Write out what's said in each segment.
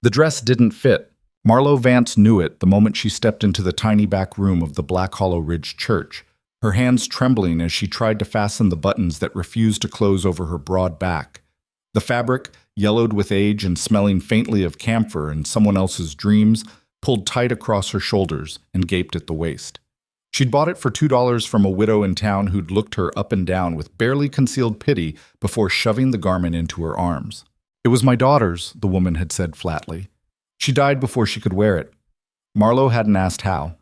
The dress didn't fit. Marlowe Vance knew it the moment she stepped into the tiny back room of the Black Hollow Ridge Church, her hands trembling as she tried to fasten the buttons that refused to close over her broad back. The fabric, yellowed with age and smelling faintly of camphor and someone else's dreams, pulled tight across her shoulders and gaped at the waist. She'd bought it for $2 from a widow in town who'd looked her up and down with barely concealed pity before shoving the garment into her arms. "It was my daughter's," the woman had said flatly. "She died before she could wear it." Marlowe hadn't asked how.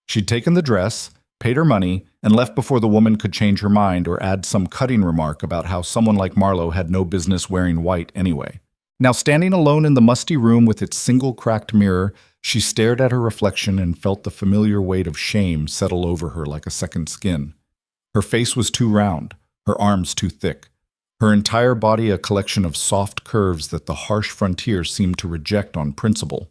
She'd taken the dress, paid her money, and left before the woman could change her mind or add some cutting remark about how someone like Marlowe had no business wearing white anyway. Now, standing alone in the musty room with its single cracked mirror, she stared at her reflection and felt the familiar weight of shame settle over her like a second skin. Her face was too round, her arms too thick, her entire body a collection of soft curves that the harsh frontier seemed to reject on principle.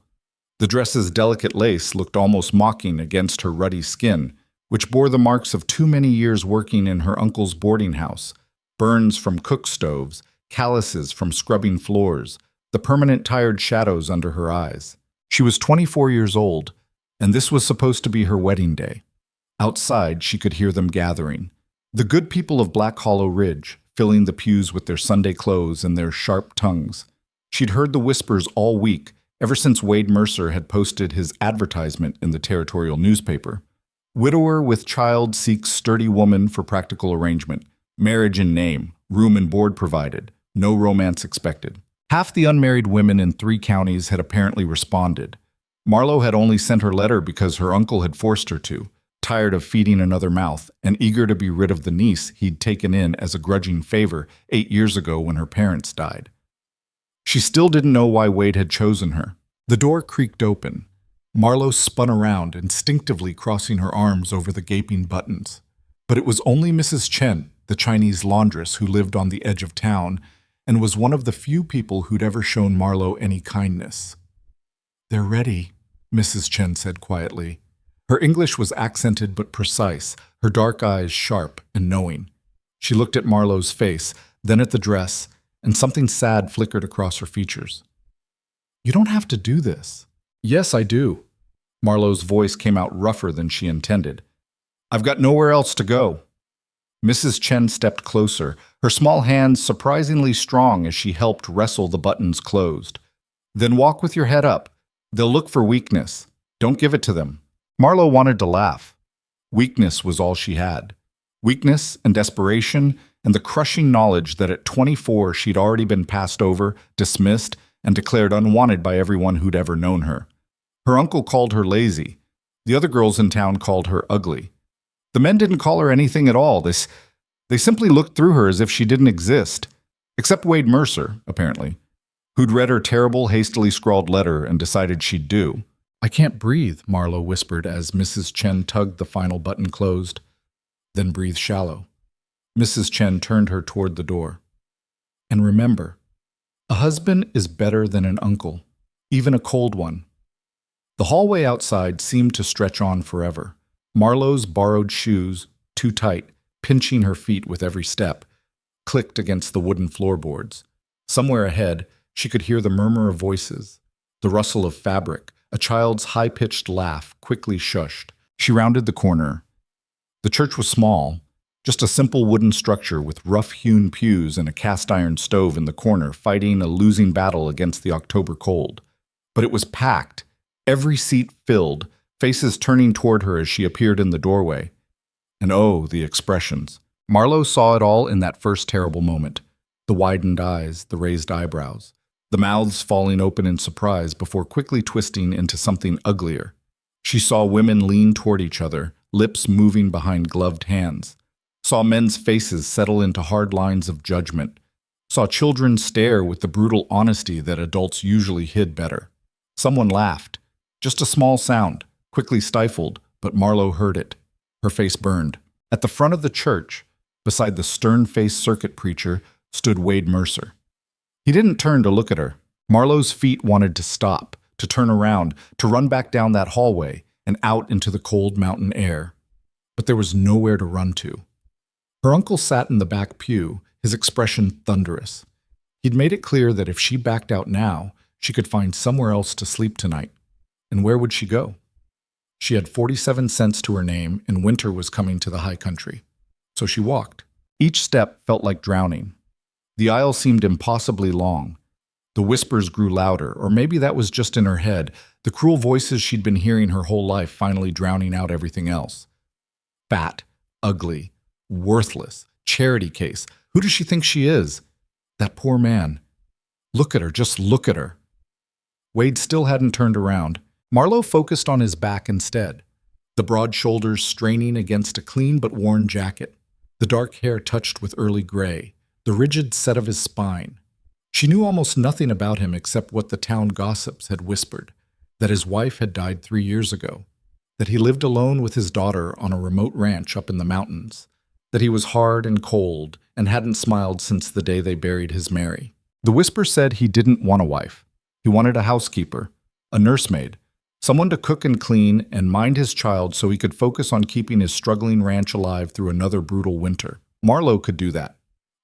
The dress's delicate lace looked almost mocking against her ruddy skin, which bore the marks of too many years working in her uncle's boarding house, burns from cook stoves, calluses from scrubbing floors, the permanent tired shadows under her eyes. She was 24 years old, and this was supposed to be her wedding day. Outside, she could hear them gathering. The good people of Black Hollow Ridge, filling the pews with their Sunday clothes and their sharp tongues. She'd heard the whispers all week, ever since Wade Mercer had posted his advertisement in the territorial newspaper. Widower with child seeks sturdy woman for practical arrangement. Marriage in name, room and board provided, no romance expected. Half the unmarried women in 3 counties had apparently responded. Marlowe had only sent her letter because her uncle had forced her to, tired of feeding another mouth and eager to be rid of the niece he'd taken in as a grudging favor 8 years ago when her parents died. She still didn't know why Wade had chosen her. The door creaked open. Marlowe spun around, instinctively crossing her arms over the gaping buttons. But it was only Mrs. Chen, the Chinese laundress who lived on the edge of town, and was one of the few people who'd ever shown Marlowe any kindness. "They're ready," Mrs. Chen said quietly. Her English was accented but precise, her dark eyes sharp and knowing. She looked at Marlowe's face, then at the dress, and something sad flickered across her features. "You don't have to do this." "Yes, I do." Marlowe's voice came out rougher than she intended. "I've got nowhere else to go." Mrs. Chen stepped closer, her small hands surprisingly strong as she helped wrestle the buttons closed. "Then walk with your head up. They'll look for weakness. Don't give it to them." Marlowe wanted to laugh. Weakness was all she had. Weakness and desperation and the crushing knowledge that at 24 she'd already been passed over, dismissed, and declared unwanted by everyone who'd ever known her. Her uncle called her lazy. The other girls in town called her ugly. The men didn't call her anything at all. They simply looked through her as if she didn't exist. Except Wade Mercer, apparently, who'd read her terrible, hastily scrawled letter and decided she'd do. "I can't breathe," Marlowe whispered as Mrs. Chen tugged the final button closed. "Then breathe shallow." Mrs. Chen turned her toward the door. "And remember, a husband is better than an uncle, even a cold one." The hallway outside seemed to stretch on forever. Marlowe's borrowed shoes, too tight, pinching her feet with every step, clicked against the wooden floorboards. Somewhere ahead, she could hear the murmur of voices, the rustle of fabric, a child's high-pitched laugh quickly shushed. She rounded the corner. The church was small, just a simple wooden structure with rough-hewn pews and a cast-iron stove in the corner fighting a losing battle against the October cold. But it was packed, every seat filled, faces turning toward her as she appeared in the doorway. And oh, the expressions. Marlowe saw it all in that first terrible moment. The widened eyes, the raised eyebrows, the mouths falling open in surprise before quickly twisting into something uglier. She saw women lean toward each other, lips moving behind gloved hands. Saw men's faces settle into hard lines of judgment. Saw children stare with the brutal honesty that adults usually hid better. Someone laughed. Just a small sound, quickly stifled, but Marlowe heard it. Her face burned. At the front of the church, beside the stern-faced circuit preacher, stood Wade Mercer. He didn't turn to look at her. Marlowe's feet wanted to stop, to turn around, to run back down that hallway and out into the cold mountain air. But there was nowhere to run to. Her uncle sat in the back pew, his expression thunderous. He'd made it clear that if she backed out now, she could find somewhere else to sleep tonight. And where would she go? She had 47 cents to her name, and winter was coming to the high country. So she walked. Each step felt like drowning. The aisle seemed impossibly long. The whispers grew louder, or maybe that was just in her head, the cruel voices she'd been hearing her whole life finally drowning out everything else. Fat, ugly, worthless, charity case. Who does she think she is? That poor man. Look at her, just look at her. Wade still hadn't turned around. Marlowe focused on his back instead, the broad shoulders straining against a clean but worn jacket, the dark hair touched with early gray, the rigid set of his spine. She knew almost nothing about him except what the town gossips had whispered, that his wife had died 3 years ago, that he lived alone with his daughter on a remote ranch up in the mountains, that he was hard and cold and hadn't smiled since the day they buried his Mary. The whisper said he didn't want a wife. He wanted a housekeeper, a nursemaid, someone to cook and clean and mind his child so he could focus on keeping his struggling ranch alive through another brutal winter. Marlowe could do that.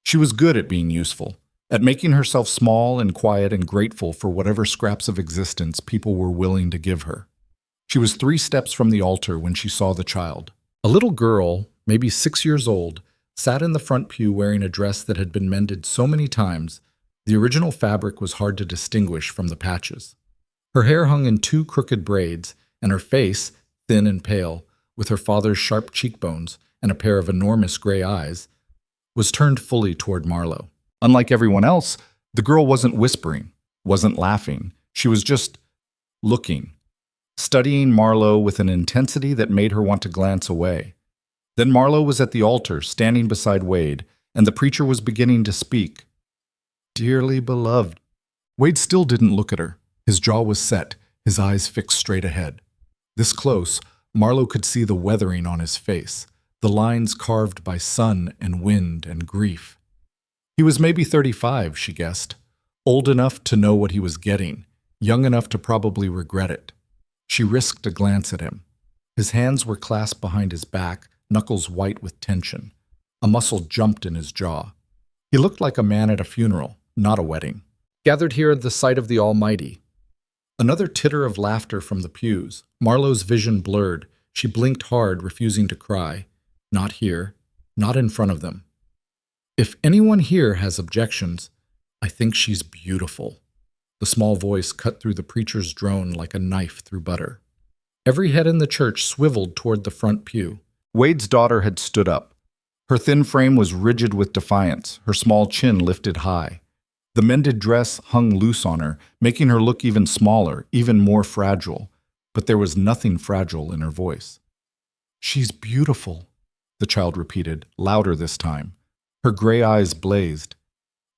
She was good at being useful, at making herself small and quiet and grateful for whatever scraps of existence people were willing to give her. She was 3 steps from the altar when she saw the child. A little girl, maybe 6 years old, sat in the front pew wearing a dress that had been mended so many times, the original fabric was hard to distinguish from the patches. Her hair hung in 2 crooked braids, and her face, thin and pale, with her father's sharp cheekbones and a pair of enormous gray eyes, was turned fully toward Marlowe. Unlike everyone else, the girl wasn't whispering, wasn't laughing. She was just looking, studying Marlowe with an intensity that made her want to glance away. Then Marlowe was at the altar, standing beside Wade, and the preacher was beginning to speak. Dearly beloved. Wade still didn't look at her. His jaw was set, his eyes fixed straight ahead. This close, Marlowe could see the weathering on his face, the lines carved by sun and wind and grief. He was maybe 35, she guessed, old enough to know what he was getting, young enough to probably regret it. She risked a glance at him. His hands were clasped behind his back, knuckles white with tension. A muscle jumped in his jaw. He looked like a man at a funeral, not a wedding. Gathered here at the sight of the Almighty. Another titter of laughter from the pews. Marlowe's vision blurred. She blinked hard, refusing to cry. Not here. Not in front of them. If anyone here has objections, I think she's beautiful. The small voice cut through the preacher's drone like a knife through butter. Every head in the church swiveled toward the front pew. Wade's daughter had stood up. Her thin frame was rigid with defiance, her small chin lifted high. The mended dress hung loose on her, making her look even smaller, even more fragile. But there was nothing fragile in her voice. She's beautiful, the child repeated, louder this time. Her gray eyes blazed.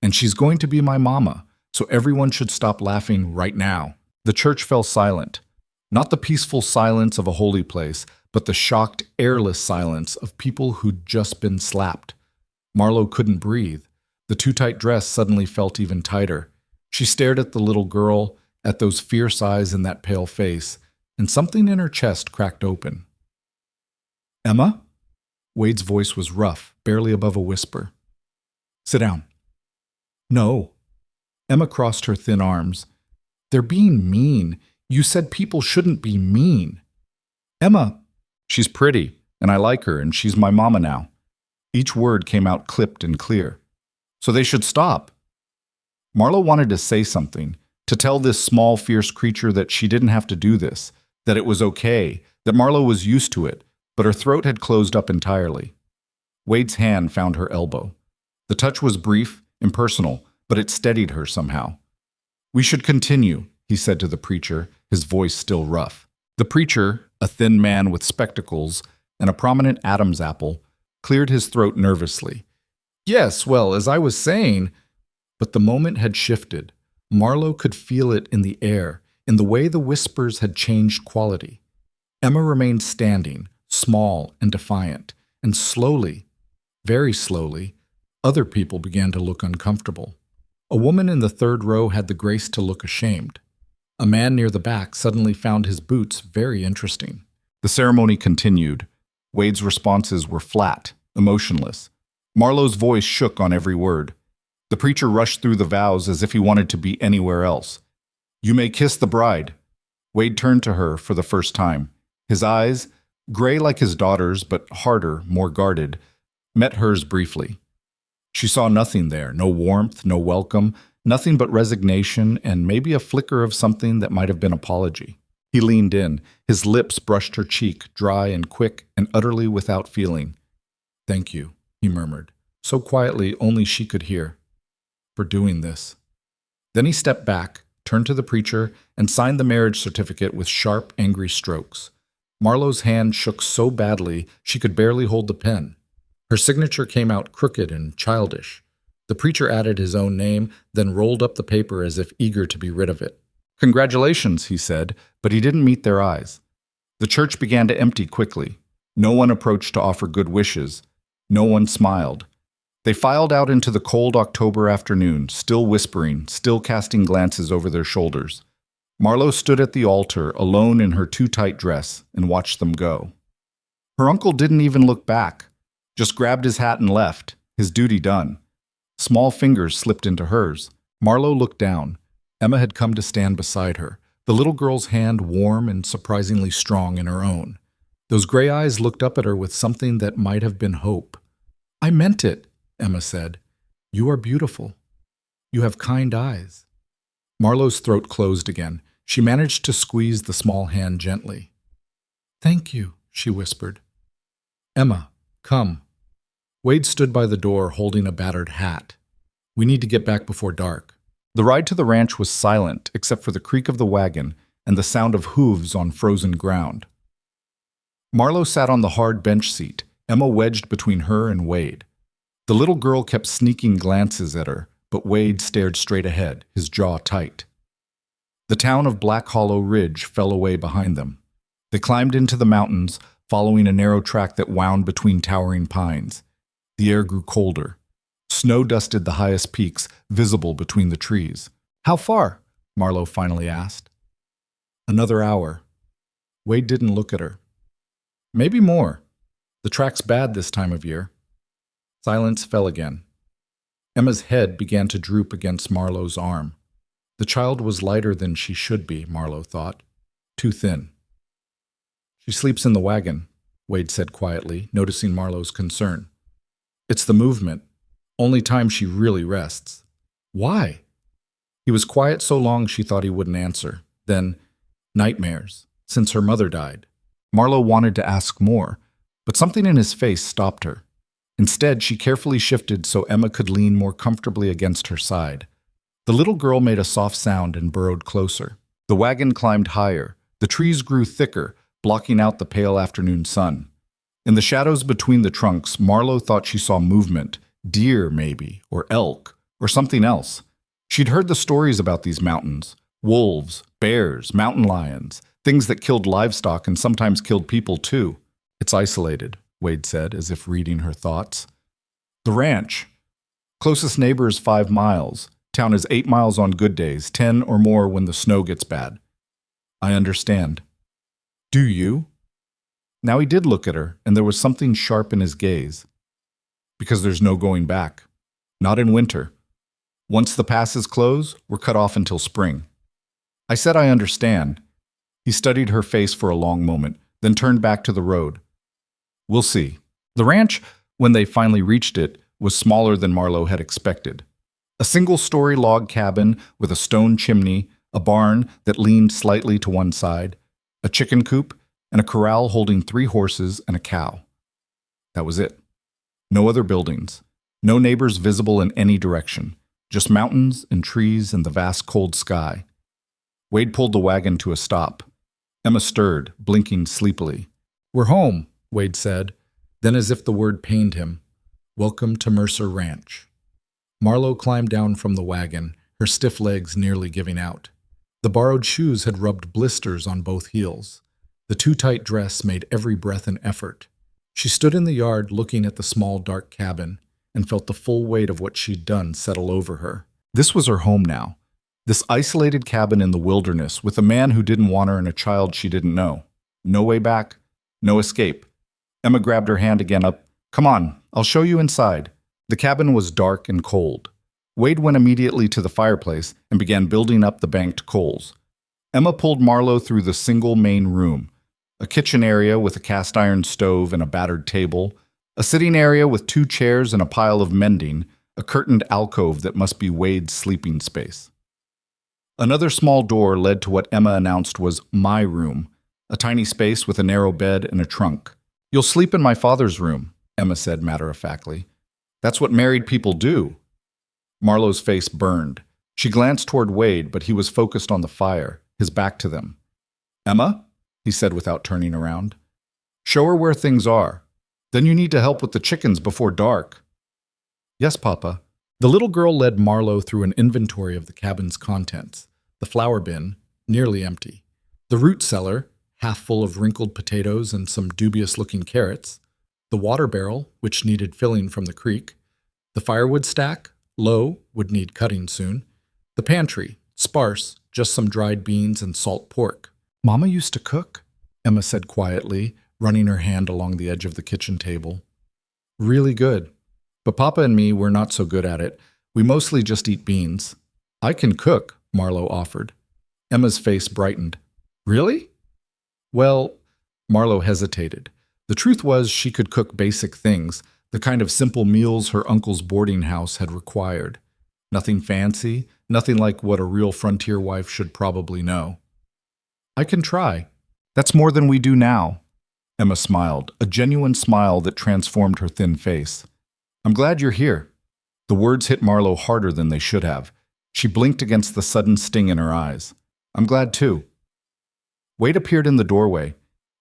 And she's going to be my mama, so everyone should stop laughing right now. The church fell silent. Not the peaceful silence of a holy place, but the shocked, airless silence of people who'd just been slapped. Marlowe couldn't breathe. The too-tight dress suddenly felt even tighter. She stared at the little girl, at those fierce eyes in that pale face, and something in her chest cracked open. Emma? Wade's voice was rough, barely above a whisper. Sit down. No. Emma crossed her thin arms. They're being mean. You said people shouldn't be mean. Emma, she's pretty, and I like her, and she's my mama now. Each word came out clipped and clear. So they should stop. Marlowe wanted to say something, to tell this small, fierce creature that she didn't have to do this, that it was okay, that Marlowe was used to it, but her throat had closed up entirely. Wade's hand found her elbow. The touch was brief, impersonal, but it steadied her somehow. We should continue, he said to the preacher, his voice still rough. The preacher, a thin man with spectacles and a prominent Adam's apple, cleared his throat nervously. Yes, well, as I was saying, but the moment had shifted. Marlowe could feel it in the air, in the way the whispers had changed quality. Emma remained standing, small and defiant, and slowly, very slowly, other people began to look uncomfortable. A woman in the third row had the grace to look ashamed. A man near the back suddenly found his boots very interesting. The ceremony continued. Wade's responses were flat, emotionless. Marlowe's voice shook on every word. The preacher rushed through the vows as if he wanted to be anywhere else. You may kiss the bride. Wade turned to her for the first time. His eyes, gray like his daughter's but harder, more guarded, met hers briefly. She saw nothing there, no warmth, no welcome, nothing but resignation and maybe a flicker of something that might have been apology. He leaned in. His lips brushed her cheek, dry and quick and utterly without feeling. "Thank you," he murmured, so quietly only she could hear, "for doing this." Then he stepped back, turned to the preacher, and signed the marriage certificate with sharp, angry strokes. Marlowe's hand shook so badly she could barely hold the pen. Her signature came out crooked and childish. The preacher added his own name, then rolled up the paper as if eager to be rid of it. "Congratulations," he said, but he didn't meet their eyes. The church began to empty quickly. No one approached to offer good wishes. No one smiled. They filed out into the cold October afternoon, still whispering, still casting glances over their shoulders. Marlowe stood at the altar, alone in her too tight dress, and watched them go. Her uncle didn't even look back, just grabbed his hat and left, his duty done. Small fingers slipped into hers. Marlowe looked down. Emma had come to stand beside her, the little girl's hand warm and surprisingly strong in her own. Those gray eyes looked up at her with something that might have been hope. "I meant it," Emma said. "You are beautiful. You have kind eyes." Marlowe's throat closed again. She managed to squeeze the small hand gently. "Thank you," she whispered. "Emma, come." Wade stood by the door holding a battered hat. "We need to get back before dark." The ride to the ranch was silent except for the creak of the wagon and the sound of hooves on frozen ground. Marlowe sat on the hard bench seat, Emma wedged between her and Wade. The little girl kept sneaking glances at her, but Wade stared straight ahead, his jaw tight. The town of Black Hollow Ridge fell away behind them. They climbed into the mountains, following a narrow track that wound between towering pines. The air grew colder. Snow dusted the highest peaks, visible between the trees. "How far?" Marlowe finally asked. "Another hour." Wade didn't look at her. "Maybe more. The track's bad this time of year." Silence fell again. Emma's head began to droop against Marlowe's arm. The child was lighter than she should be, Marlowe thought. Too thin. "She sleeps in the wagon," Wade said quietly, noticing Marlowe's concern. "It's the movement. Only time she really rests." "Why?" He was quiet so long she thought he wouldn't answer. Then, "Nightmares, since her mother died." Marlowe wanted to ask more, but something in his face stopped her. Instead, she carefully shifted so Emma could lean more comfortably against her side. The little girl made a soft sound and burrowed closer. The wagon climbed higher. The trees grew thicker, blocking out the pale afternoon sun. In the shadows between the trunks, Marlowe thought she saw movement, deer maybe, or elk, or something else. She'd heard the stories about these mountains. Wolves, bears, mountain lions, things that killed livestock and sometimes killed people too. "It's isolated," Wade said, as if reading her thoughts. "The ranch. Closest neighbor is 5 miles. Town is 8 miles on good days, 10 or more when the snow gets bad." "I understand." "Do you?" Now he did look at her, and there was something sharp in his gaze. "Because there's no going back. Not in winter. Once the passes close, we're cut off until spring." I said I understand. He studied her face for a long moment, then turned back to the road. "We'll see." The ranch, when they finally reached it, was smaller than Marlowe had expected. A single-story log cabin with a stone chimney, a barn that leaned slightly to one side, a chicken coop, and a corral holding 3 horses and a cow. That was it. No other buildings. No neighbors visible in any direction. Just mountains and trees and the vast cold sky. Wade pulled the wagon to a stop. Emma stirred, blinking sleepily. "We're home," Wade said. Then, as if the word pained him, "Welcome to Mercer Ranch." Marlowe climbed down from the wagon, her stiff legs nearly giving out. The borrowed shoes had rubbed blisters on both heels. The too-tight dress made every breath an effort. She stood in the yard looking at the small, dark cabin and felt the full weight of what she'd done settle over her. This was her home now. This isolated cabin in the wilderness with a man who didn't want her and a child she didn't know. No way back. No escape. Emma grabbed her hand again up. "Come on, I'll show you inside." The cabin was dark and cold. Wade went immediately to the fireplace and began building up the banked coals. Emma pulled Marlowe through the single main room, a kitchen area with a cast iron stove and a battered table, a sitting area with 2 chairs and a pile of mending, a curtained alcove that must be Wade's sleeping space. Another small door led to what Emma announced was my room, a tiny space with a narrow bed and a trunk. "You'll sleep in my father's room," Emma said matter-of-factly. "That's what married people do." Marlowe's face burned. She glanced toward Wade, but he was focused on the fire, his back to them. "Emma?" he said without turning around. "Show her where things are. Then you need to help with the chickens before dark." "Yes, Papa." The little girl led Marlowe through an inventory of the cabin's contents. The flour bin, nearly empty. The root cellar, half full of wrinkled potatoes and some dubious-looking carrots. The water barrel, which needed filling from the creek. The firewood stack, low, would need cutting soon. The pantry, sparse, just some dried beans and salt pork. "Mama used to cook," Emma said quietly, running her hand along the edge of the kitchen table. "Really good. But Papa and me were not so good at it. We mostly just eat beans." "I can cook," Marlowe offered. Emma's face brightened. "Really?" "Well," Marlowe hesitated. The truth was she could cook basic things, the kind of simple meals her uncle's boarding house had required. Nothing fancy, nothing like what a real frontier wife should probably know. "I can try. That's more than we do now." Emma smiled, a genuine smile that transformed her thin face. "I'm glad you're here." The words hit Marlowe harder than they should have. She blinked against the sudden sting in her eyes. "I'm glad too." Wade appeared in the doorway.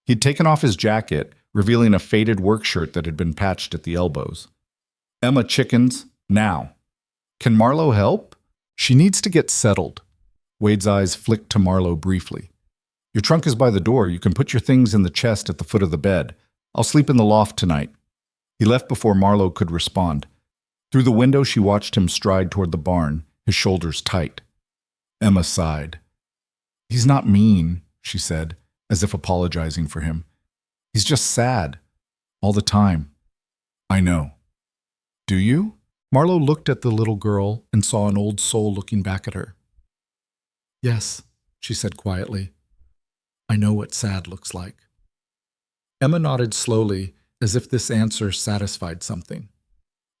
He'd taken off his jacket, revealing a faded work shirt that had been patched at the elbows. "Emma, chickens, now." "Can Marlowe help?" "She needs to get settled." Wade's eyes flicked to Marlowe briefly. "Your trunk is by the door. You can put your things in the chest at the foot of the bed. I'll sleep in the loft tonight." He left before Marlowe could respond. Through the window, she watched him stride toward the barn, his shoulders tight. Emma sighed. "He's not mean," she said, as if apologizing for him. "He's just sad. All the time." "I know." "Do you?" Marlowe looked at the little girl and saw an old soul looking back at her. "Yes," she said quietly. "I know what sad looks like." Emma nodded slowly, as if this answer satisfied something.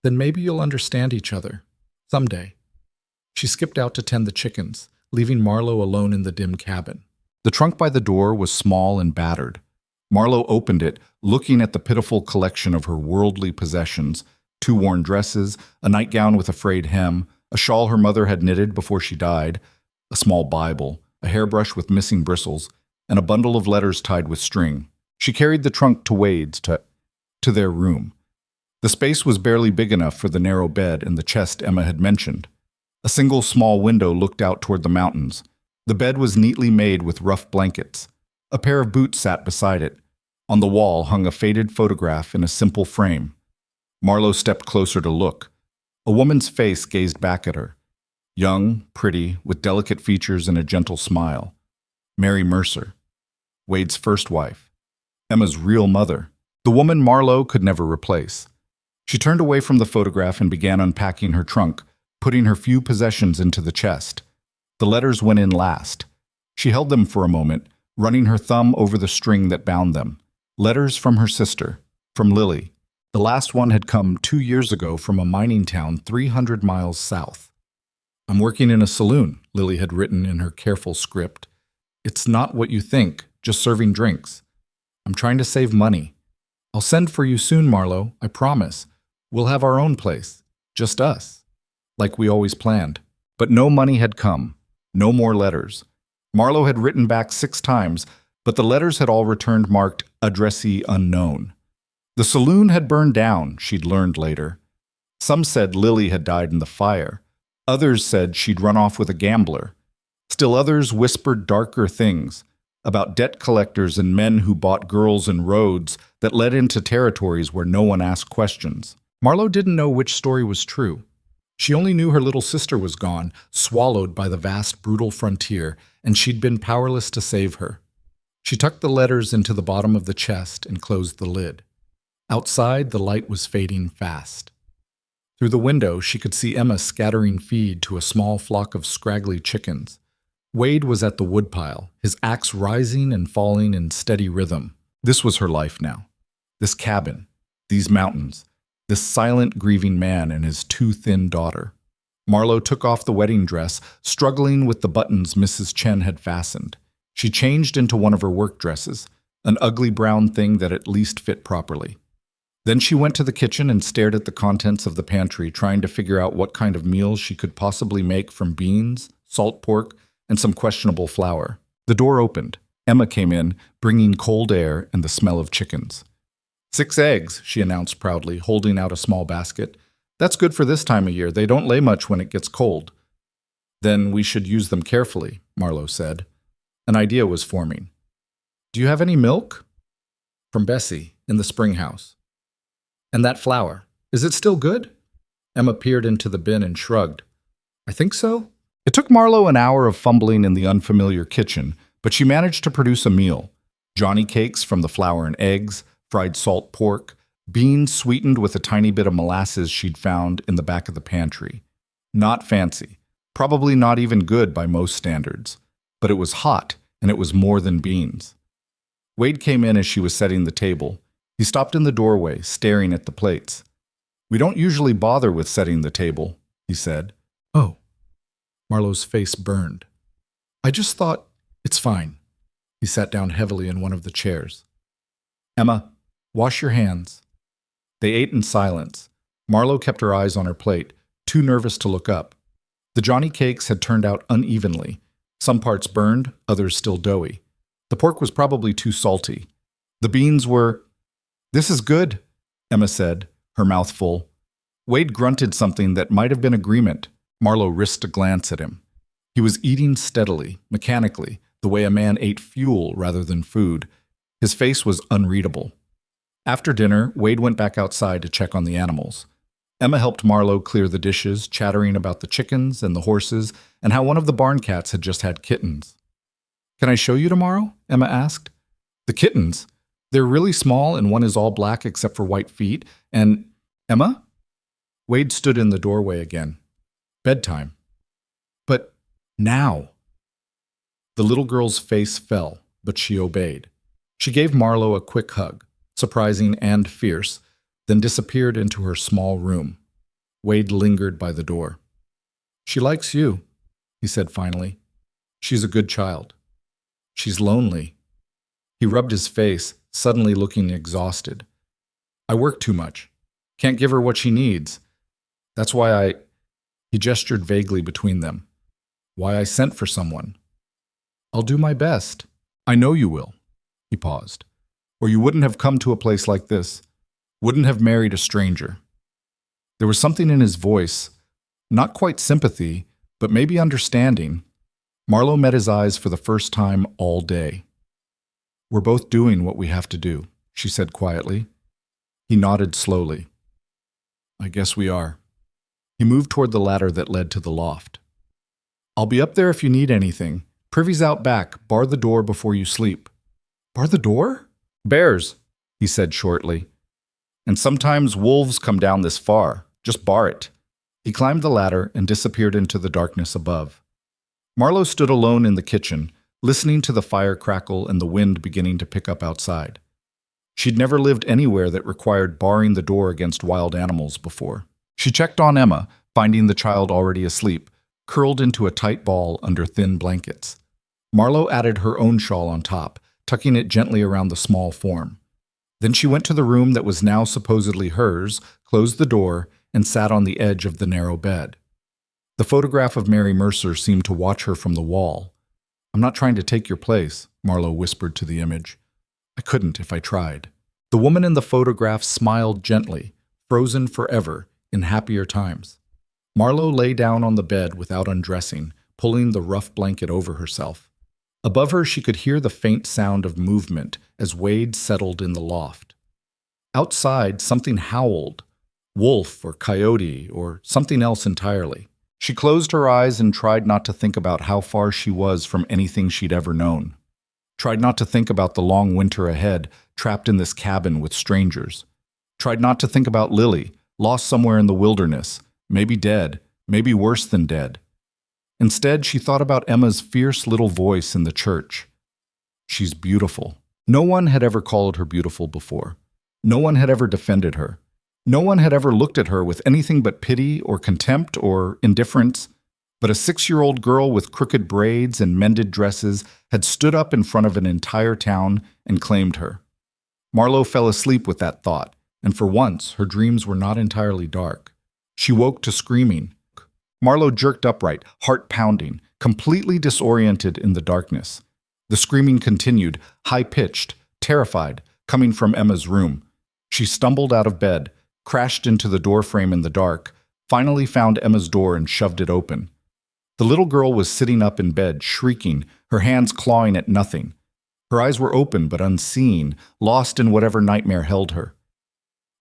"Then maybe you'll understand each other. Someday." She skipped out to tend the chickens, leaving Marlowe alone in the dim cabin. The trunk by the door was small and battered. Marlowe opened it, looking at the pitiful collection of her worldly possessions: 2 worn dresses, a nightgown with a frayed hem, a shawl her mother had knitted before she died, a small Bible, a hairbrush with missing bristles, and a bundle of letters tied with string. She carried the trunk to Wade's, to their room. The space was barely big enough for the narrow bed and the chest Emma had mentioned. A single small window looked out toward the mountains. The bed was neatly made with rough blankets. A pair of boots sat beside it. On the wall hung a faded photograph in a simple frame. Marlowe stepped closer to look. A woman's face gazed back at her. Young, pretty, with delicate features and a gentle smile. Mary Mercer. Wade's first wife. Emma's real mother. The woman Marlowe could never replace. She turned away from the photograph and began unpacking her trunk, putting her few possessions into the chest. The letters went in last. She held them for a moment, running her thumb over the string that bound them. Letters from her sister, from Lily. The last one had come 2 years ago from a mining town 300 miles south. "I'm working in a saloon," Lily had written in her careful script. "It's not what you think, just serving drinks. I'm trying to save money. I'll send for you soon, Marlowe, I promise. We'll have our own place, just us, like we always planned." But no money had come, no more letters. Marlowe had written back 6 times, but the letters had all returned marked addressee unknown. The saloon had burned down, she'd learned later. Some said Lily had died in the fire. Others said she'd run off with a gambler. Still others whispered darker things about debt collectors and men who bought girls and roads that led into territories where no one asked questions. Marlowe didn't know which story was true. She only knew her little sister was gone, swallowed by the vast, brutal frontier, and she'd been powerless to save her. She tucked the letters into the bottom of the chest and closed the lid. Outside, the light was fading fast. Through the window, she could see Emma scattering feed to a small flock of scraggly chickens. Wade was at the woodpile, his axe rising and falling in steady rhythm. This was her life now. This cabin, these mountains, this silent, grieving man and his too thin daughter. Marlowe took off the wedding dress, struggling with the buttons Mrs. Chen had fastened. She changed into one of her work dresses, an ugly brown thing that at least fit properly. Then she went to the kitchen and stared at the contents of the pantry, trying to figure out what kind of meals she could possibly make from beans, salt pork, and some questionable flour. The door opened. Emma came in, bringing cold air and the smell of chickens. 6 eggs, she announced proudly, holding out a small basket. That's good for this time of year. They don't lay much when it gets cold. Then we should use them carefully, Marlowe said. An idea was forming. Do you have any milk? From Bessie, in the spring house. And that flour, is it still good? Emma peered into the bin and shrugged. I think so. It took Marlowe an hour of fumbling in the unfamiliar kitchen, but she managed to produce a meal. Johnny cakes from the flour and eggs, fried salt pork, beans sweetened with a tiny bit of molasses she'd found in the back of the pantry. Not fancy, probably not even good by most standards, but it was hot and it was more than beans. Wade came in as she was setting the table. He stopped in the doorway, staring at the plates. We don't usually bother with setting the table, he said. Oh. Marlowe's face burned. I just thought, it's fine. He sat down heavily in one of the chairs. Emma, wash your hands. They ate in silence. Marlowe kept her eyes on her plate, too nervous to look up. The Johnny cakes had turned out unevenly. Some parts burned, others still doughy. The pork was probably too salty. The beans were... This is good, Emma said, her mouth full. Wade grunted something that might have been agreement. Marlowe risked a glance at him. He was eating steadily, mechanically, the way a man ate fuel rather than food. His face was unreadable. After dinner, Wade went back outside to check on the animals. Emma helped Marlowe clear the dishes, chattering about the chickens and the horses and how one of the barn cats had just had kittens. Can I show you tomorrow? Emma asked. The kittens? They're really small and one is all black except for white feet. And, Emma? Wade stood in the doorway again. Bedtime. But now. The little girl's face fell, but she obeyed. She gave Marlowe a quick hug, surprising and fierce, then disappeared into her small room. Wade lingered by the door. She likes you, he said finally. She's a good child. She's lonely. He rubbed his face, suddenly looking exhausted. I work too much. Can't give her what she needs. That's why He gestured vaguely between them. Why I sent for someone. I'll do my best. I know you will. He paused. Or you wouldn't have come to a place like this. Wouldn't have married a stranger. There was something in his voice, not quite sympathy, but maybe understanding. Marlowe met his eyes for the first time all day. We're both doing what we have to do, she said quietly. He nodded slowly. I guess we are. He moved toward the ladder that led to the loft. I'll be up there if you need anything. Privy's out back. Bar the door before you sleep. Bar the door? Bears, he said shortly. And sometimes wolves come down this far. Just bar it. He climbed the ladder and disappeared into the darkness above. Marlowe stood alone in the kitchen, listening to the fire crackle and the wind beginning to pick up outside. She'd never lived anywhere that required barring the door against wild animals before. She checked on Emma, finding the child already asleep, curled into a tight ball under thin blankets. Marlowe added her own shawl on top, tucking it gently around the small form. Then she went to the room that was now supposedly hers, closed the door, and sat on the edge of the narrow bed. The photograph of Mary Mercer seemed to watch her from the wall. I'm not trying to take your place, Marlowe whispered to the image. I couldn't if I tried. The woman in the photograph smiled gently, frozen forever, in happier times. Marlowe lay down on the bed without undressing, pulling the rough blanket over herself. Above her she could hear the faint sound of movement as Wade settled in the loft. Outside, something howled, wolf or coyote or something else entirely. She closed her eyes and tried not to think about how far she was from anything she'd ever known. Tried not to think about the long winter ahead, trapped in this cabin with strangers. Tried not to think about Lily, lost somewhere in the wilderness, maybe dead, maybe worse than dead. Instead, she thought about Emma's fierce little voice in the church. She's beautiful. No one had ever called her beautiful before. No one had ever defended her. No one had ever looked at her with anything but pity or contempt or indifference. But a 6-year-old girl with crooked braids and mended dresses had stood up in front of an entire town and claimed her. Marlowe fell asleep with that thought, and for once her dreams were not entirely dark. She woke to screaming. Marlowe jerked upright, heart pounding, completely disoriented in the darkness. The screaming continued, high-pitched, terrified, coming from Emma's room. She stumbled out of bed, crashed into the doorframe in the dark, finally found Emma's door and shoved it open. The little girl was sitting up in bed, shrieking, her hands clawing at nothing. Her eyes were open but unseeing, lost in whatever nightmare held her.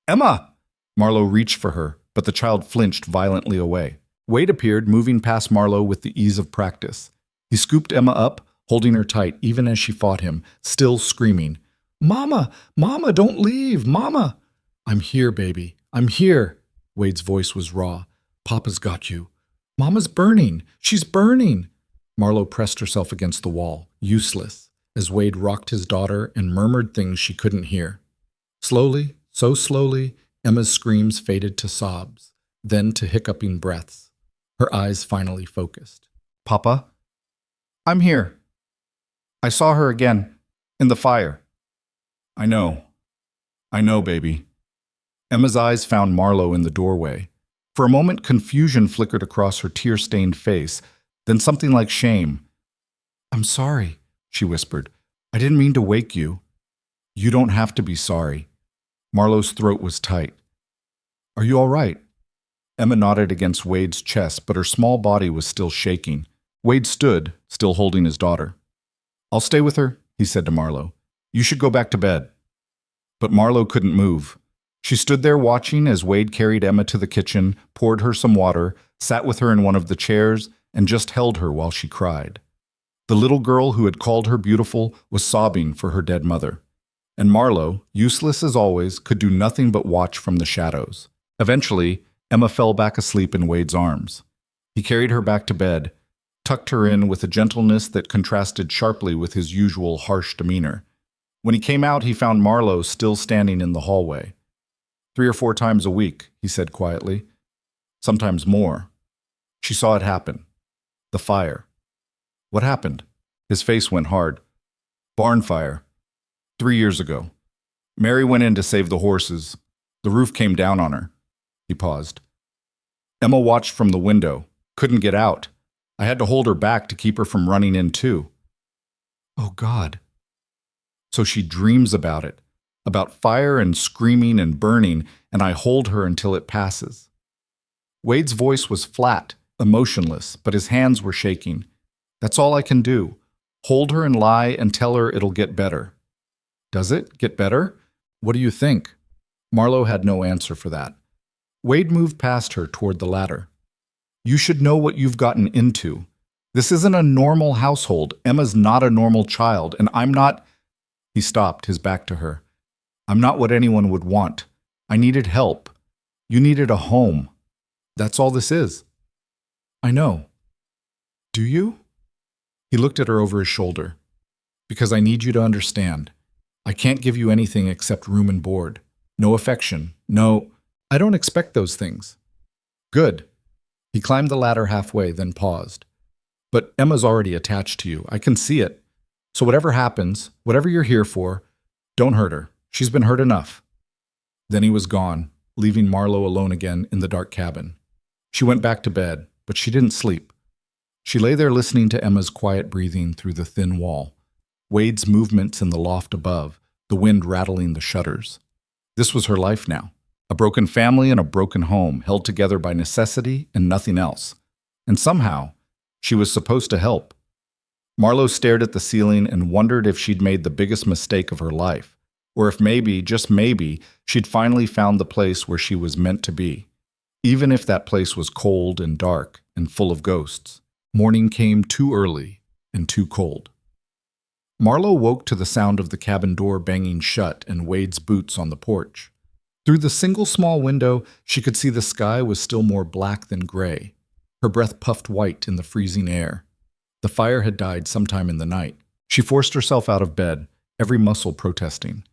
"Emma!" Marlowe reached for her, but the child flinched violently away. Wade appeared, moving past Marlowe with the ease of practice. He scooped Emma up, holding her tight even as she fought him, still screaming, "Mama! Mama, don't leave! Mama!" "I'm here, baby. I'm here." Wade's voice was raw. "Papa's got you. Mama's burning. She's burning." Marlowe pressed herself against the wall, useless, as Wade rocked his daughter and murmured things she couldn't hear. Slowly, so slowly, Emma's screams faded to sobs, then to hiccuping breaths. Her eyes finally focused. "Papa? I'm here. I saw her again, in the fire." I know, baby." Emma's eyes found Marlowe in the doorway. For a moment, confusion flickered across her tear-stained face, then something like shame. "I'm sorry," she whispered. "I didn't mean to wake you." "You don't have to be sorry." Marlowe's throat was tight. "Are you all right?" Emma nodded against Wade's chest, but her small body was still shaking. Wade stood, still holding his daughter. "I'll stay with her," he said to Marlowe. "You should go back to bed." But Marlowe couldn't move. She stood there watching as Wade carried Emma to the kitchen, poured her some water, sat with her in one of the chairs, and just held her while she cried. The little girl who had called her beautiful was sobbing for her dead mother. And Marlowe, useless as always, could do nothing but watch from the shadows. Eventually, Emma fell back asleep in Wade's arms. He carried her back to bed, tucked her in with a gentleness that contrasted sharply with his usual harsh demeanor. When he came out, he found Marlowe still standing in the hallway. 3 or 4 times a week, he said quietly. Sometimes more. She saw it happen. The fire. What happened? His face went hard. Barn fire. 3 years ago. Mary went in to save the horses. The roof came down on her. He paused. Emma watched from the window. Couldn't get out. I had to hold her back to keep her from running in too. Oh, God. So she dreams about it. About fire and screaming and burning, and I hold her until it passes. Wade's voice was flat, emotionless, but his hands were shaking. That's all I can do. Hold her and lie and tell her it'll get better. Does it get better? What do you think? Marlowe had no answer for that. Wade moved past her toward the ladder. You should know what you've gotten into. This isn't a normal household. Emma's not a normal child, and I'm not... He stopped, his back to her. I'm not what anyone would want. I needed help. You needed a home. That's all this is. I know. Do you? He looked at her over his shoulder. Because I need you to understand. I can't give you anything except room and board. No affection. No, I don't expect those things. Good. He climbed the ladder halfway, then paused. But Emma's already attached to you. I can see it. So whatever happens, whatever you're here for, don't hurt her. She's been hurt enough. Then he was gone, leaving Marlowe alone again in the dark cabin. She went back to bed, but she didn't sleep. She lay there listening to Emma's quiet breathing through the thin wall, Wade's movements in the loft above, the wind rattling the shutters. This was her life now, a broken family and a broken home held together by necessity and nothing else. And somehow, she was supposed to help. Marlowe stared at the ceiling and wondered if she'd made the biggest mistake of her life, or if maybe, just maybe, she'd finally found the place where she was meant to be, even if that place was cold and dark and full of ghosts. Morning came too early and too cold. Marlowe woke to the sound of the cabin door banging shut and Wade's boots on the porch. Through the single small window, she could see the sky was still more black than gray. Her breath puffed white in the freezing air. The fire had died sometime in the night. She forced herself out of bed, every muscle protesting.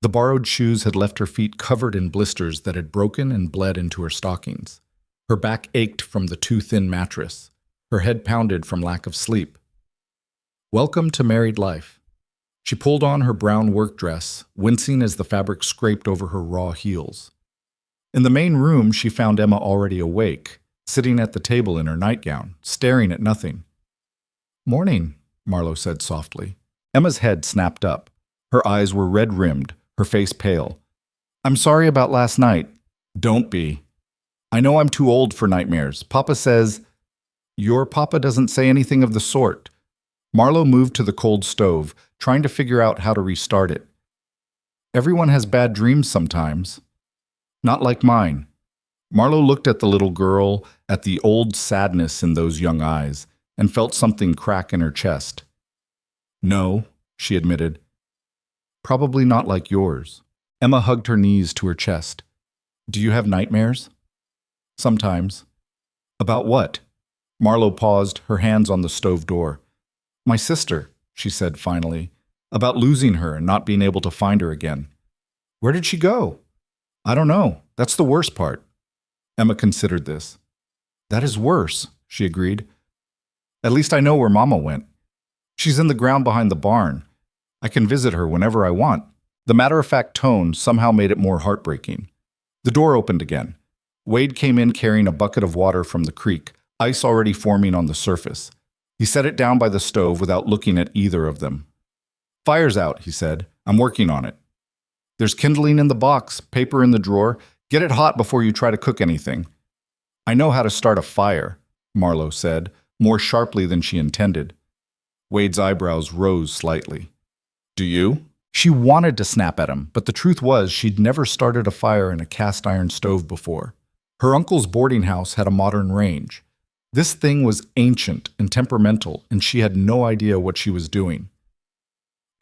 The borrowed shoes had left her feet covered in blisters that had broken and bled into her stockings. Her back ached from the too-thin mattress. Her head pounded from lack of sleep. Welcome to married life. She pulled on her brown work dress, wincing as the fabric scraped over her raw heels. In the main room, she found Emma already awake, sitting at the table in her nightgown, staring at nothing. "Morning," Marlowe said softly. Emma's head snapped up. Her eyes were red-rimmed, her face pale. "I'm sorry about last night." "Don't be. I know I'm too old for nightmares. Papa says—" "Your papa doesn't say anything of the sort." Marlowe moved to the cold stove, trying to figure out how to restart it. "Everyone has bad dreams sometimes." "Not like mine." Marlowe looked at the little girl, at the old sadness in those young eyes, and felt something crack in her chest. "No," she admitted. "Probably not like yours." Emma hugged her knees to her chest. "Do you have nightmares?" "Sometimes." "About what?" Marlowe paused, her hands on the stove door. "My sister," she said finally, "about losing her and not being able to find her again." "Where did she go?" "I don't know. That's the worst part." Emma considered this. "That is worse," she agreed. "At least I know where Mama went. She's in the ground behind the barn. I can visit her whenever I want." The matter-of-fact tone somehow made it more heartbreaking. The door opened again. Wade came in carrying a bucket of water from the creek, ice already forming on the surface. He set it down by the stove without looking at either of them. "Fire's out," he said. "I'm working on it." "There's kindling in the box, paper in the drawer. Get it hot before you try to cook anything." "I know how to start a fire," Marlowe said, more sharply than she intended. Wade's eyebrows rose slightly. "Do you?" She wanted to snap at him, but the truth was she'd never started a fire in a cast-iron stove before. Her uncle's boarding house had a modern range. This thing was ancient and temperamental, and she had no idea what she was doing.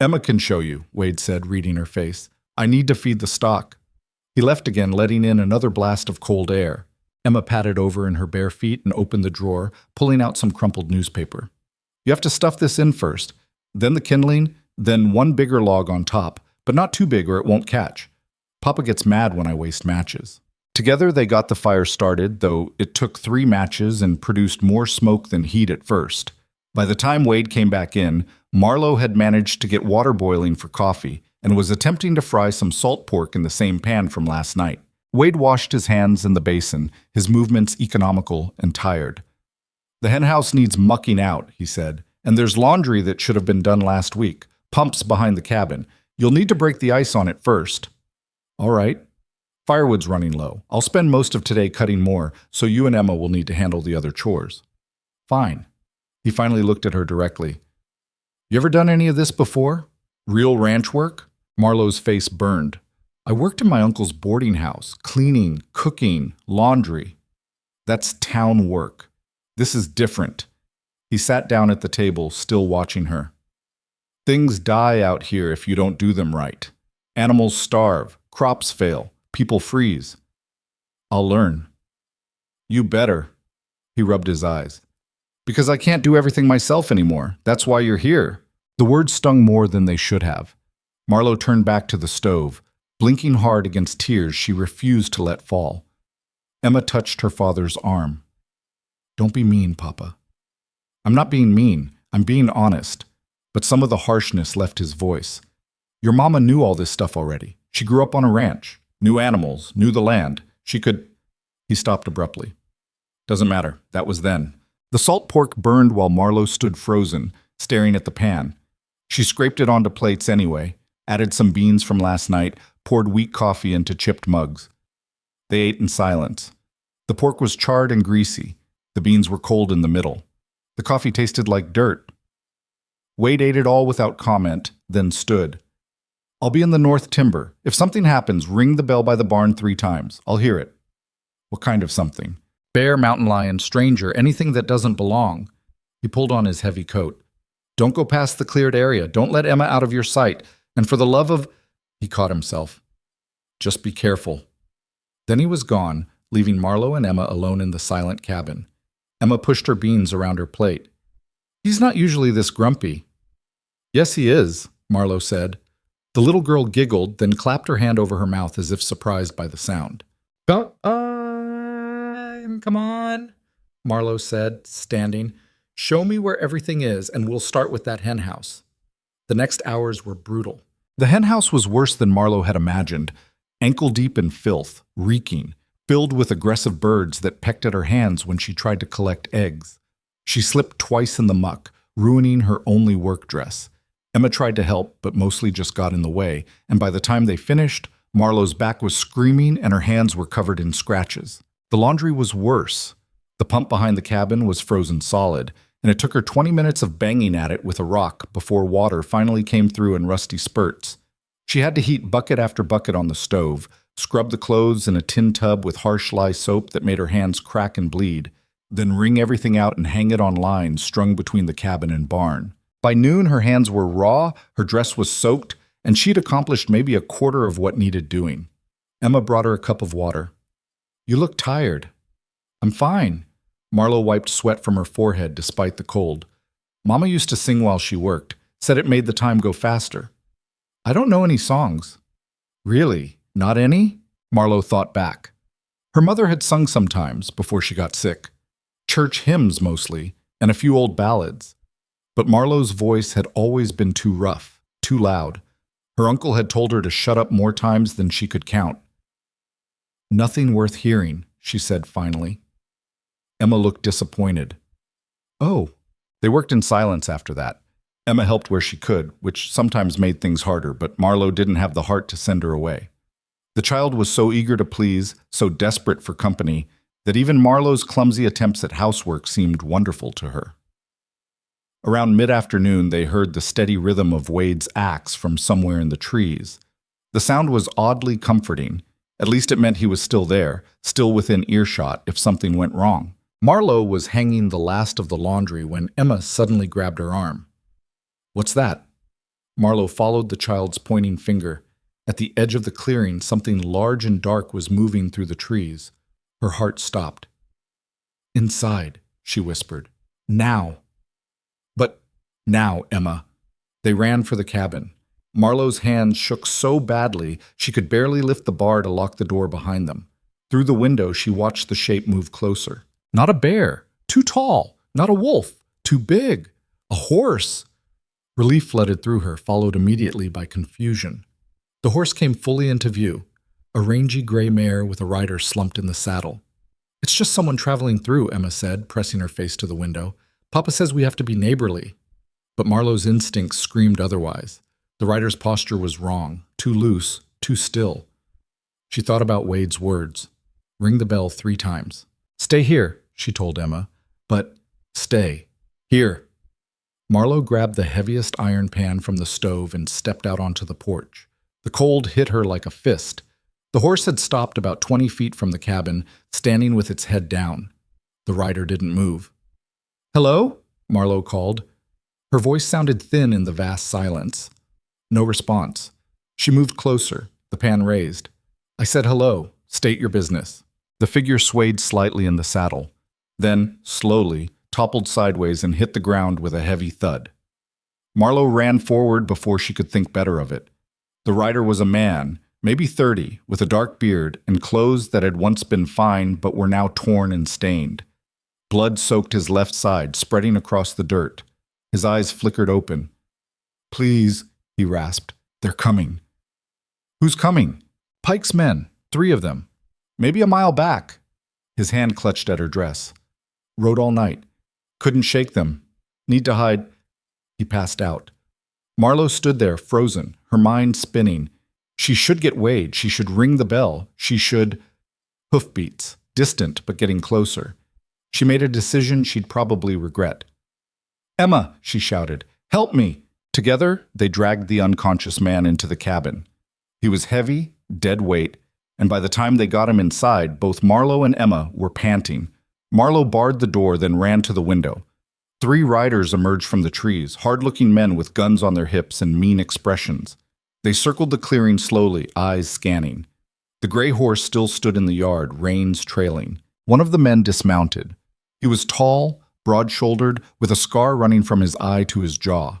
"Emma can show you," Wade said, reading her face. "I need to feed the stock." He left again, letting in another blast of cold air. Emma patted over in her bare feet and opened the drawer, pulling out some crumpled newspaper. "You have to stuff this in first, then the kindling, then one bigger log on top, but not too big or it won't catch. Papa gets mad when I waste matches." Together they got the fire started, though it took 3 matches and produced more smoke than heat at first. By the time Wade came back in, Marlowe had managed to get water boiling for coffee and was attempting to fry some salt pork in the same pan from last night. Wade washed his hands in the basin, his movements economical and tired. "The henhouse needs mucking out," he said, "and there's laundry that should have been done last week. Pumps behind the cabin. You'll need to break the ice on it first." "All right." "Firewood's running low. I'll spend most of today cutting more, so you and Emma will need to handle the other chores." "Fine." He finally looked at her directly. "You ever done any of this before? Real ranch work?" Marlowe's face burned. "I worked in my uncle's boarding house, cleaning, cooking, laundry. That's town work. This is different." He sat down at the table, still watching her. "Things die out here if you don't do them right. Animals starve, crops fail, people freeze." "I'll learn." "You better." He rubbed his eyes. "Because I can't do everything myself anymore. That's why you're here." The words stung more than they should have. Marlowe turned back to the stove, blinking hard against tears she refused to let fall. Emma touched her father's arm. "Don't be mean, Papa." "I'm not being mean. I'm being honest." But some of the harshness left his voice. "Your mama knew all this stuff already. She grew up on a ranch, knew animals, knew the land. She could—" He stopped abruptly. "Doesn't matter. That was then." The salt pork burned while Marlowe stood frozen, staring at the pan. She scraped it onto plates anyway, added some beans from last night, poured weak coffee into chipped mugs. They ate in silence. The pork was charred and greasy. The beans were cold in the middle. The coffee tasted like dirt. Wade ate it all without comment, then stood. "I'll be in the north timber. If something happens, ring the bell by the barn 3 times. I'll hear it." "What kind of something?" "Bear, mountain lion, stranger, anything that doesn't belong." He pulled on his heavy coat. "Don't go past the cleared area. Don't let Emma out of your sight. And for the love of—" He caught himself. "Just be careful." Then he was gone, leaving Marlowe and Emma alone in the silent cabin. Emma pushed her beans around her plate. "He's not usually this grumpy." "Yes, he is," Marlowe said. The little girl giggled, then clapped her hand over her mouth as if surprised by the sound. Come on," Marlowe said, standing. "Show me where everything is, and we'll start with that hen house." The next hours were brutal. The hen house was worse than Marlowe had imagined, ankle-deep in filth, reeking, filled with aggressive birds that pecked at her hands when she tried to collect eggs. She slipped twice in the muck, ruining her only work dress. Emma tried to help, but mostly just got in the way, and by the time they finished, Marlowe's back was screaming and her hands were covered in scratches. The laundry was worse. The pump behind the cabin was frozen solid, and it took her 20 minutes of banging at it with a rock before water finally came through in rusty spurts. She had to heat bucket after bucket on the stove, scrub the clothes in a tin tub with harsh lye soap that made her hands crack and bleed, then wring everything out and hang it on lines strung between the cabin and barn. By noon, her hands were raw, her dress was soaked, and she'd accomplished maybe a quarter of what needed doing. Emma brought her a cup of water. "You look tired." "I'm fine." Marlowe wiped sweat from her forehead despite the cold. "Mama used to sing while she worked, said it made the time go faster." "I don't know any songs." "Really? Not any?" Marlowe thought back. Her mother had sung sometimes before she got sick. Church hymns mostly, and a few old ballads. But Marlowe's voice had always been too rough, too loud. Her uncle had told her to shut up more times than she could count. "Nothing worth hearing," she said finally. Emma looked disappointed. "Oh." They worked in silence after that. Emma helped where she could, which sometimes made things harder, but Marlowe didn't have the heart to send her away. The child was so eager to please, so desperate for company, that even Marlowe's clumsy attempts at housework seemed wonderful to her. Around mid-afternoon, they heard the steady rhythm of Wade's axe from somewhere in the trees. The sound was oddly comforting. At least it meant he was still there, still within earshot if something went wrong. Marlowe was hanging the last of the laundry when Emma suddenly grabbed her arm. "What's that?" Marlowe followed the child's pointing finger. At the edge of the clearing, something large and dark was moving through the trees. Her heart stopped. "Inside," she whispered. "Now." "But now, Emma." They ran for the cabin. Marlowe's hands shook so badly she could barely lift the bar to lock the door behind them. Through the window, she watched the shape move closer. Not a bear. Too tall. Not a wolf. Too big. A horse. Relief flooded through her, followed immediately by confusion. The horse came fully into view, a rangy gray mare with a rider slumped in the saddle. "It's just someone traveling through," Emma said, pressing her face to the window. "Papa says we have to be neighborly." But Marlowe's instincts screamed otherwise. The rider's posture was wrong, too loose, too still. She thought about Wade's words. "Ring the bell 3 times. "Stay here," she told Emma. "But stay. Here." Marlowe grabbed the heaviest iron pan from the stove and stepped out onto the porch. The cold hit her like a fist. The horse had stopped about 20 feet from the cabin, standing with its head down. The rider didn't move. "Hello?" Marlowe called. Her voice sounded thin in the vast silence. No response. She moved closer, the pan raised. "I said hello. State your business." The figure swayed slightly in the saddle, then, slowly, toppled sideways and hit the ground with a heavy thud. Marlowe ran forward before she could think better of it. The rider was a man, maybe 30, with a dark beard and clothes that had once been fine but were now torn and stained. Blood soaked his left side, spreading across the dirt. His eyes flickered open. "Please," he rasped. "They're coming." "Who's coming?" "Pike's men, 3 of them. Maybe a mile back." His hand clutched at her dress. "Rode all night. Couldn't shake them. Need to hide." He passed out. Marlowe stood there, frozen, her mind spinning. She should get Wade. She should ring the bell. She should... Hoofbeats, distant but getting closer. She made a decision she'd probably regret. "Emma," she shouted, "help me!" Together, they dragged the unconscious man into the cabin. He was heavy, dead weight, and by the time they got him inside, both Marlowe and Emma were panting. Marlowe barred the door, then ran to the window. 3 riders emerged from the trees, hard-looking men with guns on their hips and mean expressions. They circled the clearing slowly, eyes scanning. The gray horse still stood in the yard, reins trailing. One of the men dismounted. He was tall, broad-shouldered, with a scar running from his eye to his jaw.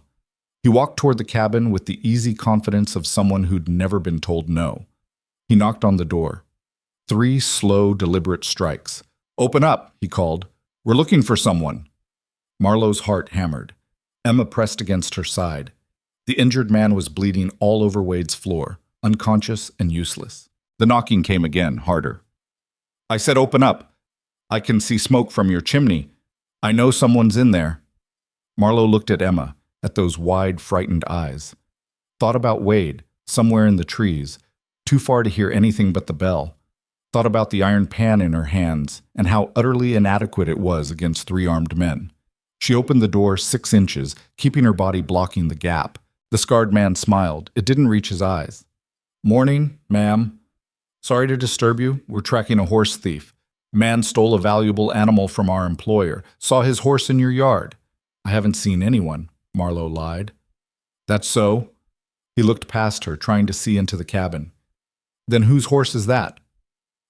He walked toward the cabin with the easy confidence of someone who'd never been told no. He knocked on the door. 3 slow, deliberate strikes. "Open up," he called. "We're looking for someone." Marlowe's heart hammered. Emma pressed against her side. The injured man was bleeding all over Wade's floor, unconscious and useless. The knocking came again, harder. "I said open up. I can see smoke from your chimney. I know someone's in there." Marlowe looked at Emma, at those wide, frightened eyes. Thought about Wade, somewhere in the trees, too far to hear anything but the bell. Thought about the iron pan in her hands, and how utterly inadequate it was against 3 armed men. She opened the door 6 inches, keeping her body blocking the gap. The scarred man smiled. It didn't reach his eyes. "Morning, ma'am. Sorry to disturb you. We're tracking a horse thief. Man stole a valuable animal from our employer. Saw his horse in your yard." "I haven't seen anyone," Marlowe lied. "That's so?" He looked past her, trying to see into the cabin. "Then whose horse is that?"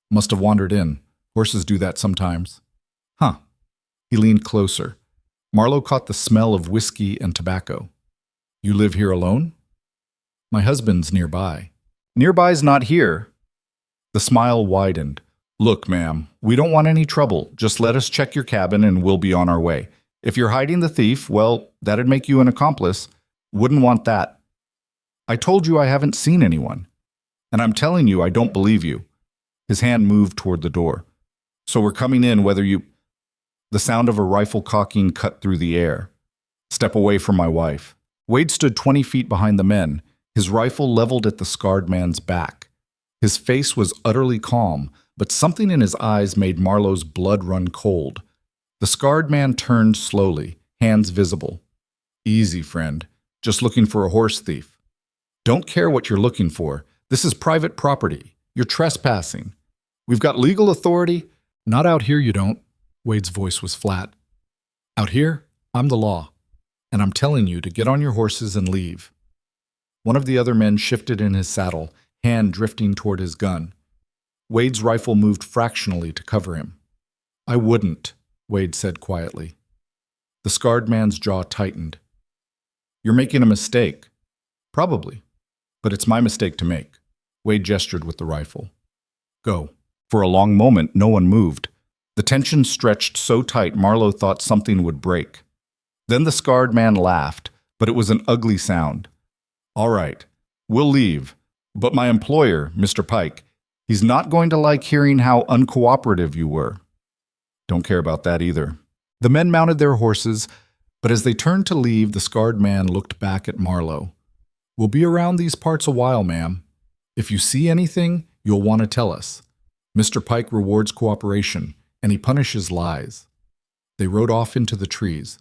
"Must have wandered in. Horses do that sometimes." "Huh." He leaned closer. Marlowe caught the smell of whiskey and tobacco. "You live here alone?" "My husband's nearby." "Nearby's not here." The smile widened. "Look, ma'am, we don't want any trouble. Just let us check your cabin and we'll be on our way. If you're hiding the thief, well, that'd make you an accomplice. Wouldn't want that." "I told you I haven't seen anyone. And I'm telling you I don't believe you." His hand moved toward the door. "So we're coming in whether you—" The sound of a rifle cocking cut through the air. "Step away from my wife." Wade stood 20 feet behind the men, his rifle leveled at the scarred man's back. His face was utterly calm, but something in his eyes made Marlowe's blood run cold. The scarred man turned slowly, hands visible. "Easy, friend. Just looking for a horse thief." "Don't care what you're looking for. This is private property. You're trespassing. We've got legal authority." "Not out here, you don't." Wade's voice was flat. "Out here, I'm the law. And I'm telling you to get on your horses and leave." One of the other men shifted in his saddle, hand drifting toward his gun. Wade's rifle moved fractionally to cover him. "I wouldn't," Wade said quietly. The scarred man's jaw tightened. "You're making a mistake." "Probably. But it's my mistake to make." Wade gestured with the rifle. "Go." For a long moment, no one moved. The tension stretched so tight Marlowe thought something would break. Then the scarred man laughed, but it was an ugly sound. "All right, we'll leave. But my employer, Mr. Pike, he's not going to like hearing how uncooperative you were." "Don't care about that either." The men mounted their horses, but as they turned to leave, the scarred man looked back at Marlowe. "We'll be around these parts a while, ma'am. If you see anything, you'll want to tell us. Mr. Pike rewards cooperation, and he punishes lies." They rode off into the trees.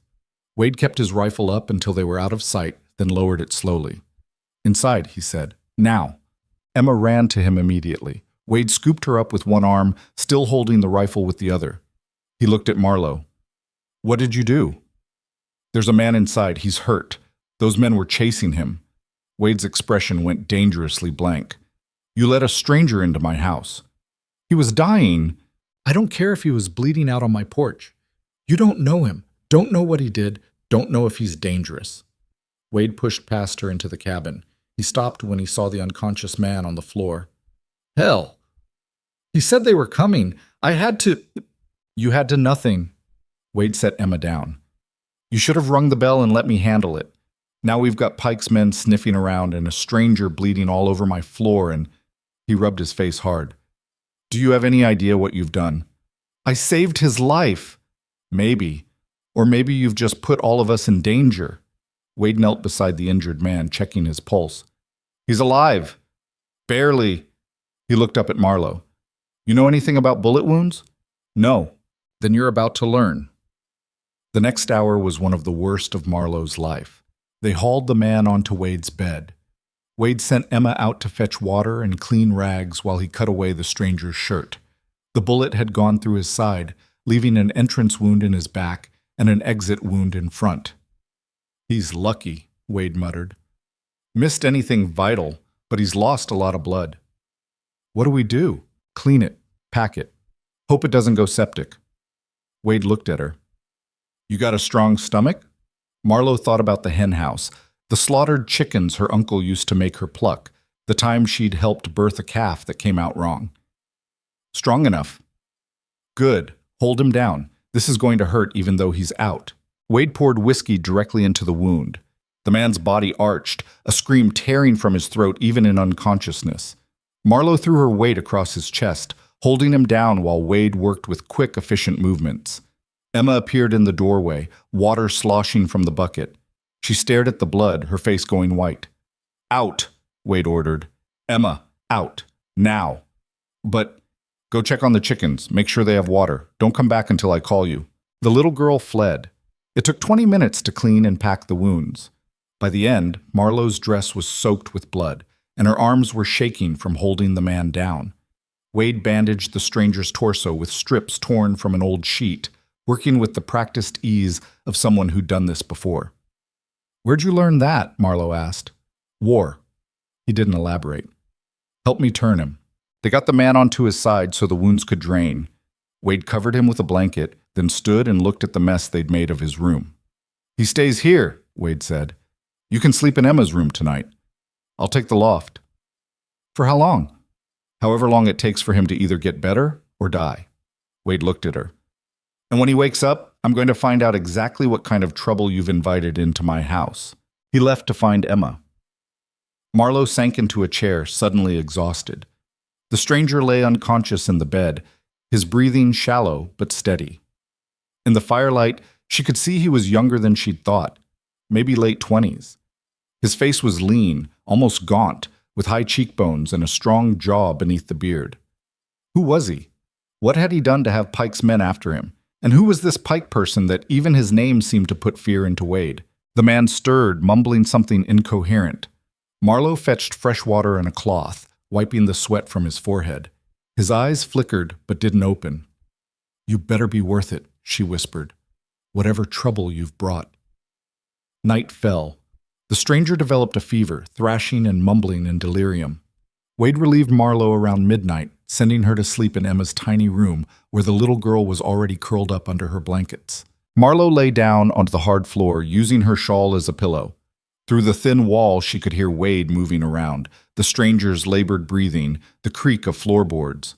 Wade kept his rifle up until they were out of sight, then lowered it slowly. "Inside," he said. "Now." Emma ran to him immediately. Wade scooped her up with one arm, still holding the rifle with the other. He looked at Marlowe. "What did you do?" "There's a man inside. He's hurt. Those men were chasing him." Wade's expression went dangerously blank. "You let a stranger into my house." "He was dying." "I don't care if he was bleeding out on my porch. You don't know him. Don't know what he did. Don't know if he's dangerous." Wade pushed past her into the cabin. He stopped when he saw the unconscious man on the floor. "Hell! He said they were coming. I had to—" "You had to nothing." Wade set Emma down. "You should have rung the bell and let me handle it. Now we've got Pike's men sniffing around and a stranger bleeding all over my floor and—" He rubbed his face hard. "Do you have any idea what you've done?" "I saved his life." "Maybe. Or maybe you've just put all of us in danger." Wade knelt beside the injured man, checking his pulse. "He's alive." "Barely." He looked up at Marlowe. "You know anything about bullet wounds?" "No." "Then you're about to learn." The next hour was one of the worst of Marlowe's life. They hauled the man onto Wade's bed. Wade sent Emma out to fetch water and clean rags while he cut away the stranger's shirt. The bullet had gone through his side, leaving an entrance wound in his back and an exit wound in front. "He's lucky," Wade muttered. "Missed anything vital, but he's lost a lot of blood." What do we do? Clean it. Pack it. Hope it doesn't go septic. Wade looked at her. You got a strong stomach? Marlowe thought about the hen house, the slaughtered chickens her uncle used to make her pluck, the time she'd helped birth a calf that came out wrong. Strong enough. Good. Hold him down. This is going to hurt even though he's out. Wade poured whiskey directly into the wound. The man's body arched, a scream tearing from his throat even in unconsciousness. Marlowe threw her weight across his chest, holding him down while Wade worked with quick, efficient movements. Emma appeared in the doorway, water sloshing from the bucket. She stared at the blood, her face going white. Out, Wade ordered. Emma, out. Now. But go check on the chickens. Make sure they have water. Don't come back until I call you. The little girl fled. It took 20 minutes to clean and pack the wounds. By the end, Marlowe's dress was soaked with blood, and her arms were shaking from holding the man down. Wade bandaged the stranger's torso with strips torn from an old sheet, working with the practiced ease of someone who'd done this before. Where'd you learn that? Marlowe asked. War. He didn't elaborate. Help me turn him. They got the man onto his side so the wounds could drain. Wade covered him with a blanket, then stood and looked at the mess they'd made of his room. He stays here, Wade said. You can sleep in Emma's room tonight. I'll take the loft. For how long? However long it takes for him to either get better or die. Wade looked at her. And when he wakes up, I'm going to find out exactly what kind of trouble you've invited into my house. He left to find Emma. Marlowe sank into a chair, suddenly exhausted. The stranger lay unconscious in the bed, his breathing shallow but steady. In the firelight, she could see he was younger than she'd thought, maybe late 20s. His face was lean, almost gaunt, with high cheekbones and a strong jaw beneath the beard. Who was he? What had he done to have Pike's men after him? And who was this Pike person that even his name seemed to put fear into Wade? The man stirred, mumbling something incoherent. Marlowe fetched fresh water and a cloth, wiping the sweat from his forehead. His eyes flickered but didn't open. You better be worth it, she whispered. Whatever trouble you've brought. Night fell. The stranger developed a fever, thrashing and mumbling in delirium. Wade relieved Marlowe around midnight, sending her to sleep in Emma's tiny room where the little girl was already curled up under her blankets. Marlowe lay down onto the hard floor, using her shawl as a pillow. Through the thin wall, she could hear Wade moving around, the stranger's labored breathing, the creak of floorboards.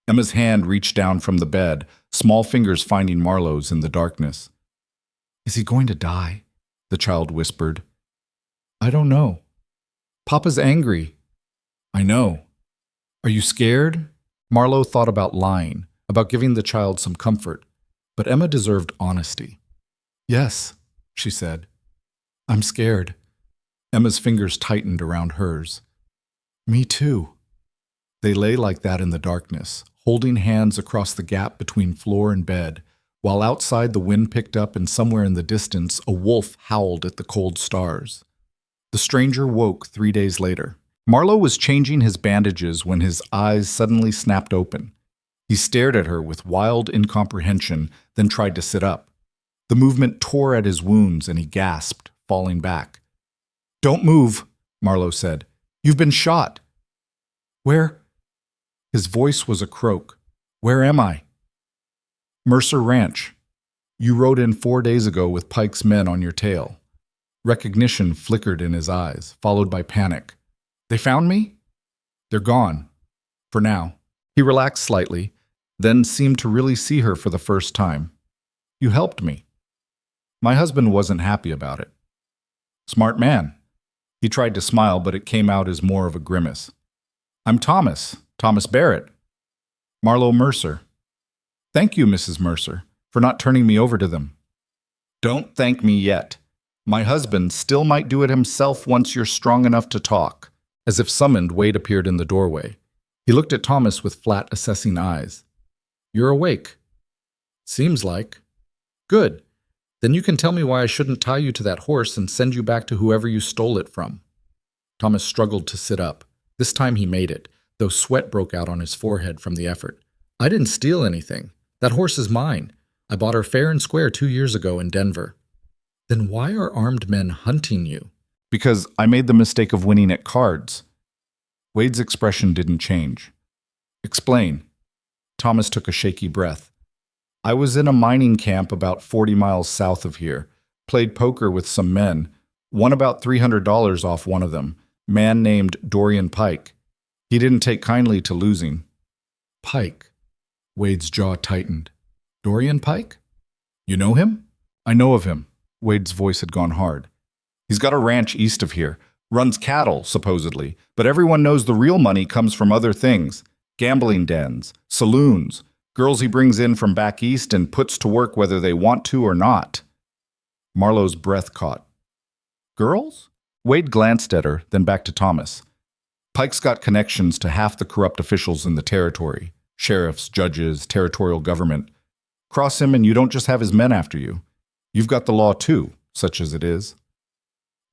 Emma's hand reached down from the bed, small fingers finding Marlowe's in the darkness. Is he going to die? The child whispered. I don't know. Papa's angry. I know. Are you scared? Marlowe thought about lying, about giving the child some comfort, but Emma deserved honesty. Yes, she said. I'm scared. Emma's fingers tightened around hers. Me too. They lay like that in the darkness, holding hands across the gap between floor and bed, while outside the wind picked up and somewhere in the distance a wolf howled at the cold stars. The stranger woke 3 days later. Marlowe was changing his bandages when his eyes suddenly snapped open. He stared at her with wild incomprehension, then tried to sit up. The movement tore at his wounds and he gasped, falling back. Don't move, Marlowe said. You've been shot. Where? His voice was a croak. Where am I? Mercer Ranch. You rode in 4 days ago with Pike's men on your tail. Recognition flickered in his eyes, followed by panic. They found me? They're gone. For now. He relaxed slightly, then seemed to really see her for the first time. You helped me. My husband wasn't happy about it. Smart man. He tried to smile, but it came out as more of a grimace. I'm Thomas Barrett. Marlowe Mercer. Thank you, Mrs. Mercer, for not turning me over to them. Don't thank me yet. My husband still might do it himself once you're strong enough to talk. As if summoned, Wade appeared in the doorway. He looked at Thomas with flat, assessing eyes. You're awake. Seems like. Good. Then you can tell me why I shouldn't tie you to that horse and send you back to whoever you stole it from. Thomas struggled to sit up. This time he made it, though sweat broke out on his forehead from the effort. I didn't steal anything. That horse is mine. I bought her fair and square 2 years ago in Denver. Then why are armed men hunting you? Because I made the mistake of winning at cards. Wade's expression didn't change. Explain. Thomas took a shaky breath. I was in a mining camp about 40 miles south of here. Played poker with some men. Won about $300 off one of them. Man named Dorian Pike. He didn't take kindly to losing. Pike. Wade's jaw tightened. Dorian Pike? You know him? I know of him. Wade's voice had gone hard. He's got a ranch east of here. Runs cattle, supposedly. But everyone knows the real money comes from other things. Gambling dens, saloons, girls he brings in from back east and puts to work whether they want to or not. Marlowe's breath caught. Girls? Wade glanced at her, then back to Thomas. Pike's got connections to half the corrupt officials in the territory. Sheriffs, judges, territorial government. Cross him and you don't just have his men after you. You've got the law too, such as it is.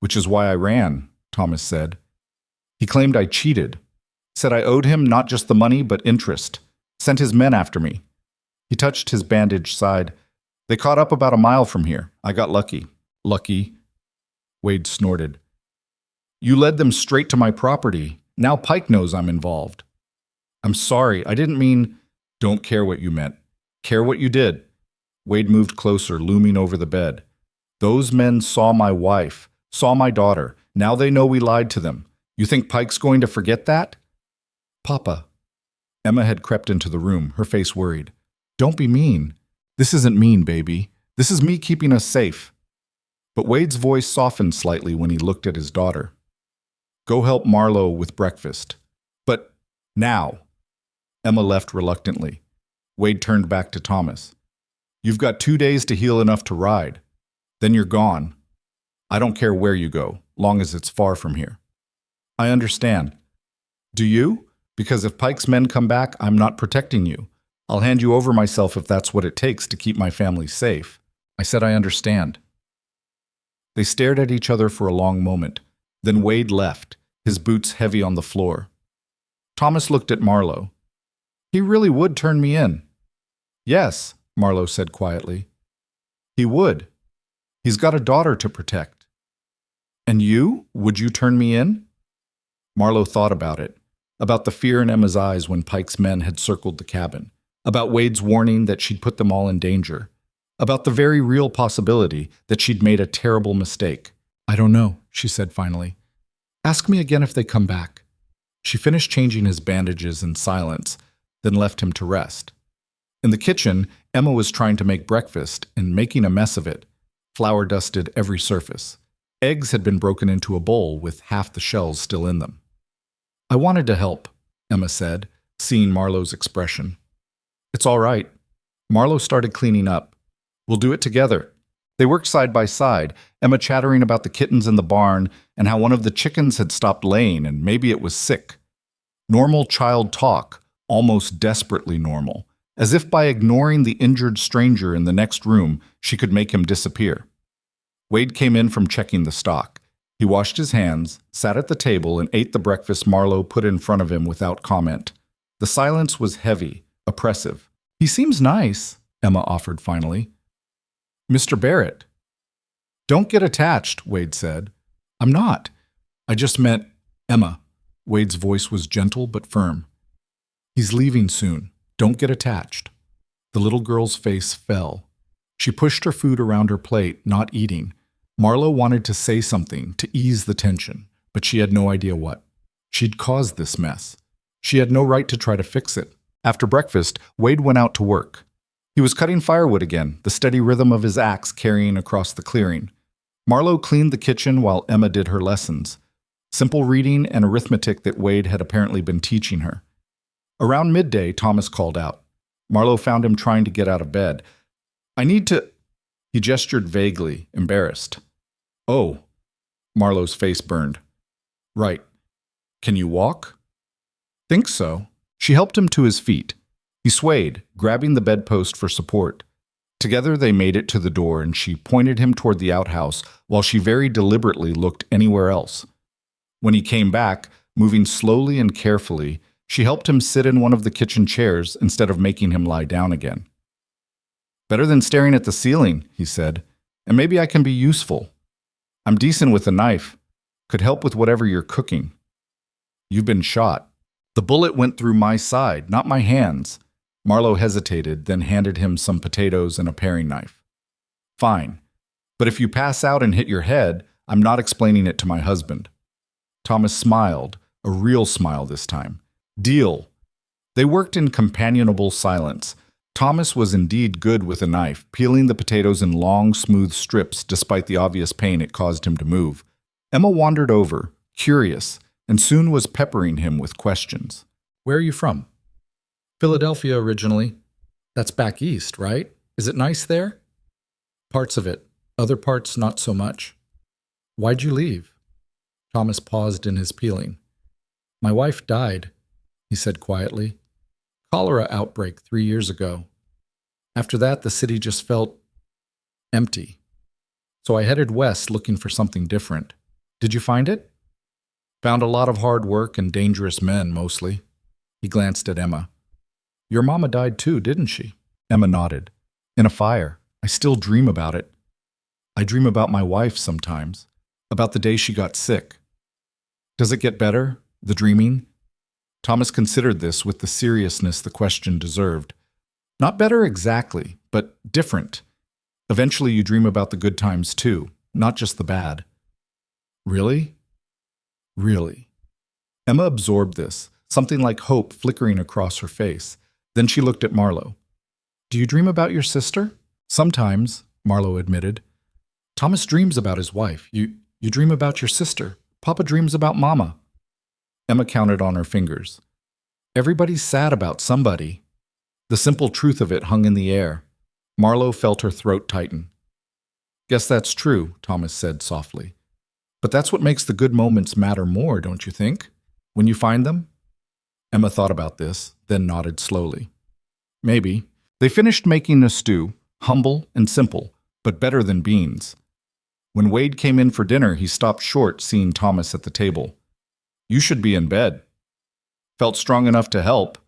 Which is why I ran, Thomas said. He claimed I cheated. Said I owed him not just the money, but interest. Sent his men after me. He touched his bandaged side. They caught up about a mile from here. I got lucky. Lucky? Wade snorted. You led them straight to my property. Now Pike knows I'm involved. I'm sorry. I didn't mean... Don't care what you meant. Care what you did. Wade moved closer, looming over the bed. Those men saw my wife, saw my daughter. Now they know we lied to them. You think Pike's going to forget that? Papa. Emma had crept into the room, her face worried. Don't be mean. This isn't mean, baby. This is me keeping us safe. But Wade's voice softened slightly when he looked at his daughter. Go help Marlowe with breakfast. But now. Emma left reluctantly. Wade turned back to Thomas. You've got 2 days to heal enough to ride. Then you're gone. I don't care where you go, long as it's far from here. I understand. Do you? Because if Pike's men come back, I'm not protecting you. I'll hand you over myself if that's what it takes to keep my family safe. I said I understand. They stared at each other for a long moment. Then Wade left, his boots heavy on the floor. Thomas looked at Marlowe. He really would turn me in. Yes, Marlowe said quietly. He would. He's got a daughter to protect. And you? Would you turn me in? Marlowe thought about it. About the fear in Emma's eyes when Pike's men had circled the cabin. About Wade's warning that she'd put them all in danger. About the very real possibility that she'd made a terrible mistake. I don't know, she said finally. Ask me again if they come back. She finished changing his bandages in silence, then left him to rest. In the kitchen, Emma was trying to make breakfast and making a mess of it. Flour dusted every surface. Eggs had been broken into a bowl with half the shells still in them. I wanted to help, Emma said, seeing Marlowe's expression. It's all right. Marlowe started cleaning up. We'll do it together. They worked side by side, Emma chattering about the kittens in the barn and how one of the chickens had stopped laying and maybe it was sick. Normal child talk, almost desperately normal, as if by ignoring the injured stranger in the next room, she could make him disappear. Wade came in from checking the stock. He washed his hands, sat at the table, and ate the breakfast Marlowe put in front of him without comment. The silence was heavy, oppressive. He seems nice, Emma offered finally. Mr. Barrett. Don't get attached, Wade said. I'm not. I just meant, Emma. Wade's voice was gentle but firm. He's leaving soon. Don't get attached. The little girl's face fell. She pushed her food around her plate, not eating. Marlowe wanted to say something to ease the tension, but she had no idea what. She'd caused this mess. She had no right to try to fix it. After breakfast, Wade went out to work. He was cutting firewood again, the steady rhythm of his axe carrying across the clearing. Marlowe cleaned the kitchen while Emma did her lessons. Simple reading and arithmetic that Wade had apparently been teaching her. Around midday, Thomas called out. Marlowe found him trying to get out of bed. I need to... He gestured vaguely, embarrassed. Oh. Marlowe's face burned. Right. Can you walk? Think so. She helped him to his feet. He swayed, grabbing the bedpost for support. Together they made it to the door and she pointed him toward the outhouse while she very deliberately looked anywhere else. When he came back, moving slowly and carefully, she helped him sit in one of the kitchen chairs instead of making him lie down again. Better than staring at the ceiling, he said, and maybe I can be useful. I'm decent with a knife. Could help with whatever you're cooking. You've been shot. The bullet went through my side, not my hands. Marlowe hesitated, then handed him some potatoes and a paring knife. Fine. But if you pass out and hit your head, I'm not explaining it to my husband. Thomas smiled, a real smile this time. Deal. They worked in companionable silence. Thomas was indeed good with a knife, peeling the potatoes in long, smooth strips despite the obvious pain it caused him to move. Emma wandered over, curious, and soon was peppering him with questions. Where are you from? Philadelphia originally. That's back east, right? Is it nice there? Parts of it. Other parts not so much. Why'd you leave? Thomas paused in his peeling. My wife died, he said quietly. Cholera outbreak 3 years ago. After that, the city just felt empty. So I headed west looking for something different. Did you find it? Found a lot of hard work and dangerous men, mostly. He glanced at Emma. Your mama died too, didn't she? Emma nodded. In a fire. I still dream about it. I dream about my wife sometimes. About the day she got sick. Does it get better, the dreaming? Thomas considered this with the seriousness the question deserved. Not better exactly, but different. Eventually you dream about the good times too, not just the bad. Really? Really. Emma absorbed this, something like hope flickering across her face. Then she looked at Marlowe. Do you dream about your sister? Sometimes, Marlowe admitted. Thomas dreams about his wife. You dream about your sister. Papa dreams about Mama. Emma counted on her fingers. Everybody's sad about somebody. The simple truth of it hung in the air. Marlowe felt her throat tighten. Guess that's true, Thomas said softly. But that's what makes the good moments matter more, don't you think? When you find them? Emma thought about this, then nodded slowly. Maybe. They finished making a stew, humble and simple, but better than beans. When Wade came in for dinner, he stopped short, seeing Thomas at the table. You should be in bed. Felt strong enough to help.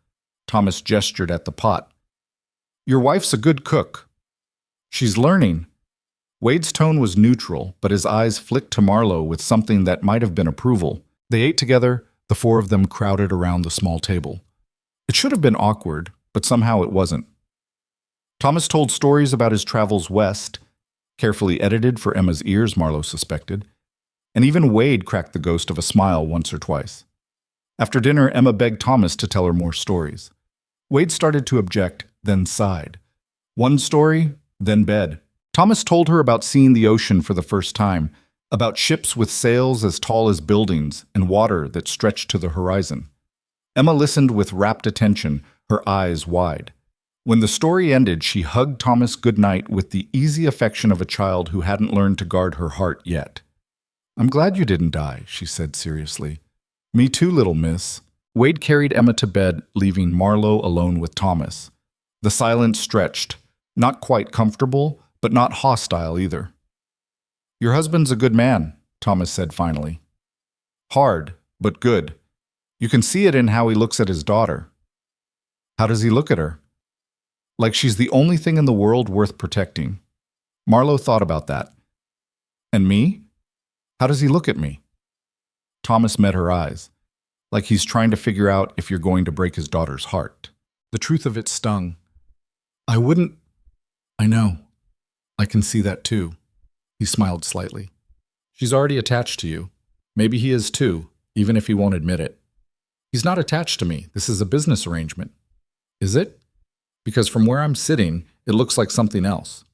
Thomas gestured at the pot. Your wife's a good cook. She's learning. Wade's tone was neutral, but his eyes flicked to Marlowe with something that might have been approval. They ate together, the four of them crowded around the small table. It should have been awkward, but somehow it wasn't. Thomas told stories about his travels west, carefully edited for Emma's ears, Marlowe suspected, and even Wade cracked the ghost of a smile once or twice. After dinner, Emma begged Thomas to tell her more stories. Wade started to object, then sighed. One story, then bed. Thomas told her about seeing the ocean for the first time, about ships with sails as tall as buildings and water that stretched to the horizon. Emma listened with rapt attention, her eyes wide. When the story ended, she hugged Thomas goodnight with the easy affection of a child who hadn't learned to guard her heart yet. I'm glad you didn't die, she said seriously. Me too, little miss. Wade carried Emma to bed, leaving Marlowe alone with Thomas. The silence stretched, not quite comfortable, but not hostile either. Your husband's a good man, Thomas said finally. Hard, but good. You can see it in how he looks at his daughter. How does he look at her? Like she's the only thing in the world worth protecting. Marlowe thought about that. And me? How does he look at me? Thomas met her eyes, like he's trying to figure out if you're going to break his daughter's heart. The truth of it stung. I wouldn't... I know. I can see that too. He smiled slightly. She's already attached to you. Maybe he is too, even if he won't admit it. He's not attached to me. This is a business arrangement. Is it? Because from where I'm sitting, it looks like something else.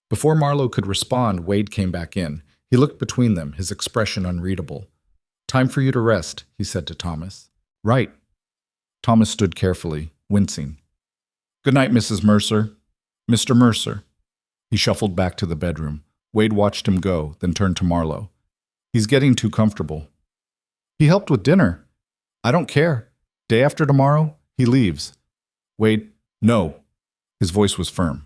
Before Marlowe could respond, Wade came back in. He looked between them, his expression unreadable. Time for you to rest, he said to Thomas. Right. Thomas stood carefully, wincing. Good night, Mrs. Mercer. Mr. Mercer. He shuffled back to the bedroom. Wade watched him go, then turned to Marlowe. He's getting too comfortable. He helped with dinner. I don't care. Day after tomorrow, he leaves. Wade, no. His voice was firm.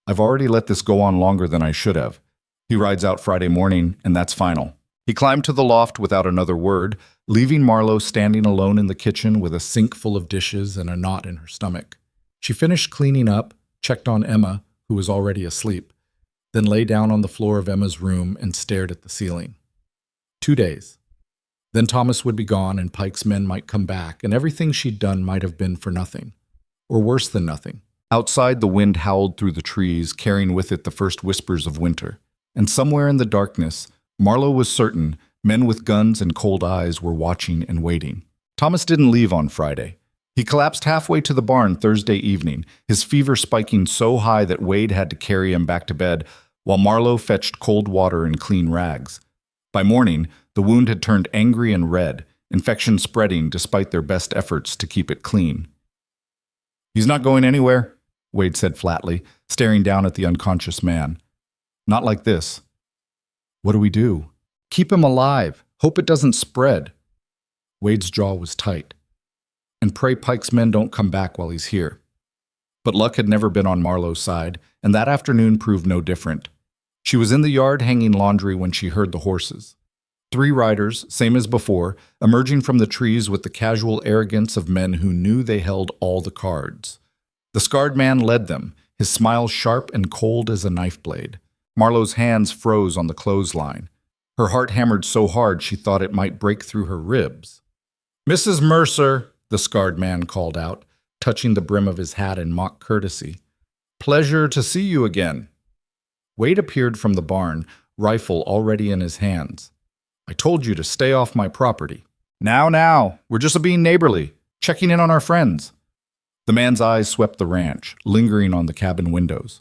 I've already let this go on longer than I should have. He rides out Friday morning, and that's final. He climbed to the loft without another word, leaving Marlowe standing alone in the kitchen with a sink full of dishes and a knot in her stomach. She finished cleaning up, checked on Emma, who was already asleep, then lay down on the floor of Emma's room and stared at the ceiling. 2 days. Then Thomas would be gone and Pike's men might come back, and everything she'd done might have been for nothing. Or worse than nothing. Outside, the wind howled through the trees, carrying with it the first whispers of winter. And somewhere in the darkness, Marlowe was certain men with guns and cold eyes were watching and waiting. Thomas didn't leave on Friday. He collapsed halfway to the barn Thursday evening, his fever spiking so high that Wade had to carry him back to bed, while Marlowe fetched cold water and clean rags. By morning, the wound had turned angry and red, infection spreading despite their best efforts to keep it clean. "He's not going anywhere," Wade said flatly, staring down at the unconscious man. "Not like this." "What do we do?" "Keep him alive. Hope it doesn't spread." Wade's jaw was tight. "And pray Pike's men don't come back while he's here." But luck had never been on Marlowe's side, and that afternoon proved no different. She was in the yard hanging laundry when she heard the horses. 3 riders, same as before, emerging from the trees with the casual arrogance of men who knew they held all the cards. The scarred man led them, his smile sharp and cold as a knife blade. Marlowe's hands froze on the clothesline. Her heart hammered so hard she thought it might break through her ribs. "Mrs. Mercer," the scarred man called out, touching the brim of his hat in mock courtesy. "Pleasure to see you again." Wade appeared from the barn, rifle already in his hands. "I told you to stay off my property." Now, we're just being neighborly, checking in on our friends." The man's eyes swept the ranch, lingering on the cabin windows.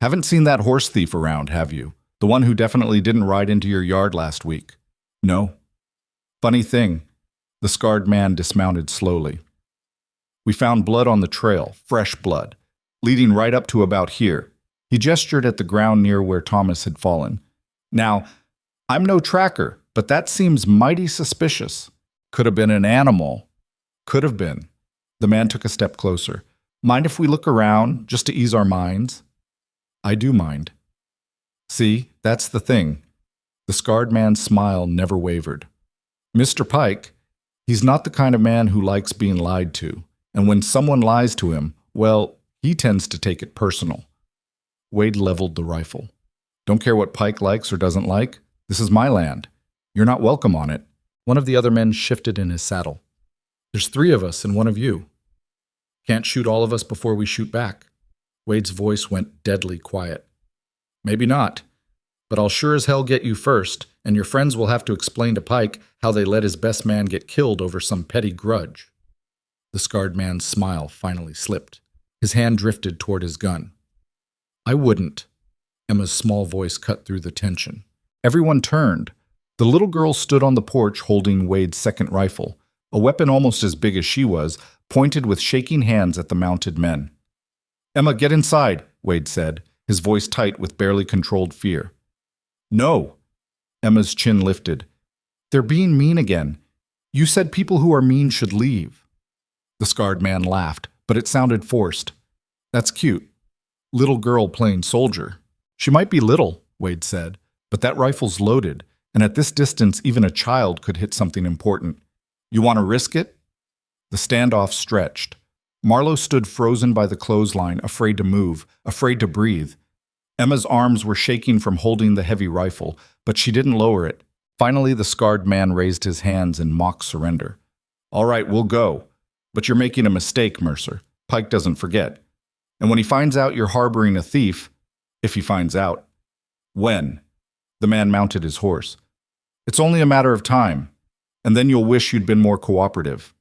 "Haven't seen that horse thief around, have you? The one who definitely didn't ride into your yard last week?" "No." "Funny thing." The scarred man dismounted slowly. "We found blood on the trail, fresh blood, leading right up to about here." He gestured at the ground near where Thomas had fallen. "Now, I'm no tracker, but that seems mighty suspicious. Could have been an animal." "Could have been." The man took a step closer. "Mind if we look around, just to ease our minds?" "I do mind." "See, that's the thing." The scarred man's smile never wavered. "Mr. Pike, he's not the kind of man who likes being lied to. And when someone lies to him, well, he tends to take it personal." Wade leveled the rifle. "Don't care what Pike likes or doesn't like. This is my land. You're not welcome on it." One of the other men shifted in his saddle. "There's 3 of us and 1 of you. Can't shoot all of us before we shoot back." Wade's voice went deadly quiet. "Maybe not, but I'll sure as hell get you first, and your friends will have to explain to Pike how they let his best man get killed over some petty grudge." The scarred man's smile finally slipped. His hand drifted toward his gun. "I wouldn't." Emma's small voice cut through the tension. Everyone turned. The little girl stood on the porch holding Wade's second rifle, a weapon almost as big as she was, pointed with shaking hands at the mounted men. "Emma, get inside," Wade said, his voice tight with barely controlled fear. "No." Emma's chin lifted. "They're being mean again. You said people who are mean should leave." The scarred man laughed, but it sounded forced. "That's cute. Little girl playing soldier." "She might be little," Wade said, "but that rifle's loaded, and at this distance even a child could hit something important. You want to risk it?" The standoff stretched. Marlowe stood frozen by the clothesline, afraid to move, afraid to breathe. Emma's arms were shaking from holding the heavy rifle, but she didn't lower it. Finally, the scarred man raised his hands in mock surrender. "All right, we'll go. But you're making a mistake, Mercer. Pike doesn't forget. And when he finds out you're harboring a thief, if he finds out." "When?" The man mounted his horse. "It's only a matter of time, and then you'll wish you'd been more cooperative."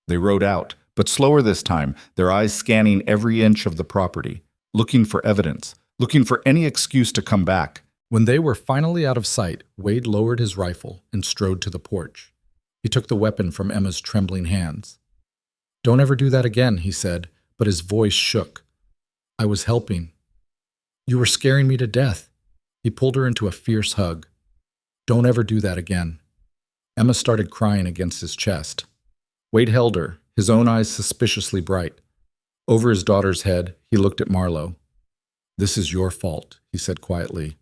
They rode out, but slower this time, their eyes scanning every inch of the property, looking for evidence, looking for any excuse to come back. When they were finally out of sight, Wade lowered his rifle and strode to the porch. He took the weapon from Emma's trembling hands. "Don't ever do that again," he said, but his voice shook. "I was helping. You were scaring me to death." He pulled her into a fierce hug. "Don't ever do that again." Emma started crying against his chest. Wade held her, his own eyes suspiciously bright. Over his daughter's head, he looked at Marlowe. "This is your fault," he said quietly.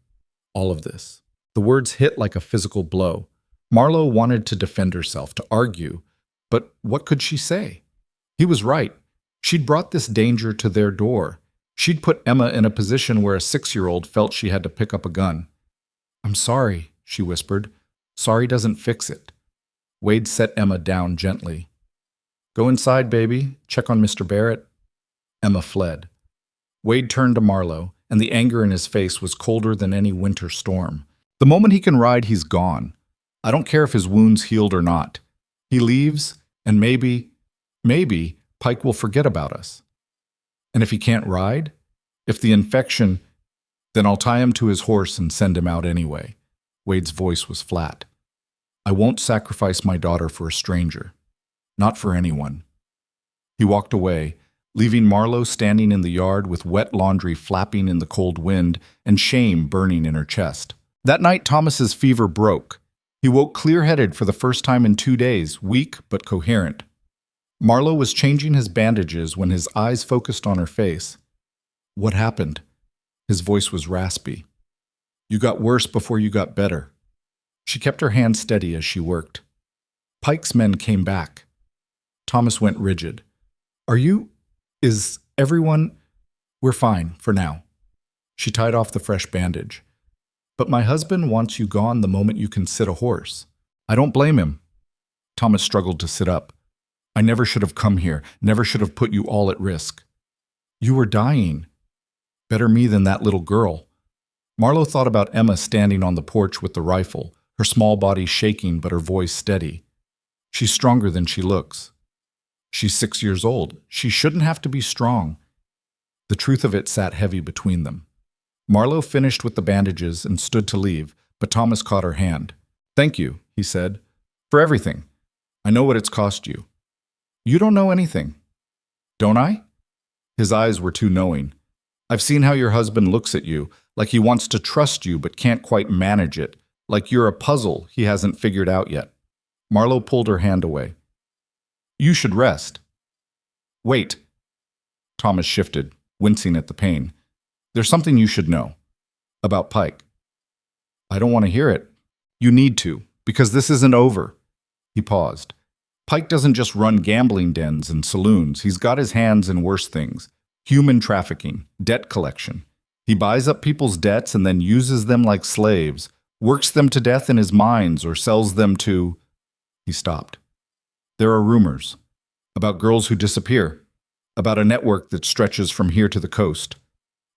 "All of this." The words hit like a physical blow. Marlowe wanted to defend herself, to argue, but what could she say? He was right. She'd brought this danger to their door. She'd put Emma in a position where a 6-year-old felt she had to pick up a gun. "I'm sorry," she whispered. "Sorry doesn't fix it." Wade set Emma down gently. Go inside, baby. Check on Mr. Barrett. Emma fled. Wade turned to Marlowe, and the anger in his face was colder than any winter storm. The moment he can ride, he's gone. I don't care if his wound's healed or not. He leaves, and maybe, Pike will forget about us. And if he can't ride, if the infection, then I'll tie him to his horse and send him out anyway. Wade's voice was flat. I won't sacrifice my daughter for a stranger. Not for anyone. He walked away, leaving Marlowe standing in the yard with wet laundry flapping in the cold wind and shame burning in her chest. That night, Thomas's fever broke. He woke clear-headed for the first time in 2 days, weak but coherent. Marlowe was changing his bandages when his eyes focused on her face. What happened? His voice was raspy. You got worse before you got better. She kept her hand steady as she worked. Pike's men came back. Thomas went rigid. Is everyone? We're fine, for now. She tied off the fresh bandage. But my husband wants you gone the moment you can sit a horse. I don't blame him. Thomas struggled to sit up. I never should have come here, never should have put you all at risk. You were dying. Better me than that little girl. Marlowe thought about Emma standing on the porch with the rifle, her small body shaking but her voice steady. She's stronger than she looks. She's 6 years old. She shouldn't have to be strong. The truth of it sat heavy between them. Marlowe finished with the bandages and stood to leave, but Thomas caught her hand. Thank you, he said, for everything. I know what it's cost you. You don't know anything. Don't I? His eyes were too knowing. I've seen how your husband looks at you, like he wants to trust you but can't quite manage it, like you're a puzzle he hasn't figured out yet. Marlowe pulled her hand away. You should rest. Wait. Thomas shifted, wincing at the pain. There's something you should know. About Pike. I don't want to hear it. You need to, because this isn't over. He paused. Pike doesn't just run gambling dens and saloons. He's got his hands in worse things. Human trafficking, debt collection. He buys up people's debts and then uses them like slaves, works them to death in his mines or sells them to... He stopped. There are rumors about girls who disappear, about a network that stretches from here to the coast.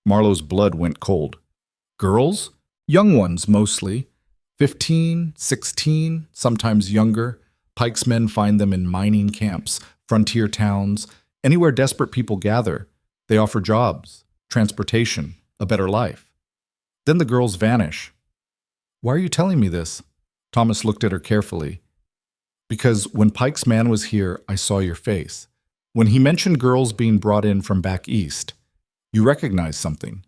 Marlowe's blood went cold. Girls? Young ones, mostly. 15, 16, sometimes younger. Pike's men find them in mining camps, frontier towns, anywhere desperate people gather. They offer jobs, transportation, a better life. Then the girls vanish. Why are you telling me this? Thomas looked at her carefully. Because when Pike's man was here, I saw your face. When he mentioned girls being brought in from back east, you recognized something.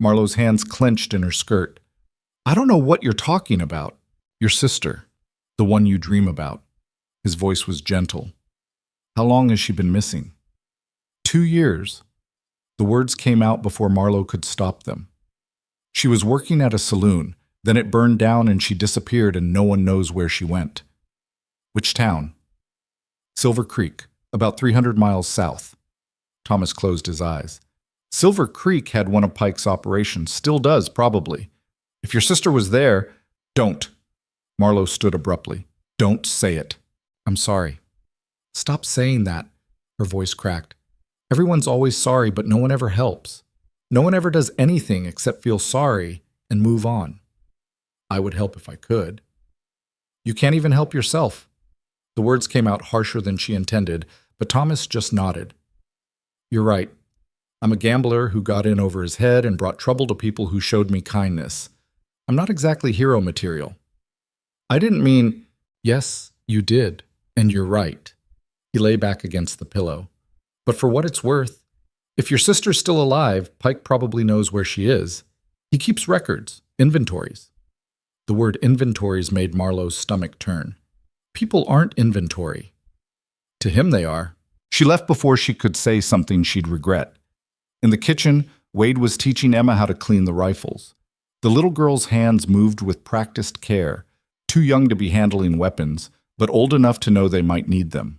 Marlowe's hands clenched in her skirt. I don't know what you're talking about. Your sister, the one you dream about. His voice was gentle. How long has she been missing? 2 years. The words came out before Marlowe could stop them. She was working at a saloon, then it burned down and she disappeared and no one knows where she went. Which town? Silver Creek, about 300 miles south. Thomas closed his eyes. Silver Creek had one of Pike's operations, still does, probably. If your sister was there, don't. Marlowe stood abruptly. Don't say it. I'm sorry. Stop saying that, her voice cracked. Everyone's always sorry, but no one ever helps. No one ever does anything except feel sorry and move on. I would help if I could. You can't even help yourself. The words came out harsher than she intended, but Thomas just nodded. You're right. I'm a gambler who got in over his head and brought trouble to people who showed me kindness. I'm not exactly hero material. I didn't mean, yes, you did, and you're right. He lay back against the pillow. But for what it's worth, if your sister's still alive, Pike probably knows where she is. He keeps records, inventories. The word inventories made Marlowe's stomach turn. People aren't inventory. To him they are. She left before she could say something she'd regret. In the kitchen, Wade was teaching Emma how to clean the rifles. The little girl's hands moved with practiced care, too young to be handling weapons, but old enough to know they might need them.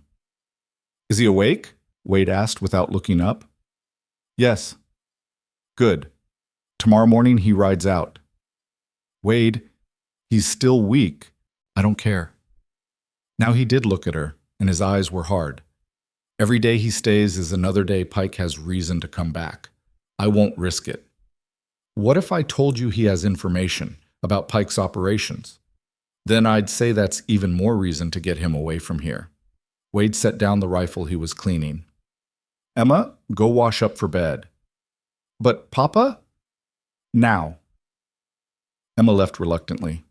Is he awake? Wade asked without looking up. Yes. Good. Tomorrow morning he rides out. Wade, he's still weak. I don't care. Now he did look at her, and his eyes were hard. Every day he stays is another day Pike has reason to come back. I won't risk it. What if I told you he has information about Pike's operations? Then I'd say that's even more reason to get him away from here. Wade set down the rifle he was cleaning. Emma, go wash up for bed. But, Papa? Now. Emma left reluctantly.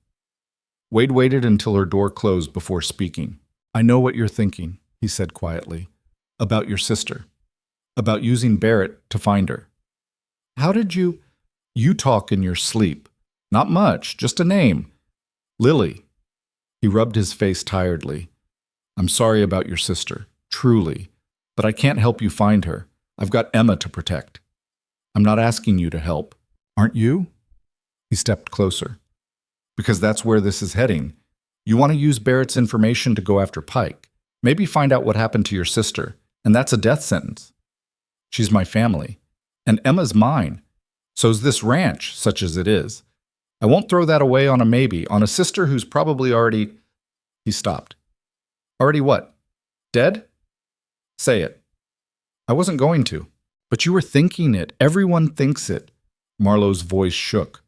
Wade waited until her door closed before speaking. I know what you're thinking, he said quietly. About your sister. About using Barrett to find her. How did you... You talk in your sleep. Not much, just a name. Lily. He rubbed his face tiredly. I'm sorry about your sister, truly. But I can't help you find her. I've got Emma to protect. I'm not asking you to help. Aren't you? He stepped closer. Because that's where this is heading. You want to use Barrett's information to go after Pike. Maybe find out what happened to your sister. And that's a death sentence. She's my family. And Emma's mine. So's this ranch, such as it is. I won't throw that away on a maybe, on a sister who's probably already... He stopped. Already what? Dead? Say it. I wasn't going to. But you were thinking it. Everyone thinks it. Marlowe's voice shook.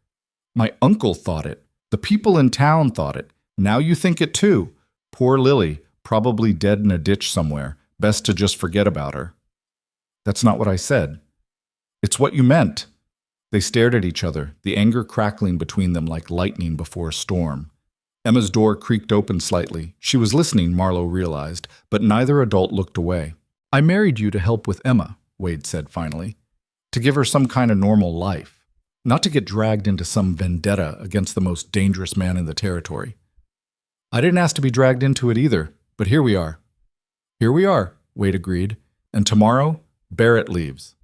My uncle thought it. The people in town thought it. Now you think it too. Poor Lily, probably dead in a ditch somewhere. Best to just forget about her. That's not what I said. It's what you meant. They stared at each other, the anger crackling between them like lightning before a storm. Emma's door creaked open slightly. She was listening, Marlowe realized, but neither adult looked away. I married you to help with Emma, Wade said finally. To give her some kind of normal life. Not to get dragged into some vendetta against the most dangerous man in the territory. I didn't ask to be dragged into it either, but here we are. Here we are, Wade agreed. And tomorrow, Barrett leaves.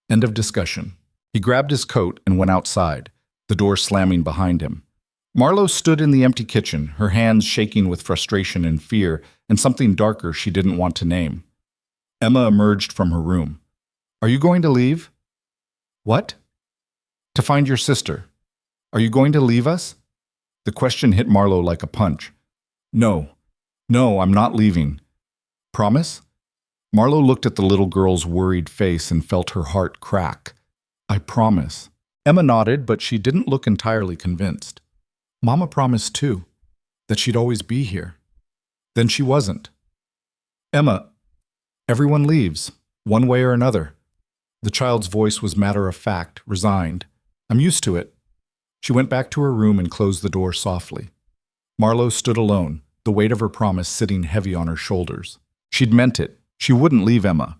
End of discussion. He grabbed his coat and went outside, the door slamming behind him. Marlowe stood in the empty kitchen, her hands shaking with frustration and fear, and something darker she didn't want to name. Emma emerged from her room. Are you going to leave? What? To find your sister. Are you going to leave us? The question hit Marlowe like a punch. No, I'm not leaving. Promise? Marlowe looked at the little girl's worried face and felt her heart crack. I promise. Emma nodded, but she didn't look entirely convinced. Mama promised too, that she'd always be here. Then she wasn't. Emma, everyone leaves, one way or another. The child's voice was matter-of-fact, resigned. I'm used to it. She went back to her room and closed the door softly. Marlowe stood alone, the weight of her promise sitting heavy on her shoulders. She'd meant it. She wouldn't leave Emma.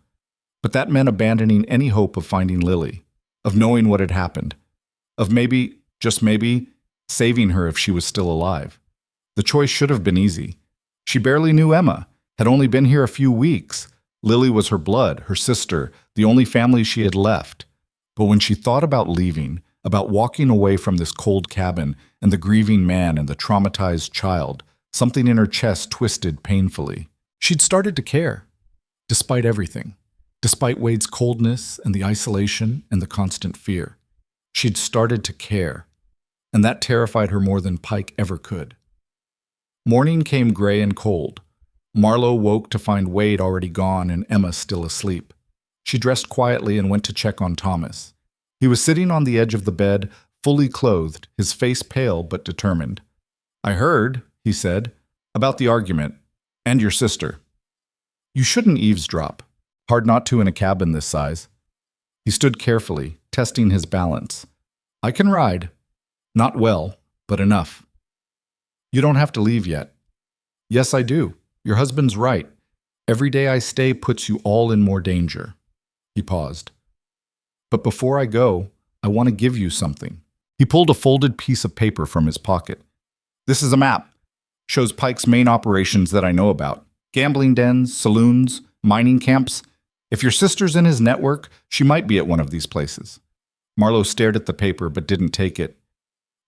But that meant abandoning any hope of finding Lily, of knowing what had happened, of maybe, just maybe, saving her if she was still alive. The choice should have been easy. She barely knew Emma, had only been here a few weeks. Lily was her blood, her sister, the only family she had left. But when she thought about leaving, about walking away from this cold cabin and the grieving man and the traumatized child, something in her chest twisted painfully. She'd started to care, despite everything, despite Wade's coldness and the isolation and the constant fear. She'd started to care, and that terrified her more than Pike ever could. Morning came gray and cold. Marlowe woke to find Wade already gone and Emma still asleep. She dressed quietly and went to check on Thomas. He was sitting on the edge of the bed, fully clothed, his face pale but determined. I heard, he said, about the argument, and your sister. You shouldn't eavesdrop. Hard not to in a cabin this size. He stood carefully, testing his balance. I can ride. Not well, but enough. You don't have to leave yet. Yes, I do. Your husband's right. Every day I stay puts you all in more danger. He paused. But before I go, I want to give you something. He pulled a folded piece of paper from his pocket. This is a map. Shows Pike's main operations that I know about. Gambling dens, saloons, mining camps. If your sister's in his network, she might be at one of these places. Marlowe stared at the paper but didn't take it.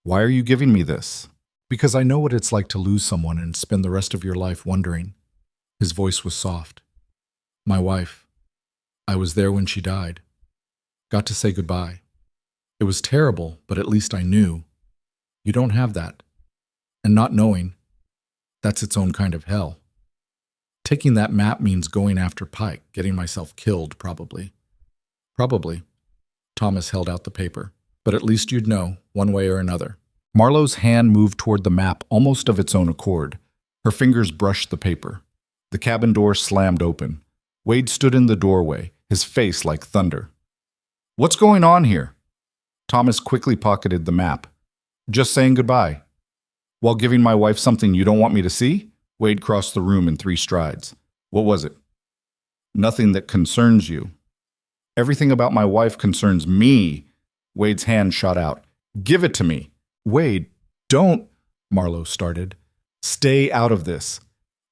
Why are you giving me this? Because I know what it's like to lose someone and spend the rest of your life wondering. His voice was soft. My wife. I was there when she died. Got to say goodbye. It was terrible, but at least I knew. You don't have that. And not knowing, that's its own kind of hell. Taking that map means going after Pike, getting myself killed, probably. Probably. Thomas held out the paper. But at least you'd know, one way or another. Marlowe's hand moved toward the map almost of its own accord. Her fingers brushed the paper. The cabin door slammed open. Wade stood in the doorway, his face like thunder. "What's going on here?" Thomas quickly pocketed the map. "Just saying goodbye." "While giving my wife something you don't want me to see?" Wade crossed the room in 3 strides. "What was it?" "Nothing that concerns you." "Everything about my wife concerns me." Wade's hand shot out. "Give it to me." "Wade, don't," Marlowe started. "Stay out of this."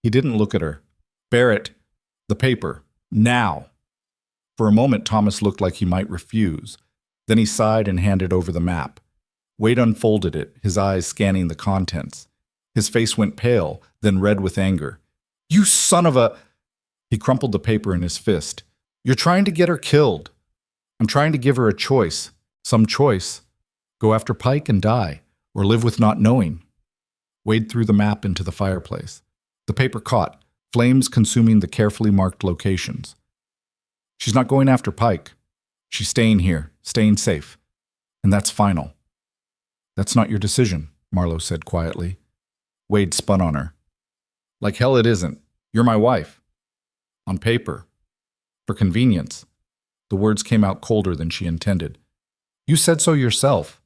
He didn't look at her. "Barrett, the paper, now." For a moment, Thomas looked like he might refuse. Then he sighed and handed over the map. Wade unfolded it, his eyes scanning the contents. His face went pale, then red with anger. "You son of a—" He crumpled the paper in his fist. "You're trying to get her killed. I'm trying to give her a choice. Some choice. Go after Pike and die, or live with not knowing." Wade threw the map into the fireplace. The paper caught, flames consuming the carefully marked locations. "She's not going after Pike. She's staying here, staying safe. And that's final." "That's not your decision," Marlowe said quietly. Wade spun on her. "Like hell it isn't. You're my wife." "On paper. For convenience." The words came out colder than she intended. "You said so yourself.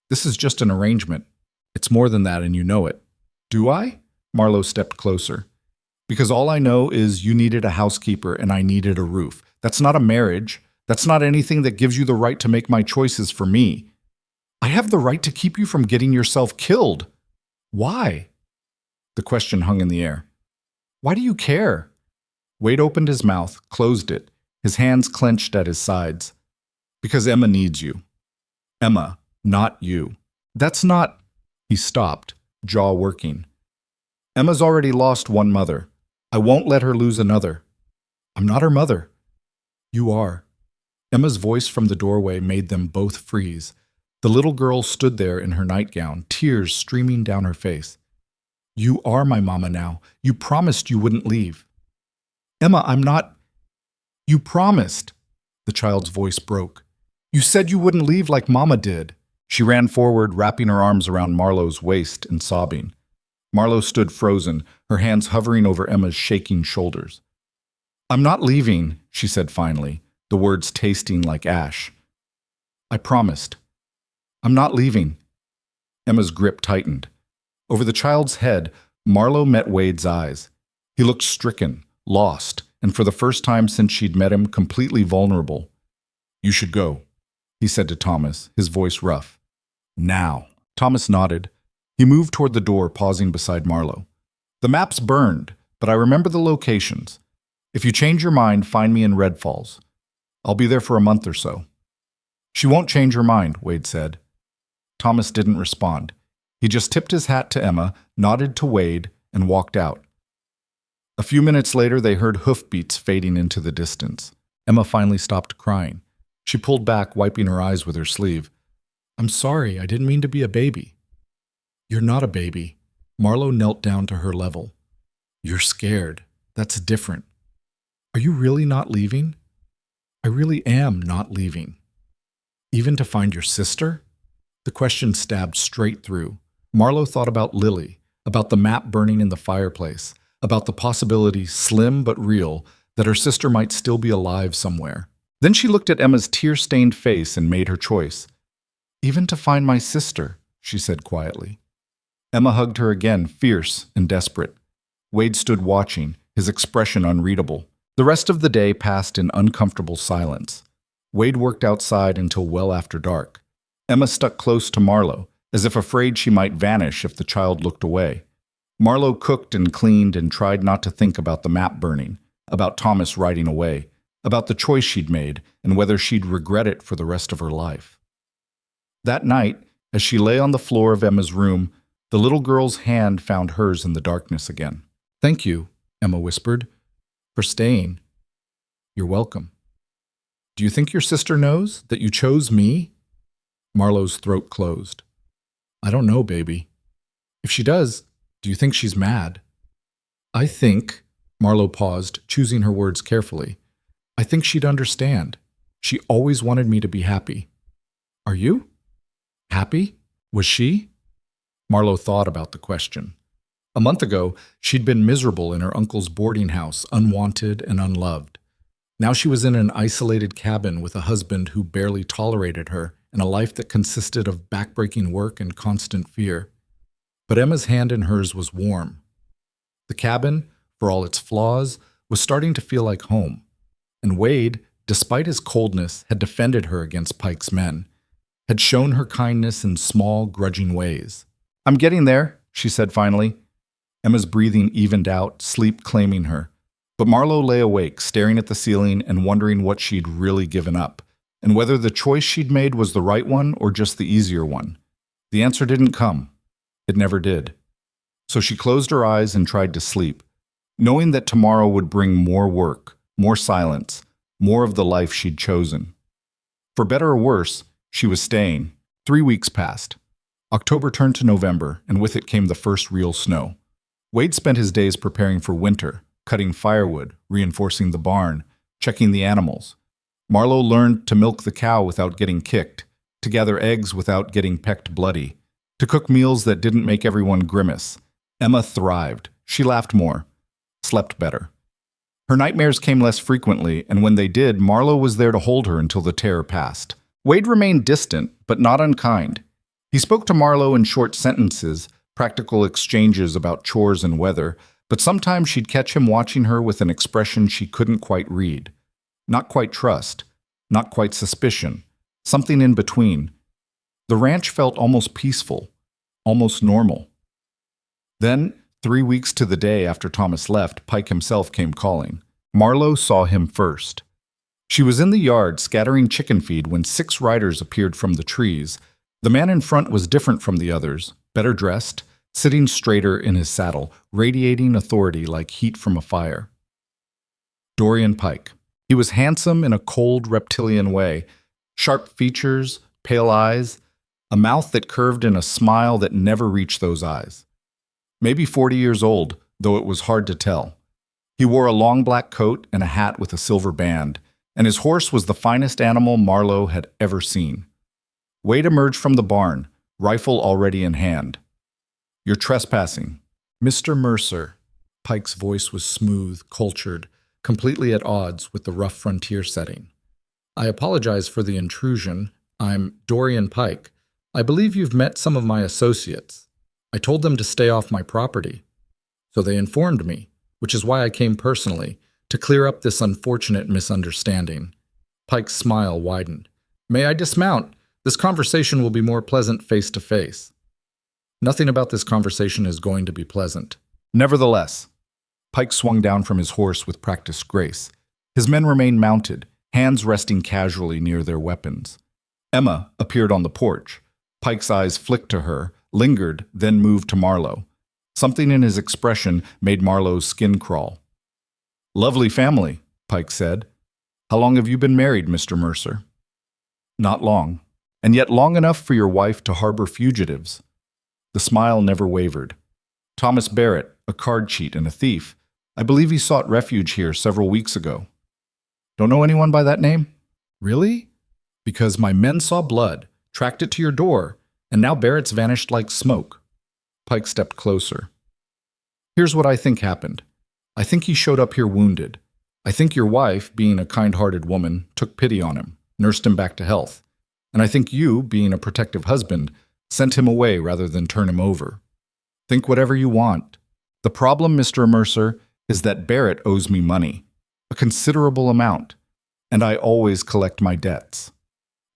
This is just an arrangement. It's more than that, and you know it." "Do I?" Marlowe stepped closer. "Because all I know is you needed a housekeeper and I needed a roof. That's not a marriage. That's not anything that gives you the right to make my choices for me. I have the right to keep you from getting yourself killed." "Why?" The question hung in the air. "Why do you care?" Wade opened his mouth, closed it, his hands clenched at his sides. "Because Emma needs you. Emma, not you." "That's not—" He stopped, jaw working. "Emma's already lost one mother. I won't let her lose another." "I'm not her mother." "You are." Emma's voice from the doorway made them both freeze. The little girl stood there in her nightgown, tears streaming down her face. "You are my mama now. You promised you wouldn't leave." "Emma, I'm not—" "You promised." The child's voice broke. "You said you wouldn't leave like Mama did." She ran forward, wrapping her arms around Marlowe's waist and sobbing. Marlowe stood frozen, her hands hovering over Emma's shaking shoulders. "I'm not leaving," she said finally, the words tasting like ash. "I promised. I'm not leaving." Emma's grip tightened. Over the child's head, Marlowe met Wade's eyes. He looked stricken, lost, and for the first time since she'd met him, completely vulnerable. "You should go," he said to Thomas, his voice rough. "Now." Thomas nodded. He moved toward the door, pausing beside Marlowe. "The map's burned, but I remember the locations. If you change your mind, find me in Red Falls. I'll be there for a month or so." "She won't change her mind," Wade said. Thomas didn't respond. He just tipped his hat to Emma, nodded to Wade, and walked out. A few minutes later, they heard hoofbeats fading into the distance. Emma finally stopped crying. She pulled back, wiping her eyes with her sleeve. "I'm sorry, I didn't mean to be a baby." "You're not a baby." Marlowe knelt down to her level. "You're scared. That's different." "Are you really not leaving?" "I really am not leaving." "Even to find your sister?" The question stabbed straight through. Marlowe thought about Lily, about the map burning in the fireplace, about the possibility, slim but real, that her sister might still be alive somewhere. Then she looked at Emma's tear-stained face and made her choice. "Even to find my sister," she said quietly. Emma hugged her again, fierce and desperate. Wade stood watching, his expression unreadable. The rest of the day passed in uncomfortable silence. Wade worked outside until well after dark. Emma stuck close to Marlowe, as if afraid she might vanish if the child looked away. Marlowe cooked and cleaned and tried not to think about the map burning, about Thomas riding away, about the choice she'd made and whether she'd regret it for the rest of her life. That night, as she lay on the floor of Emma's room, the little girl's hand found hers in the darkness again. "Thank you," Emma whispered, "for staying. You're welcome." "Do you think your sister knows that you chose me?" Marlowe's throat closed. "I don't know, baby. If she does, do you think she's mad?" "I think—" Marlowe paused, choosing her words carefully. I think she'd understand. She always wanted me to be happy. Are you? Happy? Was she? Marlowe thought about the question. A month ago, she'd been miserable in her uncle's boarding house, unwanted and unloved. Now she was in an isolated cabin with a husband who barely tolerated her and a life that consisted of backbreaking work and constant fear. But Emma's hand in hers was warm. The cabin, for all its flaws, was starting to feel like home. And Wade, despite his coldness, had defended her against Pike's men, had shown her kindness in small, grudging ways. I'm getting there, she said finally. Emma's breathing evened out, sleep claiming her. But Marlowe lay awake, staring at the ceiling and wondering what she'd really given up, and whether the choice she'd made was the right one or just the easier one. The answer didn't come. It never did. So she closed her eyes and tried to sleep, knowing that tomorrow would bring more work, more silence, more of the life she'd chosen. For better or worse, she was staying. 3 weeks passed. October turned to November, and with it came the first real snow. Wade spent his days preparing for winter, cutting firewood, reinforcing the barn, checking the animals. Marlowe learned to milk the cow without getting kicked, to gather eggs without getting pecked bloody, to cook meals that didn't make everyone grimace. Emma thrived. She laughed more, slept better. Her nightmares came less frequently, and when they did, Marlowe was there to hold her until the terror passed. Wade remained distant, but not unkind. He spoke to Marlowe in short sentences, practical exchanges about chores and weather, but sometimes she'd catch him watching her with an expression she couldn't quite read. Not quite trust, not quite suspicion, something in between. The ranch felt almost peaceful, almost normal. Then, 3 weeks to the day after Thomas left, Pike himself came calling. Marlowe saw him first. She was in the yard scattering chicken feed when 6 riders appeared from the trees. The man in front was different from the others, better dressed, sitting straighter in his saddle, radiating authority like heat from a fire. Dorian Pike. He was handsome in a cold, reptilian way, sharp features, pale eyes, a mouth that curved in a smile that never reached those eyes. Maybe 40 years old, though it was hard to tell. He wore a long black coat and a hat with a silver band, and his horse was the finest animal Marlowe had ever seen. Wade emerged from the barn, rifle already in hand. You're trespassing. Mr. Mercer. Pike's voice was smooth, cultured, completely at odds with the rough frontier setting. I apologize for the intrusion. I'm Dorian Pike. I believe you've met some of my associates. I told them to stay off my property. So they informed me, which is why I came personally, to clear up this unfortunate misunderstanding. Pike's smile widened. May I dismount? This conversation will be more pleasant face to face. Nothing about this conversation is going to be pleasant. Nevertheless, Pike swung down from his horse with practiced grace. His men remained mounted, hands resting casually near their weapons. Emma appeared on the porch. Pike's eyes flicked to her, lingered, then moved to Marlowe. Something in his expression made Marlowe's skin crawl. Lovely family, Pike said. How long have you been married, Mr. Mercer? Not long, and yet long enough for your wife to harbor fugitives. The smile never wavered. Thomas Barrett, a card cheat and a thief. I believe he sought refuge here several weeks ago. Don't know anyone by that name? Really? Because my men saw blood, tracked it to your door, and now Barrett's vanished like smoke. Pike stepped closer. Here's what I think happened. I think he showed up here wounded. I think your wife, being a kind-hearted woman, took pity on him, nursed him back to health. And I think you, being a protective husband, sent him away rather than turn him over. Think whatever you want. The problem, Mr. Mercer, is that Barrett owes me money, a considerable amount, and I always collect my debts.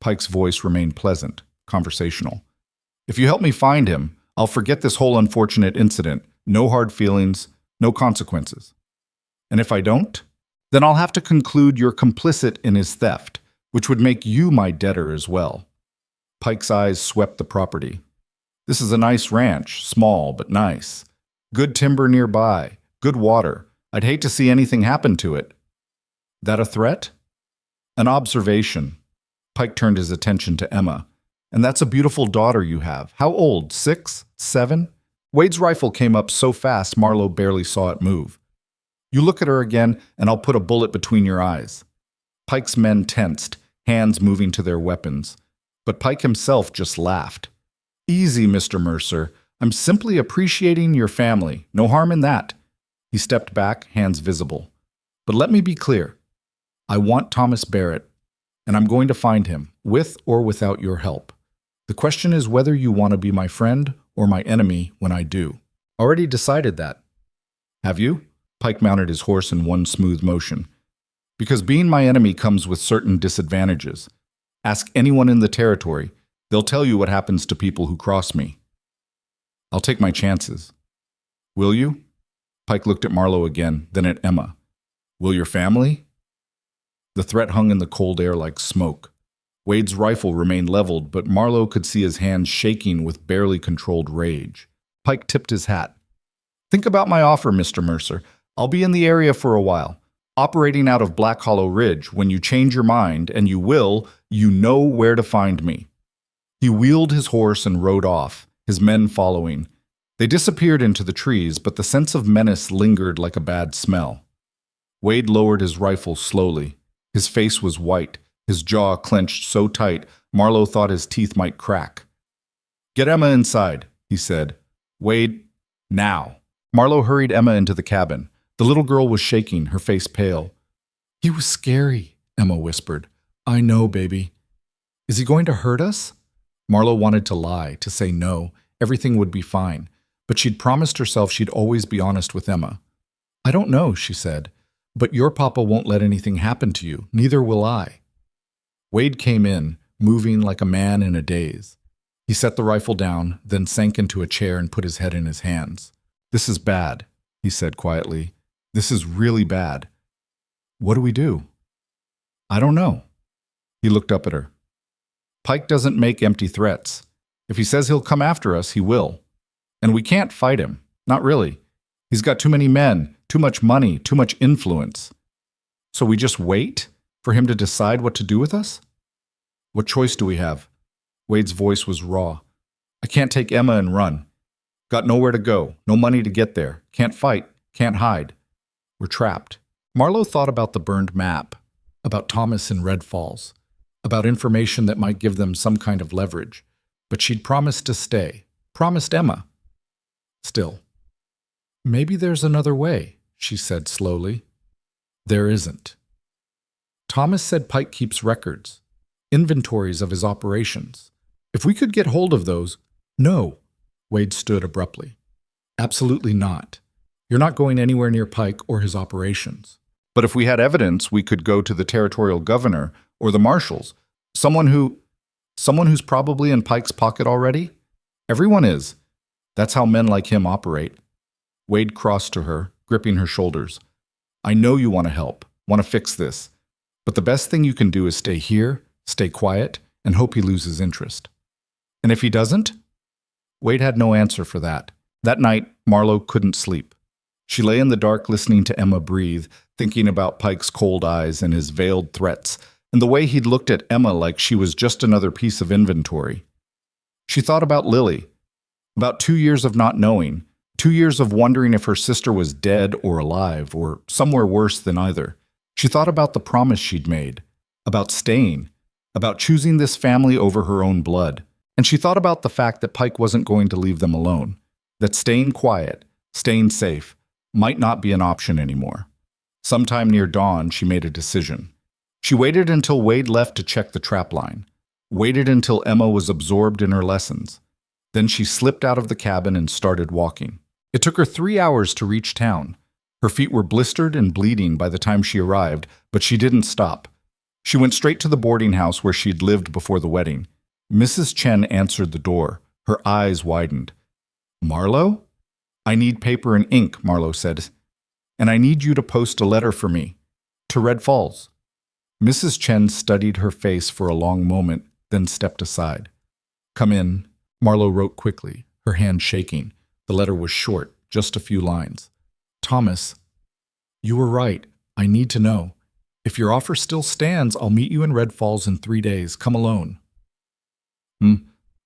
Pike's voice remained pleasant, conversational. If you help me find him, I'll forget this whole unfortunate incident. No hard feelings, no consequences. And if I don't, then I'll have to conclude you're complicit in his theft, which would make you my debtor as well. Pike's eyes swept the property. This is a nice ranch, small but nice. Good timber nearby, good water. I'd hate to see anything happen to it. That a threat? An observation. Pike turned his attention to Emma. And that's a beautiful daughter you have. How old? 6? 7? Wade's rifle came up so fast Marlowe barely saw it move. You look at her again, and I'll put a bullet between your eyes." Pike's men tensed, hands moving to their weapons. But Pike himself just laughed. "Easy, Mr. Mercer. I'm simply appreciating your family. No harm in that." He stepped back, hands visible. "But let me be clear. I want Thomas Barrett, and I'm going to find him, with or without your help. The question is whether you want to be my friend or my enemy when I do." "Already decided that." "Have you?" Pike mounted his horse in one smooth motion. "Because being my enemy comes with certain disadvantages. Ask anyone in the territory. They'll tell you what happens to people who cross me. I'll take my chances." "Will you?" Pike looked at Marlowe again, then at Emma. "Will your family?" The threat hung in the cold air like smoke. Wade's rifle remained leveled, but Marlowe could see his hands shaking with barely controlled rage. Pike tipped his hat. "Think about my offer, Mr. Mercer. I'll be in the area for a while, operating out of Black Hollow Ridge. When you change your mind, and you will, you know where to find me." He wheeled his horse and rode off, his men following. They disappeared into the trees, but the sense of menace lingered like a bad smell. Wade lowered his rifle slowly. His face was white, his jaw clenched so tight Marlowe thought his teeth might crack. "Get Emma inside," he said. "Wade, now." Marlowe hurried Emma into the cabin. The little girl was shaking, her face pale. "He was scary," Emma whispered. "I know, baby." "Is he going to hurt us?" Marlowe wanted to lie, to say no, everything would be fine, but she'd promised herself she'd always be honest with Emma. "I don't know," she said, "but your papa won't let anything happen to you, neither will I." Wade came in, moving like a man in a daze. He set the rifle down, then sank into a chair and put his head in his hands. "This is bad," he said quietly. "This is really bad. What do we do?" "I don't know." He looked up at her. "Pike doesn't make empty threats. If he says he'll come after us, he will. And we can't fight him. Not really. He's got too many men, too much money, too much influence. So we just wait for him to decide what to do with us? What choice do we have?" Wade's voice was raw. "I can't take Emma and run. Got nowhere to go, no money to get there. Can't fight, can't hide. We're trapped." Marlowe thought about the burned map, about Thomas in Red Falls, about information that might give them some kind of leverage. But she'd promised to stay, promised Emma. Still. "Maybe there's another way," she said slowly. "There isn't." Thomas said Pike keeps records, inventories of his operations. If we could get hold of those— "No," Wade stood abruptly. "Absolutely not. You're not going anywhere near Pike or his operations." "But if we had evidence, we could go to the territorial governor or the marshals, someone who's probably in Pike's pocket already? Everyone is. That's how men like him operate." Wade crossed to her, gripping her shoulders. "I know you want to help, want to fix this. But the best thing you can do is stay here, stay quiet, and hope he loses interest." "And if he doesn't?" Wade had no answer for that. That night, Marlowe couldn't sleep. She lay in the dark listening to Emma breathe, thinking about Pike's cold eyes and his veiled threats, and the way he'd looked at Emma like she was just another piece of inventory. She thought about Lily, about 2 years of not knowing, 2 years of wondering if her sister was dead or alive, or somewhere worse than either. She thought about the promise she'd made, about staying, about choosing this family over her own blood. And she thought about the fact that Pike wasn't going to leave them alone, that staying quiet, staying safe, might not be an option anymore. Sometime near dawn, she made a decision. She waited until Wade left to check the trapline, waited until Emma was absorbed in her lessons. Then she slipped out of the cabin and started walking. It took her 3 hours to reach town. Her feet were blistered and bleeding by the time she arrived, but she didn't stop. She went straight to the boarding house where she'd lived before the wedding. Mrs. Chen answered the door. Her eyes widened. "Marlowe?" "I need paper and ink," Marlowe said. "And I need you to post a letter for me. To Red Falls." Mrs. Chen studied her face for a long moment, then stepped aside. "Come in," Marlowe wrote quickly, her hand shaking. The letter was short, just a few lines. "Thomas, you were right. I need to know. If your offer still stands, I'll meet you in Red Falls in 3 days. Come alone."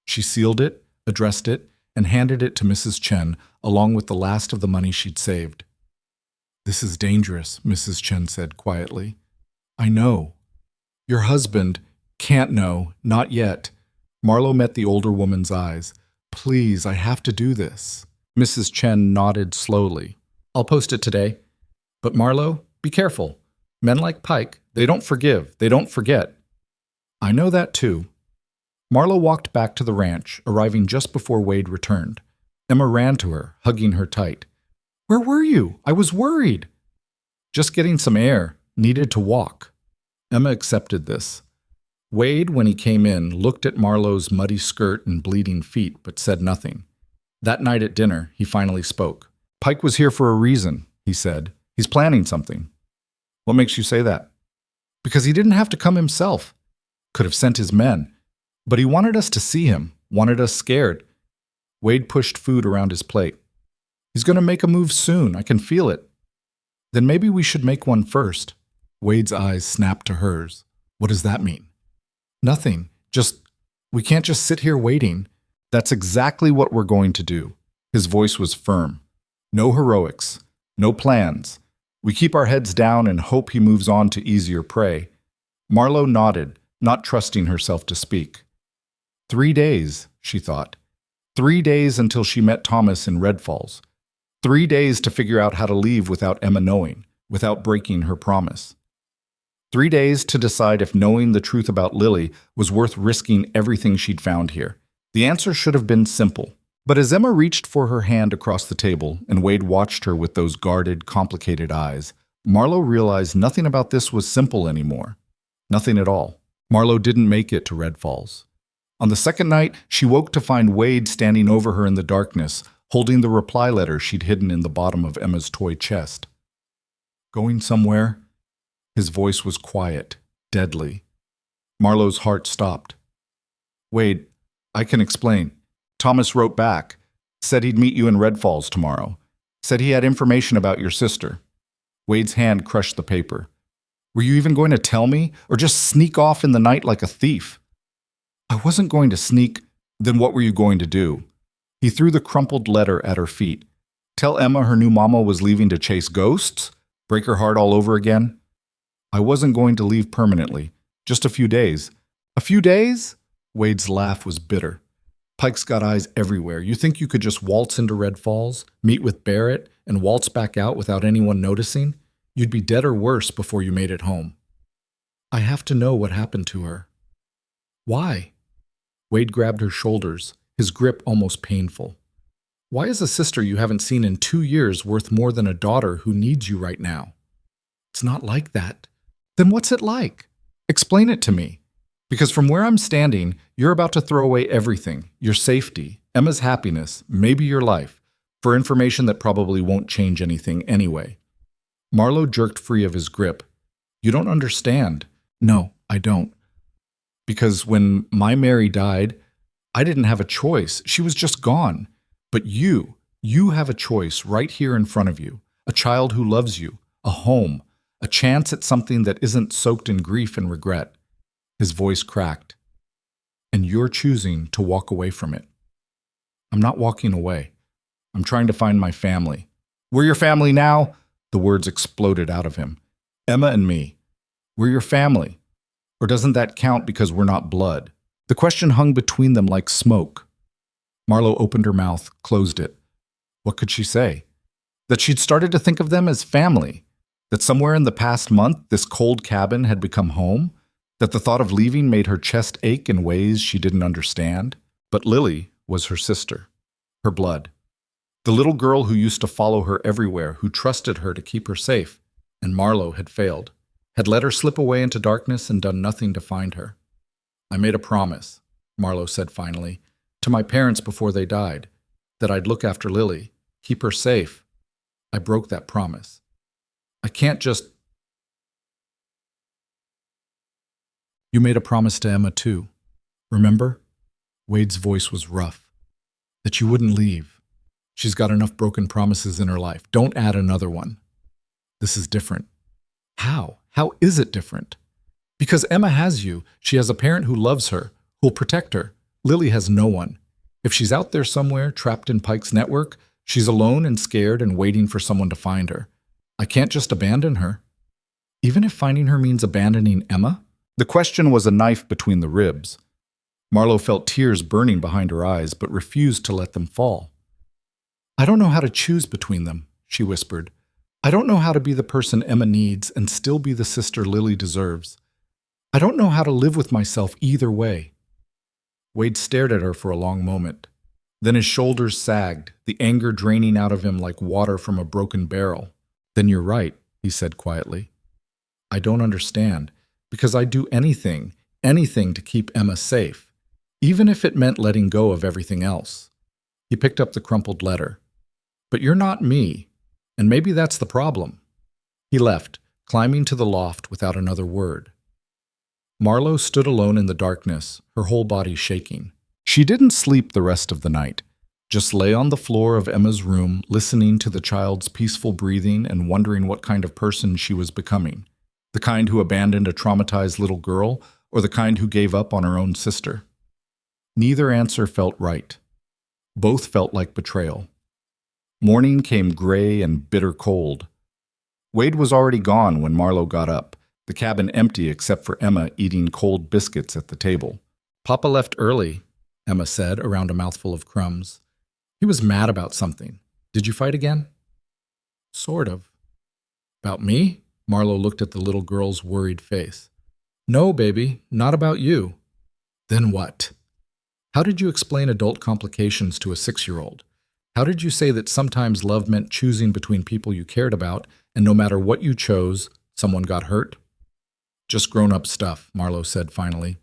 She sealed it, addressed it, and handed it to Mrs. Chen, along with the last of the money she'd saved. This is dangerous, Mrs. Chen said quietly. I know. Your husband can't know, not yet. Marlowe met the older woman's eyes. Please, I have to do this. Mrs. Chen nodded slowly. I'll post it today. But Marlowe, be careful. Men like Pike, they don't forgive, they don't forget. I know that too. Marlowe walked back to the ranch, arriving just before Wade returned. Emma ran to her, hugging her tight. Where were you? I was worried. Just getting some air. Needed to walk. Emma accepted this. Wade, when he came in, looked at Marlowe's muddy skirt and bleeding feet, but said nothing. That night at dinner, he finally spoke. Pike was here for a reason, he said. He's planning something. What makes you say that? Because he didn't have to come himself. Could have sent his men. But he wanted us to see him, wanted us scared. Wade pushed food around his plate. He's going to make a move soon. I can feel it. Then maybe we should make one first. Wade's eyes snapped to hers. What does that mean? Nothing. We can't just sit here waiting. That's exactly what we're going to do. His voice was firm. No heroics. No plans. We keep our heads down and hope he moves on to easier prey. Marlowe nodded, not trusting herself to speak. 3 days, she thought. 3 days until she met Thomas in Red Falls. 3 days to figure out how to leave without Emma knowing, without breaking her promise. 3 days to decide if knowing the truth about Lily was worth risking everything she'd found here. The answer should have been simple. But as Emma reached for her hand across the table and Wade watched her with those guarded, complicated eyes, Marlowe realized nothing about this was simple anymore. Nothing at all. Marlowe didn't make it to Red Falls. On the second night, she woke to find Wade standing over her in the darkness, holding the reply letter she'd hidden in the bottom of Emma's toy chest. Going somewhere? His voice was quiet, deadly. Marlowe's heart stopped. Wade, I can explain. Thomas wrote back, said he'd meet you in Red Falls tomorrow, said he had information about your sister. Wade's hand crushed the paper. Were you even going to tell me, or just sneak off in the night like a thief? I wasn't going to sneak. Then what were you going to do? He threw the crumpled letter at her feet. Tell Emma her new mama was leaving to chase ghosts? Break her heart all over again? I wasn't going to leave permanently. Just a few days. A few days? Wade's laugh was bitter. Pike's got eyes everywhere. You think you could just waltz into Red Falls, meet with Barrett, and waltz back out without anyone noticing? You'd be dead or worse before you made it home. I have to know what happened to her. Why? Wade grabbed her shoulders, his grip almost painful. Why is a sister you haven't seen in 2 years worth more than a daughter who needs you right now? It's not like that. Then what's it like? Explain it to me. Because from where I'm standing, you're about to throw away everything, your safety, Emma's happiness, maybe your life, for information that probably won't change anything anyway. Marlowe jerked free of his grip. You don't understand. No, I don't. Because when my Mary died, I didn't have a choice. She was just gone. But you have a choice right here in front of you. A child who loves you, a home, a chance at something that isn't soaked in grief and regret. His voice cracked. And you're choosing to walk away from it. I'm not walking away. I'm trying to find my family. We're your family now? The words exploded out of him. Emma and me. We're your family. Or doesn't that count because we're not blood? The question hung between them like smoke. Marlowe opened her mouth, closed it. What could she say? That she'd started to think of them as family. That somewhere in the past month, this cold cabin had become home. That the thought of leaving made her chest ache in ways she didn't understand. But Lily was her sister, her blood. The little girl who used to follow her everywhere, who trusted her to keep her safe. And Marlowe had failed, had let her slip away into darkness and done nothing to find her. I made a promise, Marlowe said finally, to my parents before they died, that I'd look after Lily, keep her safe. I broke that promise. I can't just... You made a promise to Emma too, remember? Wade's voice was rough. That you wouldn't leave. She's got enough broken promises in her life. Don't add another one. This is different. How? How is it different? Because Emma has you. She has a parent who loves her, who'll protect her. Lily has no one. If she's out there somewhere, trapped in Pike's network, she's alone and scared and waiting for someone to find her. I can't just abandon her. Even if finding her means abandoning Emma? The question was a knife between the ribs. Marlowe felt tears burning behind her eyes, but refused to let them fall. I don't know how to choose between them, she whispered. I don't know how to be the person Emma needs and still be the sister Lily deserves. I don't know how to live with myself either way. Wade stared at her for a long moment. Then his shoulders sagged, the anger draining out of him like water from a broken barrel. Then you're right, he said quietly. I don't understand, because I'd do anything to keep Emma safe, even if it meant letting go of everything else. He picked up the crumpled letter. But you're not me, and maybe that's the problem. He left, climbing to the loft without another word. Marlowe stood alone in the darkness, her whole body shaking. She didn't sleep the rest of the night, just lay on the floor of Emma's room, listening to the child's peaceful breathing and wondering what kind of person she was becoming. The kind who abandoned a traumatized little girl, or the kind who gave up on her own sister. Neither answer felt right. Both felt like betrayal. Morning came gray and bitter cold. Wade was already gone when Marlowe got up, the cabin empty except for Emma eating cold biscuits at the table. Papa left early, Emma said around a mouthful of crumbs. He was mad about something. Did you fight again? Sort of. About me? Marlowe looked at the little girl's worried face. No, baby, not about you. Then what? How did you explain adult complications to a 6-year-old? How did you say that sometimes love meant choosing between people you cared about, and no matter what you chose, someone got hurt? Just grown-up stuff, Marlowe said finally.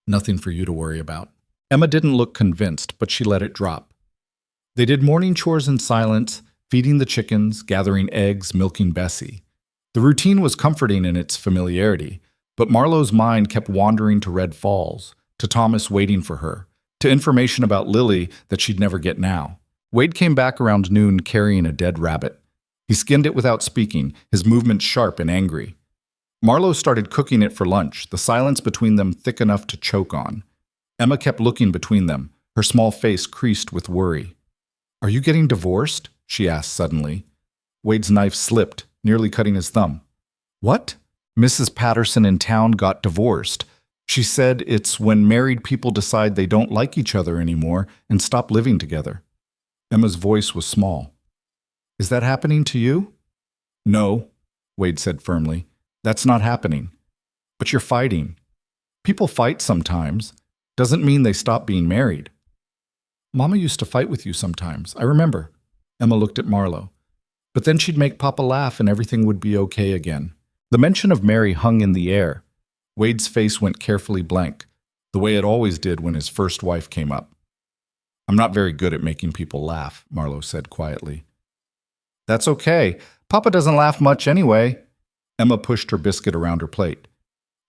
Nothing for you to worry about. Emma didn't look convinced, but she let it drop. They did morning chores in silence, feeding the chickens, gathering eggs, milking Bessie. The routine was comforting in its familiarity, but Marlowe's mind kept wandering to Red Falls, to Thomas waiting for her, to information about Lily that she'd never get now. Wade came back around noon carrying a dead rabbit. He skinned it without speaking, his movements sharp and angry. Marlowe started cooking it for lunch, the silence between them thick enough to choke on. Emma kept looking between them, her small face creased with worry. Are you getting divorced? She asked suddenly. Wade's knife slipped, nearly cutting his thumb. What? Mrs. Patterson in town got divorced. She said it's when married people decide they don't like each other anymore and stop living together. Emma's voice was small. Is that happening to you? No, Wade said firmly. That's not happening. But you're fighting. People fight sometimes. Doesn't mean they stop being married. Mama used to fight with you sometimes, I remember. Emma looked at Marlowe. But then she'd make Papa laugh and everything would be okay again. The mention of Mary hung in the air. Wade's face went carefully blank, the way it always did when his first wife came up. I'm not very good at making people laugh, Marlowe said quietly. That's okay. Papa doesn't laugh much anyway. Emma pushed her biscuit around her plate.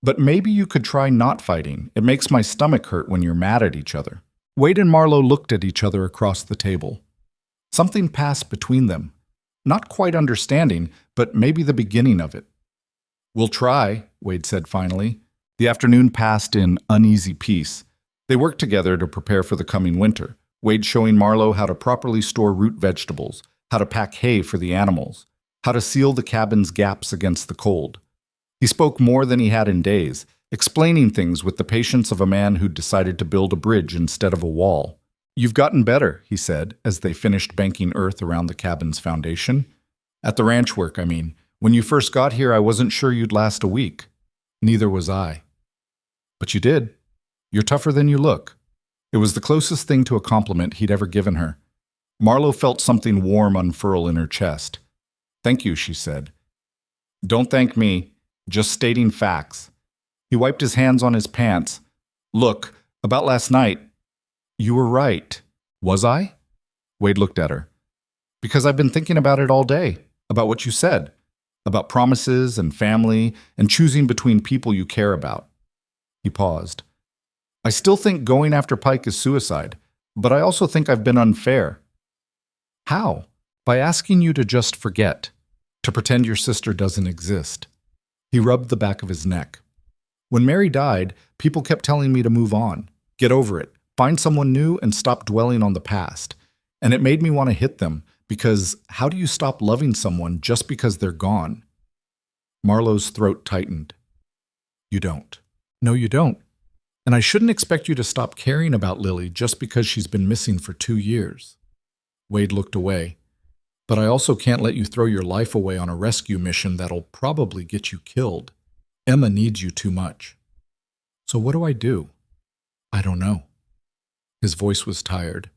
But maybe you could try not fighting. It makes my stomach hurt when you're mad at each other. Wade and Marlowe looked at each other across the table. Something passed between them. Not quite understanding, but maybe the beginning of it. We'll try, Wade said finally. The afternoon passed in uneasy peace. They worked together to prepare for the coming winter. Wade showing Marlowe how to properly store root vegetables, how to pack hay for the animals, how to seal the cabin's gaps against the cold. He spoke more than he had in days, explaining things with the patience of a man who'd decided to build a bridge instead of a wall. You've gotten better, he said, as they finished banking earth around the cabin's foundation. At the ranch work, I mean. When you first got here, I wasn't sure you'd last a week. Neither was I. But you did. You're tougher than you look. It was the closest thing to a compliment he'd ever given her. Marlowe felt something warm unfurl in her chest. Thank you, she said. Don't thank me, just stating facts. He wiped his hands on his pants. Look, about last night. You were right. Was I? Wade looked at her. Because I've been thinking about it all day, about what you said, about promises and family and choosing between people you care about. He paused. I still think going after Pike is suicide, but I also think I've been unfair. How? By asking you to just forget, to pretend your sister doesn't exist. He rubbed the back of his neck. When Mary died, people kept telling me to move on, get over it, find someone new and stop dwelling on the past. And it made me want to hit them, Because how do you stop loving someone just because they're gone? Marlowe's throat tightened. You don't. No, you don't. And I shouldn't expect you to stop caring about Lily just because she's been missing for 2 years. Wade looked away. But I also can't let you throw your life away on a rescue mission that'll probably get you killed. Emma needs you too much. So what do I do? I don't know. His voice was tired.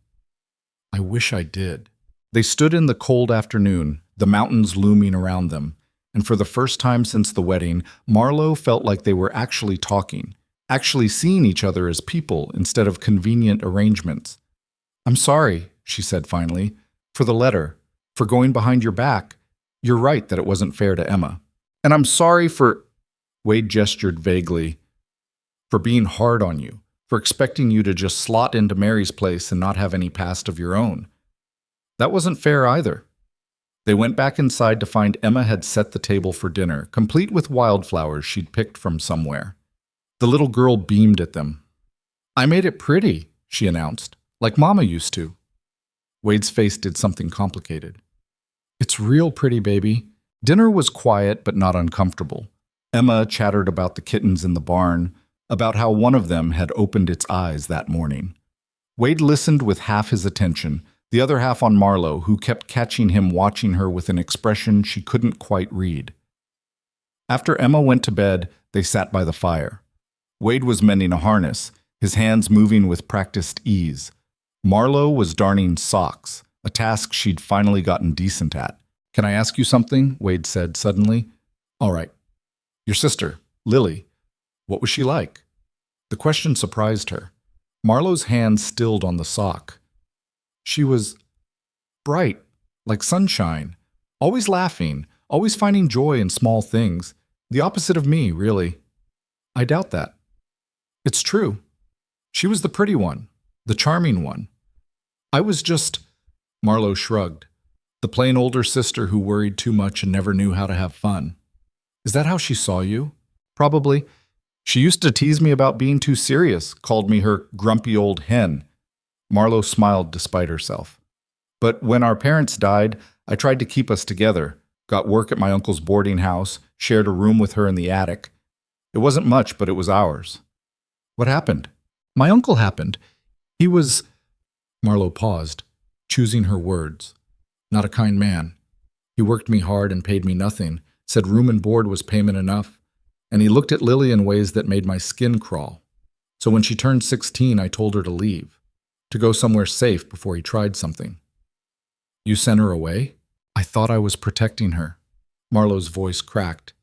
I wish I did. They stood in the cold afternoon, the mountains looming around them, and for the first time since the wedding, Marlowe felt like they were actually talking, actually seeing each other as people instead of convenient arrangements. I'm sorry, she said finally, for the letter, for going behind your back. You're right that it wasn't fair to Emma. And I'm sorry for, Wade gestured vaguely, for being hard on you, for expecting you to just slot into Mary's place and not have any past of your own. That wasn't fair either. They went back inside to find Emma had set the table for dinner, complete with wildflowers she'd picked from somewhere. The little girl beamed at them. I made it pretty, she announced, like Mama used to. Wade's face did something complicated. It's real pretty, baby. Dinner was quiet but not uncomfortable. Emma chattered about the kittens in the barn, about how one of them had opened its eyes that morning. Wade listened with half his attention, the other half on Marlowe, who kept catching him watching her with an expression she couldn't quite read. After Emma went to bed, they sat by the fire. Wade was mending a harness, his hands moving with practiced ease. Marlowe was darning socks, a task she'd finally gotten decent at. Can I ask you something? Wade said suddenly. All right. Your sister, Lily, what was she like? The question surprised her. Marlowe's hand stilled on the sock. She was bright, like sunshine, always laughing, always finding joy in small things. The opposite of me, really. I doubt that. It's true. She was the pretty one, the charming one. I was just, Marlowe shrugged, the plain older sister who worried too much and never knew how to have fun. Is that how she saw you? Probably. She used to tease me about being too serious, called me her grumpy old hen. Marlowe smiled despite herself. But when our parents died, I tried to keep us together, got work at my uncle's boarding house, shared a room with her in the attic. It wasn't much, but it was ours. What happened? My uncle happened. He was... Marlowe paused, choosing her words. Not a kind man. He worked me hard and paid me nothing, said room and board was payment enough, and he looked at Lily in ways that made my skin crawl. So when she turned 16, I told her to leave, to go somewhere safe before he tried something. You sent her away? I thought I was protecting her. Marlowe's voice cracked.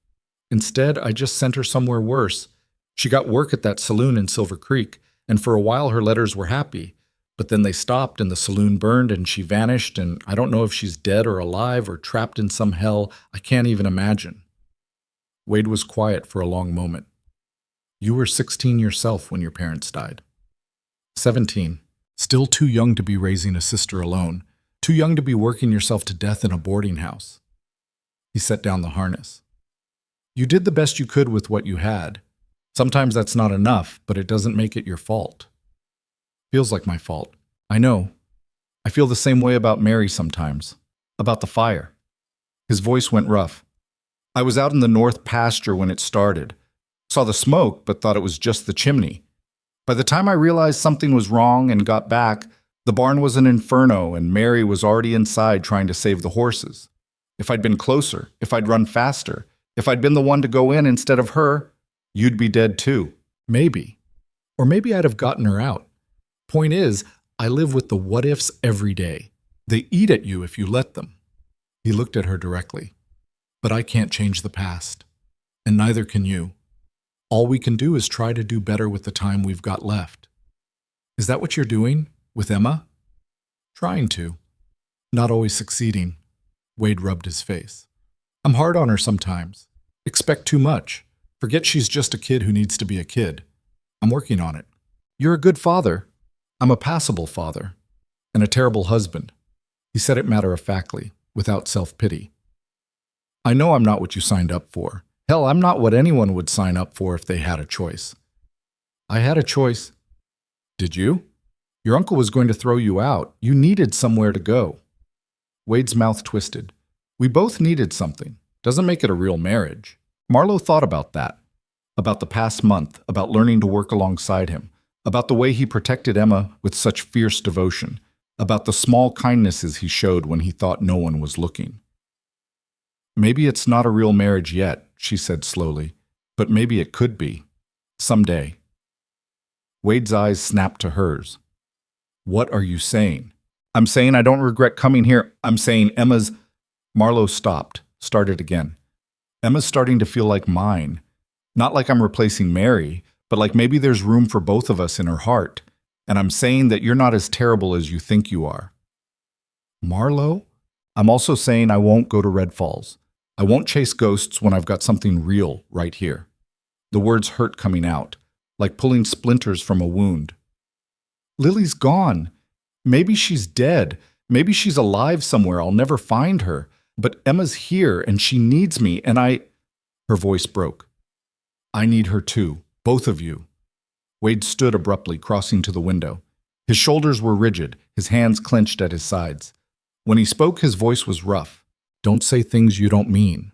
Instead, I just sent her somewhere worse. She got work at that saloon in Silver Creek, and for a while her letters were happy. But then they stopped and the saloon burned and she vanished, and I don't know if she's dead or alive or trapped in some hell I can't even imagine. Wade was quiet for a long moment. You were 16 yourself when your parents died. 17. Still too young to be raising a sister alone. Too young to be working yourself to death in a boarding house. He set down the harness. You did the best you could with what you had. Sometimes that's not enough, but it doesn't make it your fault. Feels like my fault. I know. I feel the same way about Mary sometimes. About the fire. His voice went rough. I was out in the north pasture when it started. Saw the smoke, but thought it was just the chimney. By the time I realized something was wrong and got back, the barn was an inferno and Mary was already inside trying to save the horses. If I'd been closer, if I'd run faster, if I'd been the one to go in instead of her, you'd be dead too. Maybe. Or maybe I'd have gotten her out. Point is, I live with the what-ifs every day. They eat at you if you let them. He looked at her directly. But I can't change the past. And neither can you. All we can do is try to do better with the time we've got left. Is that what you're doing? With Emma? Trying to. Not always succeeding. Wade rubbed his face. I'm hard on her sometimes. Expect too much. Forget she's just a kid who needs to be a kid. I'm working on it. You're a good father. I'm a passable father. And a terrible husband. He said it matter-of-factly, without self-pity. I know I'm not what you signed up for. Hell, I'm not what anyone would sign up for if they had a choice. I had a choice. Did you? Your uncle was going to throw you out. You needed somewhere to go. Wade's mouth twisted. We both needed something. Doesn't make it a real marriage. Marlowe thought about that. About the past month, about learning to work alongside him, about the way he protected Emma with such fierce devotion, about the small kindnesses he showed when he thought no one was looking. Maybe it's not a real marriage yet, she said slowly, but maybe it could be. Someday. Wade's eyes snapped to hers. What are you saying? I'm saying I don't regret coming here. I'm saying Emma's... Marlowe stopped, started again. Emma's starting to feel like mine. Not like I'm replacing Mary, but like maybe there's room for both of us in her heart. And I'm saying that you're not as terrible as you think you are. Marlowe? I'm also saying I won't go to Red Falls. I won't chase ghosts when I've got something real right here. The words hurt coming out, like pulling splinters from a wound. Lily's gone. Maybe she's dead. Maybe she's alive somewhere. I'll never find her. But Emma's here, and she needs me, and I... Her voice broke. I need her too, both of you. Wade stood abruptly, crossing to the window. His shoulders were rigid, his hands clenched at his sides. When he spoke, his voice was rough. Don't say things you don't mean.